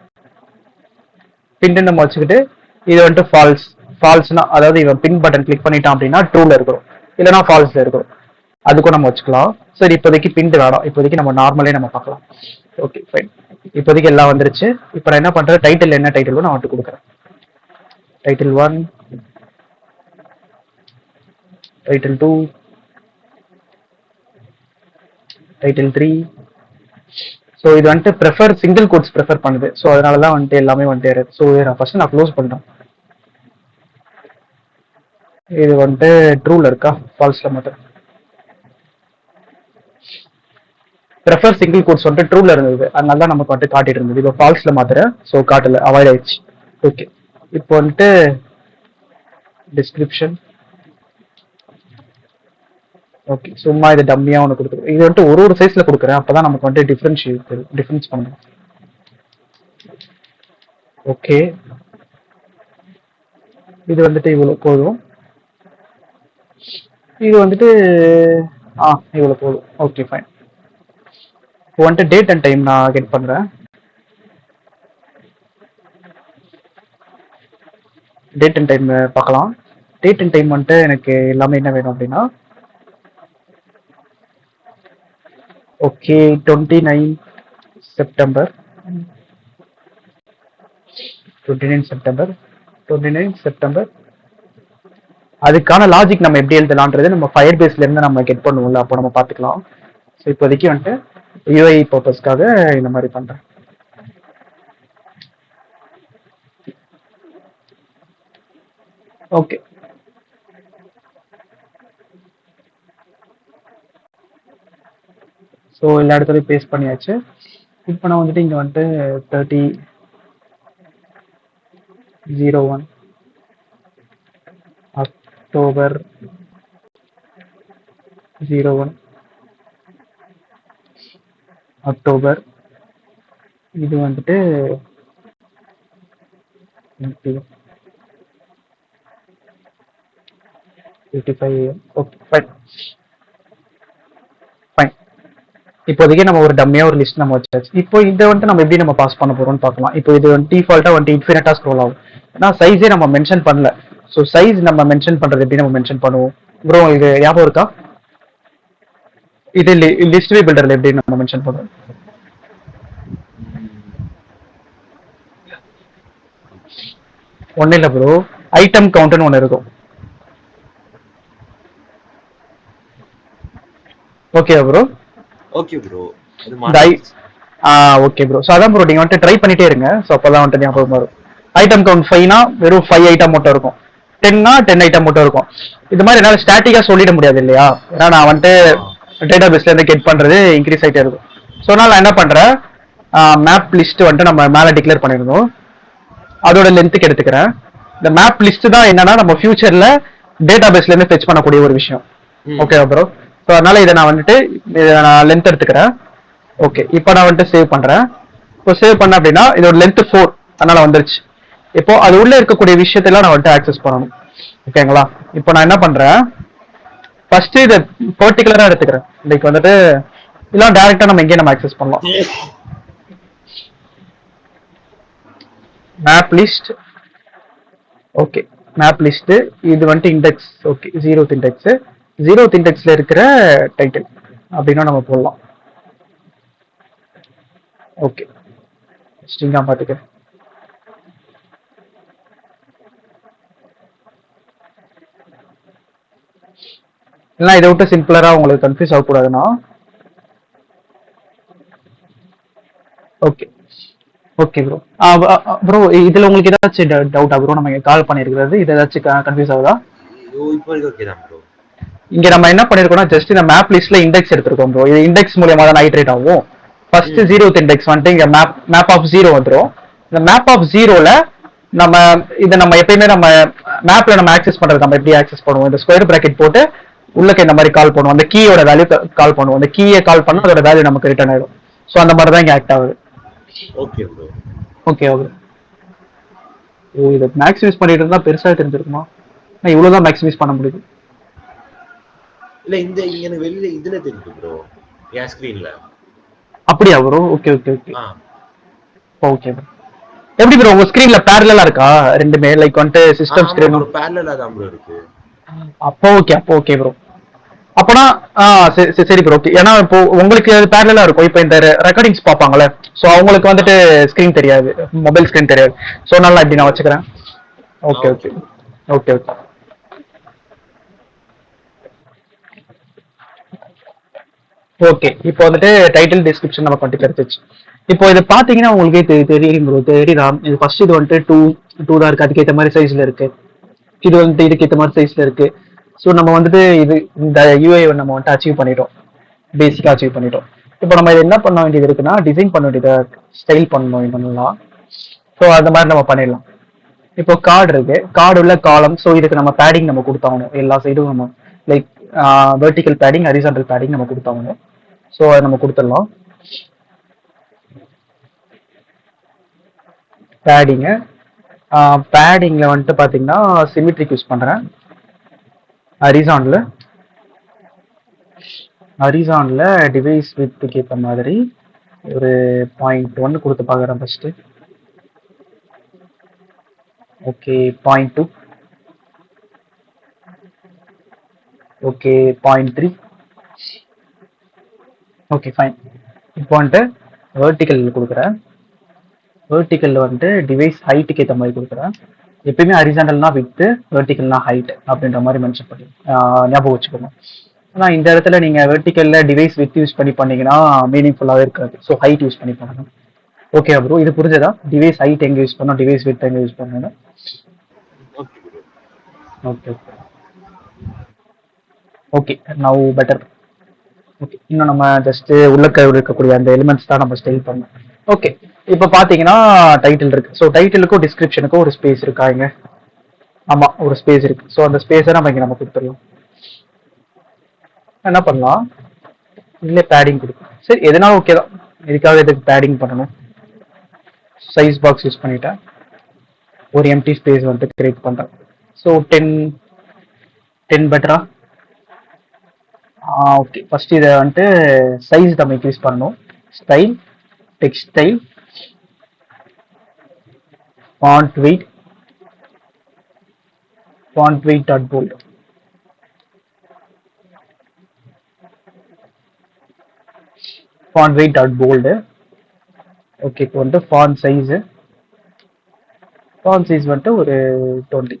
பின்னு நம்ம வச்சுக்கிட்டு இது வந்துட்டு ஃபால்ஸ், ஃபால்ஸ்னா அதாவது இவன் பின் பட்டன் கிளிக் பண்ணிட்டான் அப்படின்னா ட்ரூல இருக்கிறோம், இல்லைனா ஃபால்ஸ்ல இருக்கிறோம். அதுக்கும் நம்ம வச்சுக்கலாம். சரி, இப்போதைக்கு பிண்ட் வேணாம், இப்போதைக்கு நம்ம நார்மலே நம்ம பார்க்கலாம். ஓகே ஃபைன், இப்போதைக்கு எல்லாம் வந்துருச்சு. இப்போ நான் என்ன பண்றேன், டைட்டில் என்ன டைட்டில் நான் வந்துட்டு கொடுக்குறேன். Title 1, title 2, title 3. ஸோ இது வந்துட்டு ப்ரெஃபர் சிங்கிள் கோட்ஸ் ப்ரெஃபர் பண்ணுது. ஸோ அதனால தான் வந்துட்டு எல்லாமே வந்துட்டு. ஸோ நான் ஃபர்ஸ்ட் நான் க்ளோஸ் பண்ணுறேன். இது வந்துட்டு ட்ரூல இருக்கா, ஃபால்ஸ்ல மட்டும். ப்ரெஃபர் சிங்கிள் கோட்ஸ் வந்துட்டு ட்ரூல இருந்தது, அதனால தான் நமக்கு வந்துட்டு காட்டிட்டு இருந்தது. இப்போ ஃபால்ஸ்ல மாத்துறேன், ஸோ காட்டல, அவாய்ட் ஆயிடுச்சு. ஓகே, இப்போ வந்துட்டு டிஸ்கிரிப்ஷன், ஓகே, சும்மா இது டம்மியா ஒன்று கொடுத்துருக்கோம். இது வந்துட்டு ஒரு சைஸ்ல கொடுக்குறேன், அப்பதான் நமக்கு வந்துட்டு டிஃபரன்ஸ் பண்ணணும். ஓகே, இது வந்துட்டு இவ்வளோ போதும். இது வந்துட்டு இவ்வளோ போதும். Okay fine. இப்போ வந்துட்டு டேட் அண்ட் டைம் நான் கெட் பண்ணுறேன். டேட் அண்ட் டைம் பார்க்கலாம். டேட் அண்ட் டைம் வந்துட்டு எனக்கு எல்லாமே என்ன வேணும் அப்படின்னா, ஓகே 29 செப்டம்பர் 29 செப்டம்பர் 29 செப்டம்பர். அதுக்கான லாஜிக் நம்ம எப்படி எழுதலான்றது நம்ம ஃபயர் பேஸ்ல இருந்து நம்ம கெட் பண்ணுவோம்ல, அப்போ நம்ம பார்த்துக்கலாம். ஸோ இப்போதைக்கு வந்துட்டு யூஐ பர்பஸ்க்காக இந்த மாதிரி பண்றேன். ஓகே, ஸோ எல்லா இடத்துலையும் பேஸ்ட் பண்ணியாச்சு. இப்போ நான் வந்துட்டு இங்கே வந்துட்டு 30/01 அக்டோபர் 01 அக்டோபர். இது வந்துட்டு 55. Okay fine fine. இப்போதைக்கு நம்ம ஒரு டம்மியா ஒரு லிஸ்ட் நம்ம வச்சாச்சு. இப்போ இதை வந்துட்டு நம்ம எப்படி நம்ம பாஸ் பண்ண போறோம்னு பார்க்கலாம். இப்போ இது வந்து டிஃபால்ட்டா வந்துட்டு இன்ஃபினிட்டா ஸ்க்ரோல் ஆகும். ஏன்னா சைஸே நம்ம மென்ஷன் பண்ணல. ஸோ சைஸ் நம்ம மென்ஷன் பண்றது எப்படி நம்ம மென்ஷன் பண்ணுவோம் ப்ரோ, இது ஞாபகம் இருக்கா? இது லிஸ்ட் வே பில்டர்ல எப்படி நம்ம மென்ஷன் பண்ணுவோம்? ஒன்னும் இல்லை ப்ரோ, ஐட்டம் கவுண்ட்னு ஒன்று இருக்கும். Okay bro. Okay bro. Okay bro. So அதான் ப்ரோ, நீங்க வந்துட்டு ட்ரை பண்ணிட்டே இருங்க. ஸோ அப்பதான் வந்துட்டு ஞாபகம் வரும். ஐட்டம் கவுண்ட் 5னா வெறும் 5 ஐட்டம் மட்டும் இருக்கும். 10னா 10 ஐட்டம் மட்டும் இருக்கும். இது மாதிரி என்னால் ஸ்டாட்டிக்கா சொல்லிட முடியாது இல்லையா? ஏன்னா நான் வந்துட்டு டேட்டா பேஸ்ல இருந்து கெட் பண்றது இன்க்ரீஸ் ஆகிட்டே இருக்கும். ஸோ நான் என்ன பண்றேன், மேப் லிஸ்ட் வந்துட்டு நம்ம மேலே டிக்ளேர் பண்ணிருந்தோம், அதோட லென்த்துக்கு எடுத்துக்கிறேன். இந்த மேப் லிஸ்ட் தான் என்னன்னா நம்ம ஃபியூச்சர்ல டேட்டா பேஸ்ல இருந்து ஃபெச் பண்ணக்கூடிய ஒரு விஷயம். ஓகேவா ப்ரோ? ஸோ அதனால இதை நான் வந்துட்டு நான் லென்த் எடுத்துக்கிறேன். ஓகே, இப்போ நான் வந்துட்டு சேவ் பண்றேன். இப்போ சேவ் பண்ண அப்படின்னா இதோட லென்த் 4, அதனால வந்துருச்சு. இப்போ அது உள்ள இருக்கக்கூடிய விஷயத்தெல்லாம் நான் வந்துட்டு ஆக்சஸ் பண்ணணும். ஓகேங்களா? இப்போ நான் என்ன பண்றேன், ஃபர்ஸ்ட் இதை பர்டிகுலரா எடுத்துக்கிறேன். லைக் வந்துட்டு இதெல்லாம் டைரக்டா நம்ம எங்கேயும் நம்ம ஆக்சஸ் பண்ணலாம். Map list. Okay, map list. இது வந்துட்டு index. Okay, 0th index. 0th இண்டெக்ஸ்ல இருக்கிற டைட்டில் அப்படின்னா நம்ம போடலாம். ஓகே, ஸ்ட்ரிங்கா பார்த்துக்கிறேன். இல்லை, இதை விட்டு சிம்பிளரா உங்களுக்கு கன்ஃபியூஸ் ஆகக்கூடாதுன்னா ஓகே ஓகே ப்ரோ. ப்ரோ இதுல உங்களுக்கு ஏதாச்சும் டவுட்டா ப்ரோ? நம்ம கால் பண்ணிருக்கிறது இது ஏதாச்சும் கன்ஃபியூஸ் ஆகுதா? இங்க நம்ம என்ன பண்ணிருக்கோம்னா ஜஸ்ட் இந்த மேப் லிஸ்ட்ல இண்டெக்ஸ் எடுத்திருக்கோம் ப்ரோ. இது இண்டெக்ஸ் மூலமா தான் ஐட்ரேட் ஆகும். ஃபர்ஸ்ட் 0th இண்டெக்ஸ் வந்துட்டு இங்க மேப் ஆஃப் 0 வந்துடும். இந்த மேப் ஆஃப் 0ல நம்ம இதை நம்ம எப்பயுமே நம்ம மேப்ல நம்ம ஆக்சஸ் பண்றது நம்ம எப்படி ஆக்சஸ் பண்ணுவோம், இந்த ஸ்கொயர் பிராக்கெட் போட்டு உள்ளக்க இந்த மாதிரி கால் பண்ணுவோம். அந்த கீயோட வேல்யூ கால் பண்ணுவோம். அந்த கீயை கால் பண்ணா அதோட வேல்யூ நமக்கு ரிட்டர்ன் ஆயிடும். ஸோ அந்த மாதிரி தான் இங்க ஆக்ட் ஆகுது. Okay bro. Okay okay. ஓ, இதை மேக்ஸிமைஸ் பண்ணிட்டு இருந்தா பெருசா தெரிஞ்சிருக்குமா? நான் இவ்வளவுதான் மேக்ஸிமைஸ் பண்ண முடியுது. இல்ல இந்த இங்க வெளியில இதுல தெரியுது ப்ரோ, என் ஸ்கிரீன்ல. அப்படியா bro? Okay okay okay okay bro. எப்படி ப்ரோ உங்க ஸ்கிரீன்ல பேரலலா இருக்கா ரெண்டுமே? லைக் வந்துட்டு சிஸ்டம் ஸ்கிரீன் பேரலலா தான் ப்ரோ இருக்கு. அப்போ ஓகே ப்ரோ. அப்பனா சரி ப்ரோ. ஓகே, ஏன்னா இப்போ உங்களுக்கு அது பேரலா இருக்கும். இப்போ இந்த ரெக்கார்டிங்ஸ் பார்ப்பாங்கல்ல, ஸோ அவங்களுக்கு வந்துட்டு ஸ்கிரீன் தெரியாது, மொபைல் ஸ்கிரீன் தெரியாது. ஸோ நல்லா இப்படி நான் வச்சுக்கிறேன். Okay okay okay okay okay. இப்போ வந்துட்டு டைட்டில் டிஸ்கிரிப்ஷன் நம்ம கொண்டு கிடைச்சிச்சு. இப்போ இதை பாத்தீங்கன்னா உங்களுக்கே தெரியும் ப்ரோ, தெரியுதா? இது ஃபர்ஸ்ட் இது வந்துட்டு 2 தான் இருக்கு, அதுக்கேற்ற மாதிரி சைஸ்ல இருக்கு. இது வந்துட்டு இதுக்கு ஏற்ற மாதிரி சைஸ்ல இருக்கு. ஸோ நம்ம வந்துட்டு இது இந்த யூஐ நம்ம வந்துட்டு அச்சீவ் பண்ணிட்டோம், பேசிக்கா அச்சீவ் பண்ணிட்டோம். இப்போ நம்ம இதை என்ன பண்ண வேண்டியது இருக்குன்னா டிசைன் பண்ண வேண்டியதை ஸ்டைல் பண்ணணும் பண்ணலாம். ஸோ அந்த மாதிரி நம்ம பண்ணிடலாம். இப்போ கார்டு இருக்கு, கார்டு உள்ள காலம். ஸோ இதுக்கு நம்ம பேடிங் நம்ம கொடுத்தாகணும் எல்லா சைடும். நம்ம like vertical padding horizontal padding நம்ம கொடுத்தாங்க. ஸோ அதை நம்ம கொடுத்துடலாம். பேடிங்கு பேடிங்கில் வந்துட்டு பார்த்தீங்கன்னா சிமிட்ரிக் யூஸ் பண்ணுறேன். ஹரிசானில் டிவைஸ் வித்துக்கு ஏற்ற மாதிரி ஒரு 0.1 கொடுத்து பார்க்குறேன் first. Okay 0.2, okay 0.3, okay fine. இப்போ வந்துட்டு வெர்டிக்கல் கொடுக்குறேன். வெர்டிக்கலில் வந்துட்டு டிவைஸ் ஹைட்டுக்கு ஏற்ற மாதிரி கொடுக்குறேன். எப்பயுமே ஹரிசாண்டல்னா வித்து, வெர்டிக்கல்னா ஹைட் அப்படின்ற மாதிரி மென்ஷன் பண்ணி ஞாபகம் வச்சுக்கோங்க. ஆனால் இந்த இடத்துல நீங்கள் வெர்டிக்கலில் டிவைஸ் வித் யூஸ் பண்ணீங்கன்னா மீனிங்ஃபுல்லாகவே இருக்காது. ஸோ ஹைட் யூஸ் பண்ணி பண்ணணும். ஓகே ப்ரோ, இது புரிஞ்சதா? டிவைஸ் ஹைட் எங்கே யூஸ் பண்ணணும், டிவைஸ் வித் எங்கே யூஸ் பண்ணணும்? Okay okay now better. Okay, இன்னும் நம்ம ஜஸ்ட் உள்ளக்க இருக்கக்கூடிய அந்த எலிமெண்ட்ஸ் தான் நம்ம ஸ்டைல் பண்ணணும். ஓகே, இப்போ பார்த்தீங்கன்னா டைட்டில் இருக்கு. ஸோ டைட்டிலுக்கும் டிஸ்கிரிப்ஷனுக்கும் ஒரு ஸ்பேஸ் இருக்கா இங்க? ஆமாம், ஒரு ஸ்பேஸ் இருக்கு. ஸோ அந்த ஸ்பேஸை நம்ம இங்கே நம்ம கொடுத்துடலாம். என்ன பண்ணலாம், இல்லை பேடிங் கொடுக்கும். சரி, எதனாலும் ஓகே தான். இதுக்காக எதுக்கு பேடிங் பண்ணணும்? சைஸ் பாக்ஸ் யூஸ் பண்ணிட்டேன். ஒரு எம்டி ஸ்பேஸ் வந்துட்டு கிரியேட் பண்ணுறேன். ஸோ 10 பெட்டரா? ஓகே, ஃபர்ஸ்ட் இதை வந்துட்டு சைஸ் நம்ம இன்க்ரீஸ் பண்ணணும். Style, text style, font weight dot bold. Font weight dot bold. Okay, இப்போ வந்துட்டு font size வந்துட்டு ஒரு 20.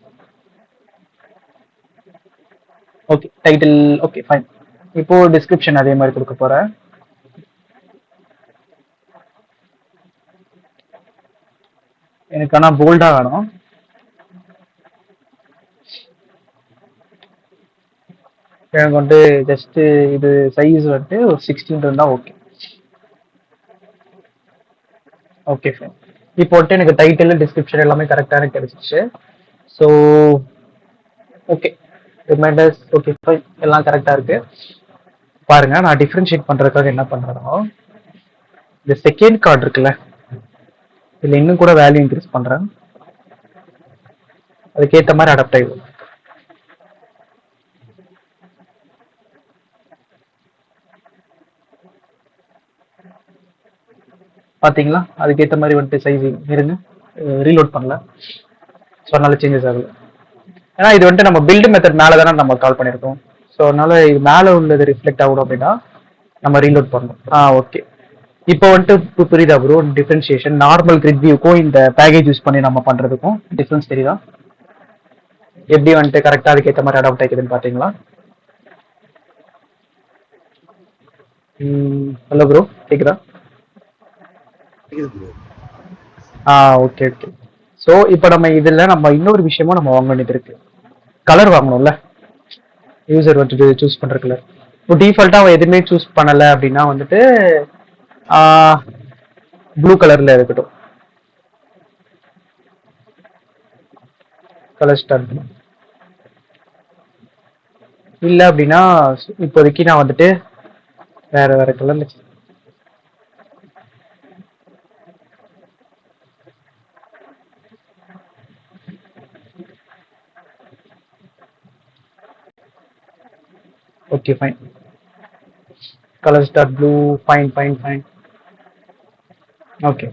Okay, title okay fine. இப்போ டிஸ்கிரிப்ஷன் அதே மாதிரி கொடுக்க போறேன். எனக்கு ஆனால் போல்டா வேணும். எனக்கு வந்துட்டு ஜஸ்ட் இது சைஸ் வந்துட்டு ஒரு 16 இருந்தா ஓகே. Okay fine. இப்போ வந்துட்டு எனக்கு டைட்டில் டிஸ்கிரிப்ஷன் எல்லாமே கரெக்டாக எனக்கு கிடைச்சிச்சு. So okay, reminders okay fine, எல்லாம் கரெக்டாக இருக்கு. பாருங்க, நான் டிஃப்ரென்ஷியேட் பண்றதுக்காக என்ன பண்றேன்னா, இந்த செகண்ட் கார்டு இருக்குல்ல, இதுல இன்னும் கூட வேல்யூ இன்க்ரீஸ் பண்றேன். அதுக்கேற்ற மாதிரி அடாப்ட் ஆயிடும். பாத்தீங்களா? அதுக்கேற்ற மாதிரி வந்துட்டு சைஸிங் இருங்க, ரீலோட் பண்ணல. ஸோ அதனால சேஞ்சஸ் ஆகல. ஏன்னா இது வந்துட்டு நம்ம பில்டு மெத்தட் மேலே தானே நம்ம கால் பண்ணியிருக்கோம். ஸோ அதனால இது மேலே உள்ளது ரிஃப்ளெக்ட் ஆகணும் அப்படின்னா நம்ம ரீலோட் பண்ணணும். ஓகே, இப்போ வந்துட்டு புரியுதா ப்ரோ? டிஃபரன்ஷியேஷன் நார்மல் கிரிட் வியூக்கும் இந்த பேக்கேஜ் யூஸ் பண்ணி நம்ம பண்றதுக்கும் டிஃபரன்ஸ் தெரியுதா? எப்படி வந்துட்டு கரெக்டாக அதுக்கேற்ற மாதிரி அடாப்ட் ஆகிக்குதுன்னு பார்த்தீங்களா? ஹலோ ப்ரோ, கேக்குதா? Okay okay. ஸோ இப்போ நம்ம இதில் நம்ம இன்னொரு விஷயமும் நம்ம வாங்க வேண்டியது இருக்கு. கலர் வாங்கணும்ல, யூசர் வந்துட்டு சூஸ் பண்ற கலர். இப்போ டிஃபால்ட்டாக அவன் எதுவுமே சூஸ் பண்ணலை அப்படின்னா வந்துட்டு ப்ளூ கலர்ல இருக்கட்டும். கலர் ஸ்டார்ட் இல்லை அப்படின்னா இப்போதைக்கு நான் வந்துட்டு வேற வேற கலர்ல. Okay fine, colour star blue, fine fine fine. Okay,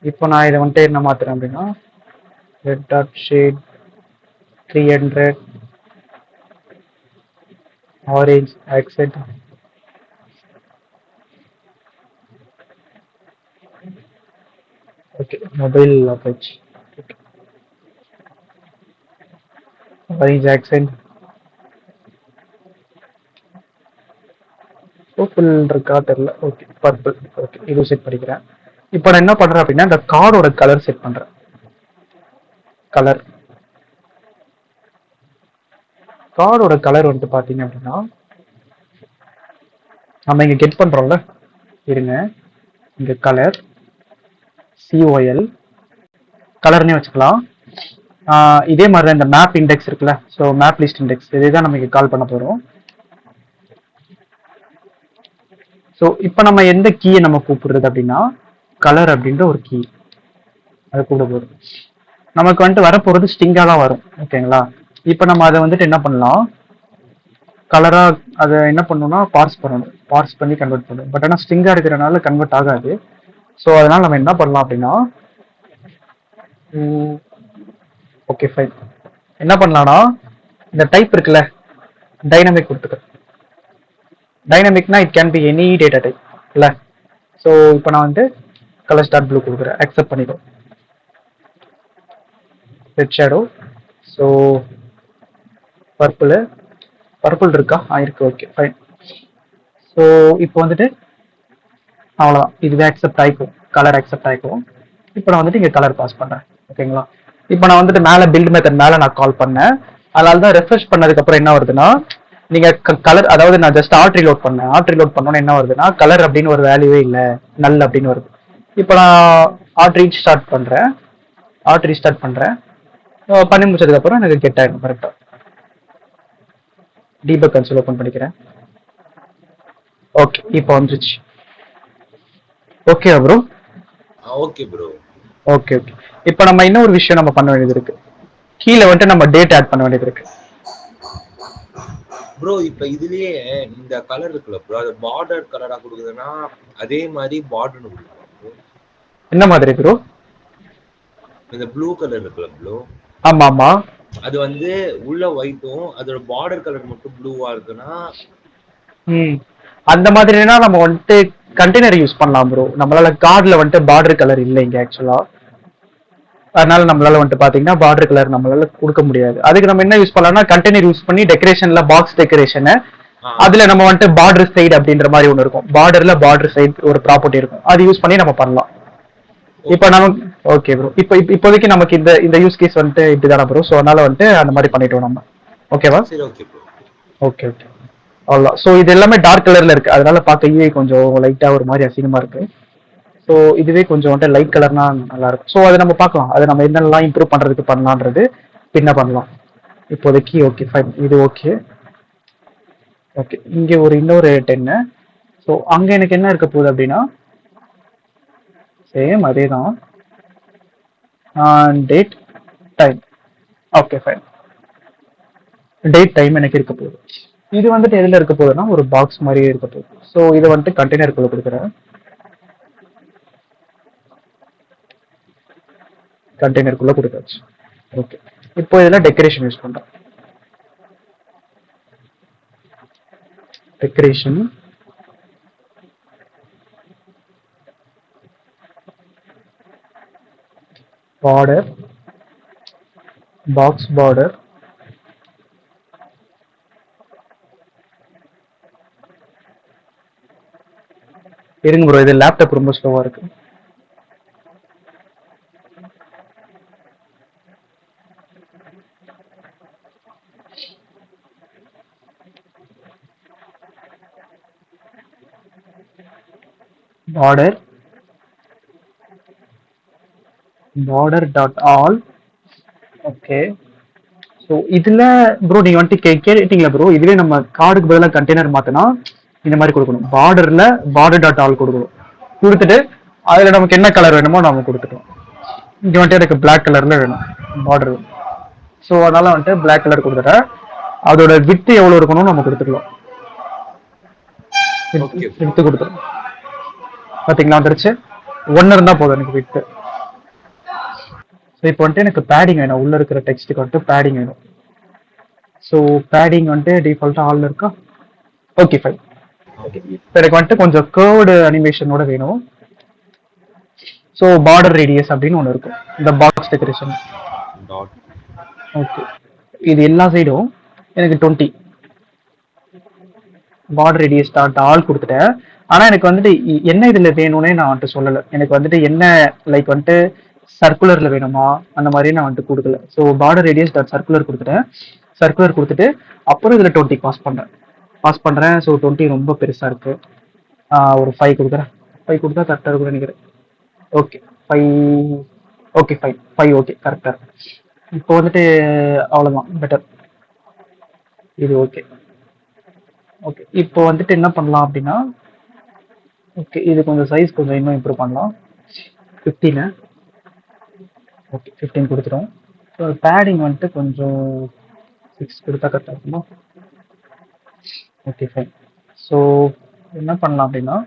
இப்போ நான் இதை வந்துட்டு என்ன மாத்துறேன் அப்படின்னா red dot shade 300 orange accent. Okay, mobile approach orange accent. Purple இருக்கா தெரியல. Okay, purple. ஓகே, இது செட் பண்ணிக்கிறேன். இப்போ நான் என்ன பண்றேன் அப்படின்னா இந்த கார்டோட கலர் செட் பண்றேன். கார்டோட கலர் வந்துட்டு பாத்தீங்க அப்படின்னா நம்ம இங்க கெட் பண்றோம்ல, இருங்க, இங்க கலர் COL கலர்னே வச்சுக்கலாம். இதே மாதிரி இந்த மேப் இண்டெக்ஸ் இருக்குல்ல, ஸோ மேப் லிஸ்ட் இண்டெக்ஸ் இதே தான் நம்ம இங்க கால் பண்ண போறோம். ஸோ இப்போ நம்ம எந்த கீயை நம்ம கூப்பிடுறது அப்படின்னா கலர் அப்படின்ற ஒரு கீ அதை கூப்பிட போகுது. நமக்கு வந்துட்டு வரப்போறது ஸ்டிங்காக தான் வரும். ஓகேங்களா? இப்போ நம்ம அதை வந்துட்டு என்ன பண்ணலாம், கலரா அதை என்ன பண்ணணும்னா பார்ஸ் பண்ணணும், பார்ஸ் பண்ணி கன்வெர்ட் பண்ணணும். பட் ஆனால் ஸ்ட்ரிங்கா இருக்கிறனால கன்வெர்ட் ஆகாது. ஸோ அதனால நம்ம என்ன பண்ணலாம் அப்படின்னா, ஓகே ஃபைன், என்ன பண்ணலாம்னா இந்த டைப் இருக்குல்ல, டைனமிக் கொடுத்துக்க. டைனமிக்னா it can be any data type இல்ல. ஸோ இப்போ நான் வந்து கலர் ஸ்டார்ட் ப்ளூ கொடுக்குறேன், அக்செப்ட் பண்ணிக்கோ. Red shadow, so purple, purple இருக்கா? இருக்கு, ஓகே ஃபைன். ஸோ இப்போ வந்துட்டு அவ்வளோதான், இதுவே அக்செப்ட் ஆகிக்கும், கலர் அக்செப்ட் ஆகிக்கும். இப்போ நான் வந்துட்டு இங்கே கலர் பாஸ் பண்ணுறேன். ஓகேங்களா? இப்போ நான் வந்துட்டு மேலே பில்ட் மெத்தட் மேலே நான் கால் பண்ணேன். அதனால தான் ரெஃப்ரெஷ் பண்ணதுக்கப்புறம் என்ன வருதுன்னா, நீங்கள் கலர், அதாவது நான் ஜஸ்ட் ஆர்ட் ரீலோட் பண்ணேன். ஆர்ட் ரீலோட் பண்ணோன்னே என்ன வருதுன்னா, கலர் அப்படின்னு ஒரு வேல்யூவே இல்லை, நல் அப்படின்னு வருது. இப்போ நான் ஆர்ட் ரீஸ்டார்ட் பண்ணுறேன், ஆர்ட் ரீஸ்டார்ட் பண்ணுறேன். பண்ணி முடிச்சதுக்கப்புறம் எனக்கு கெட் ஆகிடும் கரெக்டாக. டீபக் கன்சோல் ஓப்பன் பண்ணிக்கிறேன். ஓகே, இப்போ வந்துருச்சு. Okay bro. Okay bro. Okay okay. இப்போ நம்ம இன்னொரு விஷயம் நம்ம பண்ண வேண்டியது இருக்கு. கீழே வந்துட்டு நம்ம டேட் ஆட் பண்ண வேண்டியது இருக்கு. ப்ரோ இப்போ இதுலயே இந்த கலர் இருக்குல்ல ப்ரோ, அது பார்டர் கலரா கொடுக்குதுன்னா அதே மாதிரி பார்டர்னு கொடுக்கலாம் ப்ரோ. என்ன மாதிரி ப்ரோ? இந்த ப்ளூ கலர் இருக்குல்ல ப்ரோ, ஆமா ஆமா, அது வந்து உள்ள ஒயிட்டும் அதோட பார்டர் கலர் மட்டும் ப்ளூவா இருக்குன்னா அந்த மாதிரினா நம்ம வந்துட்டு கண்டெய்னர் யூஸ் பண்ணலாம் ப்ரோ. நம்மளால கார்ட்ல வந்துட்டு பார்டர் கலர் இல்லை இங்க ஆக்சுவலா. அதனால நம்மளால வந்துட்டு பாத்தீங்கன்னா பார்டர் கலர் நம்மளால கொடுக்க முடியாது. அதுக்கு நம்ம என்ன யூஸ் பண்ணலாம்னா கண்டெய்னர் யூஸ் பண்ணி டெக்கரேஷன்ல பாக்ஸ் டெக்கரேஷன், அதுல நம்ம வந்துட்டு பார்டர் சைடு அப்படின்ற மாதிரி ஒன்று இருக்கும். பார்டர்ல பார்டர் சைடு ஒரு ப்ராப்பர்ட்டி இருக்கும், அது யூஸ் பண்ணி நம்ம பண்ணலாம். இப்போ நமக்கு ஓகே ப்ரோ, இப்போதைக்கு நமக்கு இந்த இந்த யூஸ் கேஸ் வந்துட்டு இப்படிதானே ப்ரோ. ஸோ அதனால வந்துட்டு அந்த மாதிரி பண்ணிட்டோம் நம்ம. ஓகேவா? சரி ஓகே ப்ரோ. ஓகே ஓகே, அவ்வளோதான். ஸோ இது எல்லாமே டார்க் கலர்ல இருக்கு, அதனால பார்க்கவே கொஞ்சம் லைட்டா ஒரு மாதிரி அசிங்கமா இருக்கு. ஸோ இதுவே கொஞ்சம் வந்துட்டு லைட் கலர்னா நல்லா இருக்கும். ஸோ அதை நம்ம பார்க்கலாம், அதை நம்ம என்னெல்லாம் இம்ப்ரூவ் பண்றதுக்கு பண்ணலான்றது பின்ன பண்ணலாம். இப்போதைக்கு ஓகே ஃபைன், இது ஓகே. ஓகே, இங்கே ஒரு இன்னொரு 10. ஸோ அங்கே எனக்கு என்ன இருக்க போகுது அப்படின்னா சேம் அதே தான், date time. Okay fine, date time எனக்கு இருக்க போகுது. இது வந்துட்டு எதில் இருக்க போகுதுன்னா ஒரு பாக்ஸ் மாதிரியே இருக்க போகுது. ஸோ இதை வந்துட்டு கண்டெய்னருக்குள்ள கொடுக்குறேன். கண்டெய்னருக்குள்ள கொடுத்தாச்சு. ஓகே, இப்போ இதில் டெக்கரேஷன் யூஸ் பண்ணுறேன். டெக்கரேஷன், பார்டர், பாக்ஸ் பார்டர், இருங்க ப்ரோ, இது லேப்டாப் ரொம்ப ஸ்லோவா இருக்கு. Border, border dot all. Okay, so இதுல ப்ரோ நீங்க வந்துட்டு கேட்டீங்களா ப்ரோ, இதுவே நம்ம கார்டுக்கு பதிலாக கண்டெய்னர் மாத்தினா இந்த மாதிரி கொடுக்கணும். பார்டர்ல பார்டர் டாட் ஆல் கொடுக்கணும். கொடுத்துட்டு அதுல நமக்கு என்ன கலர் வேணுமோ நம்ம கொடுத்துட்டோம். இங்க வந்துட்டு எனக்கு பிளாக் கலர்ல வேணும் பார்டர். ஸோ அதனால வந்துட்டு பிளாக் கலர் கொடுத்துட்டேன். அதோட வித்து எவ்வளவு இருக்கணும் நம்ம கொடுத்துக்கலாம். வித்து கொடுத்துரும். பாத்தீங்களா வந்துருச்சு. 1 இருந்தா போதும் எனக்கு வித்து. ஸோ இப்போ வந்துட்டு எனக்கு பேடிங் வேணும், உள்ள இருக்கிற டெக்ஸ்ட்டுக்கு வந்துட்டு பேடிங் வேணும். ஸோ பேடிங் வந்துட்டு டிஃபால்ட்டாக ஆல் இருக்கா? Okay fine. ஓகே, இப்போ எனக்கு வந்துட்டு கொஞ்சம் கேர்வ்டு அனிமேஷனோட வேணும். ஸோ பார்டர் ரேடியஸ் அப்படின்னு ஒன்று இருக்கும் இந்த பாக்ஸ் டெக்கரேஷன். ஓகே, இது எல்லா சைடும் எனக்கு 20 பார்டர் ரேடியஸ் டாட் ஆல் கொடுத்துட்டேன். ஆனால் எனக்கு வந்துட்டு என்ன இதில் வேணும்னே நான் வந்துட்டு சொல்லலை. எனக்கு வந்துட்டு என்ன லைக் வந்துட்டு சர்க்குலரில் வேணுமா அந்த மாதிரி நான் வந்துட்டு கொடுக்கல. So border radius dot circular கொடுத்துட்டேன். சர்க்குலர் கொடுத்துட்டு அப்புறம் இதில் 20 பாஸ் பண்ணுறேன். ஸோ 20 ரொம்ப பெருசாக இருக்கு. ஒரு 5 கொடுக்குறேன். 5 கொடுத்தா கரெக்டாக இருக்கும்னு நினைக்கிறேன். ஓகே 5. ஓகே 5 ஓகே கரெக்டாக. இப்போ வந்துட்டு அவ்வளோதான், பெட்டர். இது ஓகே. ஓகே, இப்போ வந்துட்டு என்ன பண்ணலாம் அப்படின்னா ஓகே, இது கொஞ்சம் சைஸ் கொஞ்சம் இன்னும் இம்ப்ரூவ் பண்ணலாம். 15. ஓகே, 15 கொடுத்துட்டோம். ஸோ பேடிங் வந்துட்டு கொஞ்சம் 6 கொடுத்தா கரெக்டாக இருக்குமா? Okay fine. ஸோ என்ன பண்ணலாம் அப்படின்னா,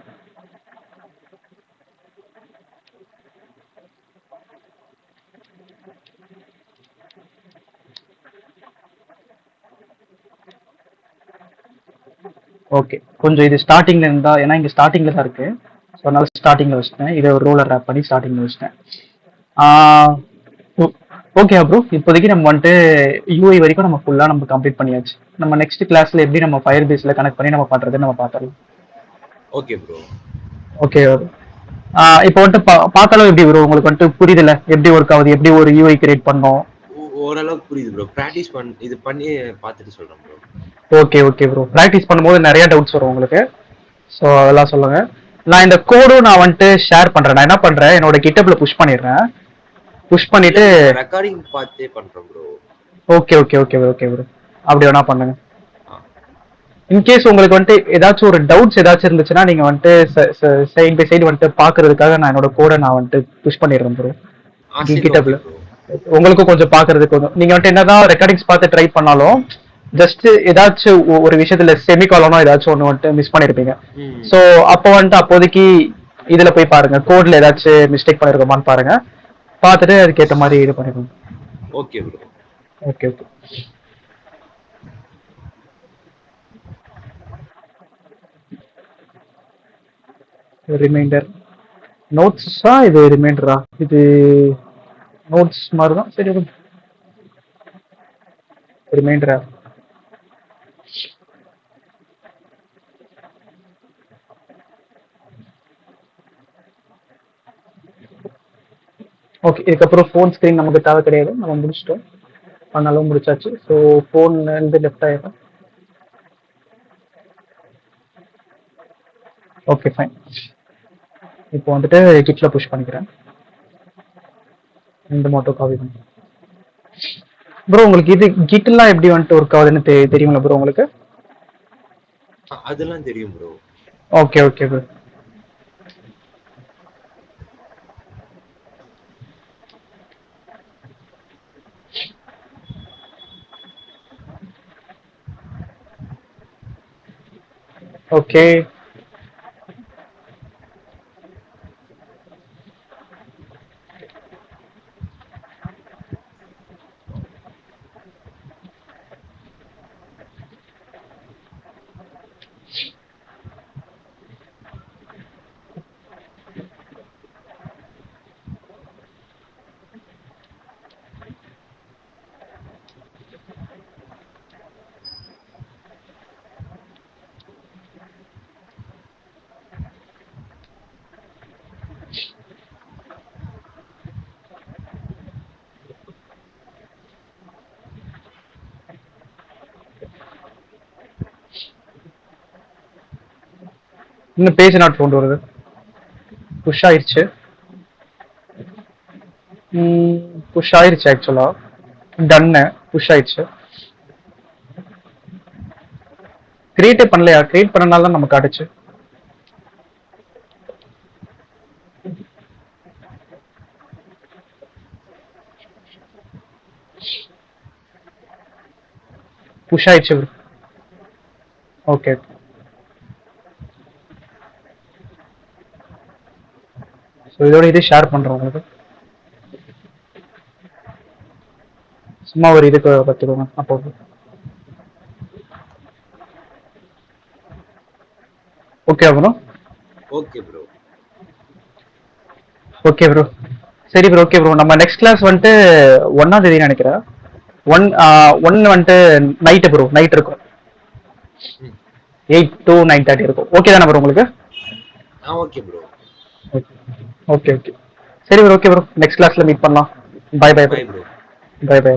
ஓகே கொஞ்சம் இது ஸ்டார்டிங்ல இருந்தா, ஏன்னா இங்க ஸ்டார்டிங்ல தான் இருக்கு. ஸோ அதனால ஸ்டார்டிங்ல வச்சுட்டேன். இதை ஒரு ரோலர் ரேப் பண்ணி ஸ்டார்டிங்ல வச்சுட்டேன். ஓகே ப்ரோ, இப்போதைக்கு நம்ம வந்துட்டு யூஐ வரைக்கும் நம்ம ஃபுல்லா நம்ம கம்ப்ளீட் பண்ணியாச்சு. நம்ம நெக்ஸ்ட் கிளாஸ்ல எப்படி நம்ம ஃபயர் பேஸ்ல கனெக்ட் பண்ணி நம்ம பண்றதுன்னு நம்ம பார்த்துடலாம். Okay bro. ஓகே, இப்போ வந்துட்டு பார்த்தாலும் எப்படி ப்ரோ உங்களுக்கு வந்துட்டு புரியுதுல எப்படி ஒர்க் ஆகுது, எப்படி ஒரு யூஐ கிரியேட் பண்ணோம்? ஓரளவுக்கு புரியுது ப்ரோ. பிராக்டிஸ் இது பண்ணி பார்த்துட்டு சொல்றேன் bro. Okay okay bro, practice பண்ணும்போது நிறைய டவுட்ஸ் வரும் உங்களுக்கு. ஸோ அதெல்லாம் சொல்லுங்க. நான் இந்த கோடும் நான் வந்துட்டு ஷேர் பண்றேன். நான் என்ன பண்றேன், என்னோட கிட்டப்ல புஷ் பண்ணிடுறேன். புஷ் பண்ணிட்டு ரெக்கார்டிங் பார்த்தே பண்றேன் bro. Okay okay okay okay bro, அப்படி வேணா பண்ணுங்க. ஆ. இன்கேஸ் உங்களுக்கு வந்துட்டு ஏதாச்சும் ஒரு டவுட்ஸ் ஏதாச்சும் இருந்துச்சுன்னா நீங்க வந்துட்டு சைடு பை சைடு வந்துட்டு பாக்குறதுக்காக நான் என்னோட கோடை நான் வந்துட்டு புஷ் பண்ணிடுறேன் ப்ரோ சரி, கிட்டப்ல. Okay bro. உங்களுக்கும் கொஞ்சம் பாக்குறதுக்கு கொஞ்சம், நீங்க வந்துட்டு என்னதான் ரெக்கார்டிங்ஸ் பார்த்து ட்ரை பண்ணாலும் ஜஸ்ட் ஏதாச்சும் ஒரு விஷயத்துல செமிகாலனோ ஏதாச்சும் ஒன்று வந்துட்டு மிஸ் பண்ணிருப்பீங்க. ம். ஸோ அப்போ வந்துட்டு அப்போதைக்கு இதுல போய் பாருங்க, கோட்ல ஏதாச்சும் மிஸ்டேக் பண்ணிருக்கோமான்னு பாருங்க. பார்த்துட்டு அதுக்கேற்ற மாதிரி இது பண்ணிக்கோங்க. Okay bro. Okay okay. Reminder நோட்ஸா, இது ரிமைண்டரா? இது நோட்ஸ் மாதிரி தான். சரி, ரிமைண்டரா? ஓகே, இதுக்கப்புறம் ஃபோன் ஸ்க்ரீன் நமக்கு தேவை கிடையாது, நம்ம முடிச்சிட்டோம். பண்ணாலும் முடிச்சாச்சு. ஸோ ஃபோன் வந்து லெஃப்ட் ஆயிடும். Okay fine. இப்போ வந்துட்டு கிட்ல புஷ் பண்ணிக்கிறேன். இந்த மோட்டோ காப்பி பண்ணி ப்ரோ, உங்களுக்கு இது கிட்லாம் எப்படி வந்துட்டு ஒர்க் ஆகுதுன்னு தெரியுங்களா ப்ரோ உங்களுக்கு? அதெல்லாம் தெரியும் bro. Okay okay bro. Okay, இன்னும் பேஜ் நாட் கொண்டு வருது. புஷ் ஆயிடுச்சு. புஷ் ஆயிடுச்சு ஆக்சுவலா. டன்னு புஷ் ஆயிடுச்சு. கிரியேட்டே பண்ணலையா? கிரியேட் பண்ணனால தான் நமக்கு அடிச்சு. புஷ் ஆயிடுச்சு. ஓகே, ஸோ இதோட இது ஷேர் பண்றோம் உங்களுக்கு. சும்மா ஒரு இதுக்கு பார்த்துக்கோங்க அப்போ. Okay bro. Okay bro. Okay bro. சரி ப்ரோ, ஓகே ப்ரோ. நம்ம நெக்ஸ்ட் கிளாஸ் வந்துட்டு 1ஆம் தேதி நினைக்கிறேன். ஒன் வந்துட்டு நைட்டு ப்ரோ, நைட் இருக்கும். 8 to 9:30 இருக்கும். ஓகே தானே ப்ரோ உங்களுக்கு? Okay bro. Okay okay. சரி ப்ரோ, ஓகே ப்ரோ. நெக்ஸ்ட் கிளாஸ்ல மீட் பண்ணலாம். Bye bye bro. Bye bro. Bye by.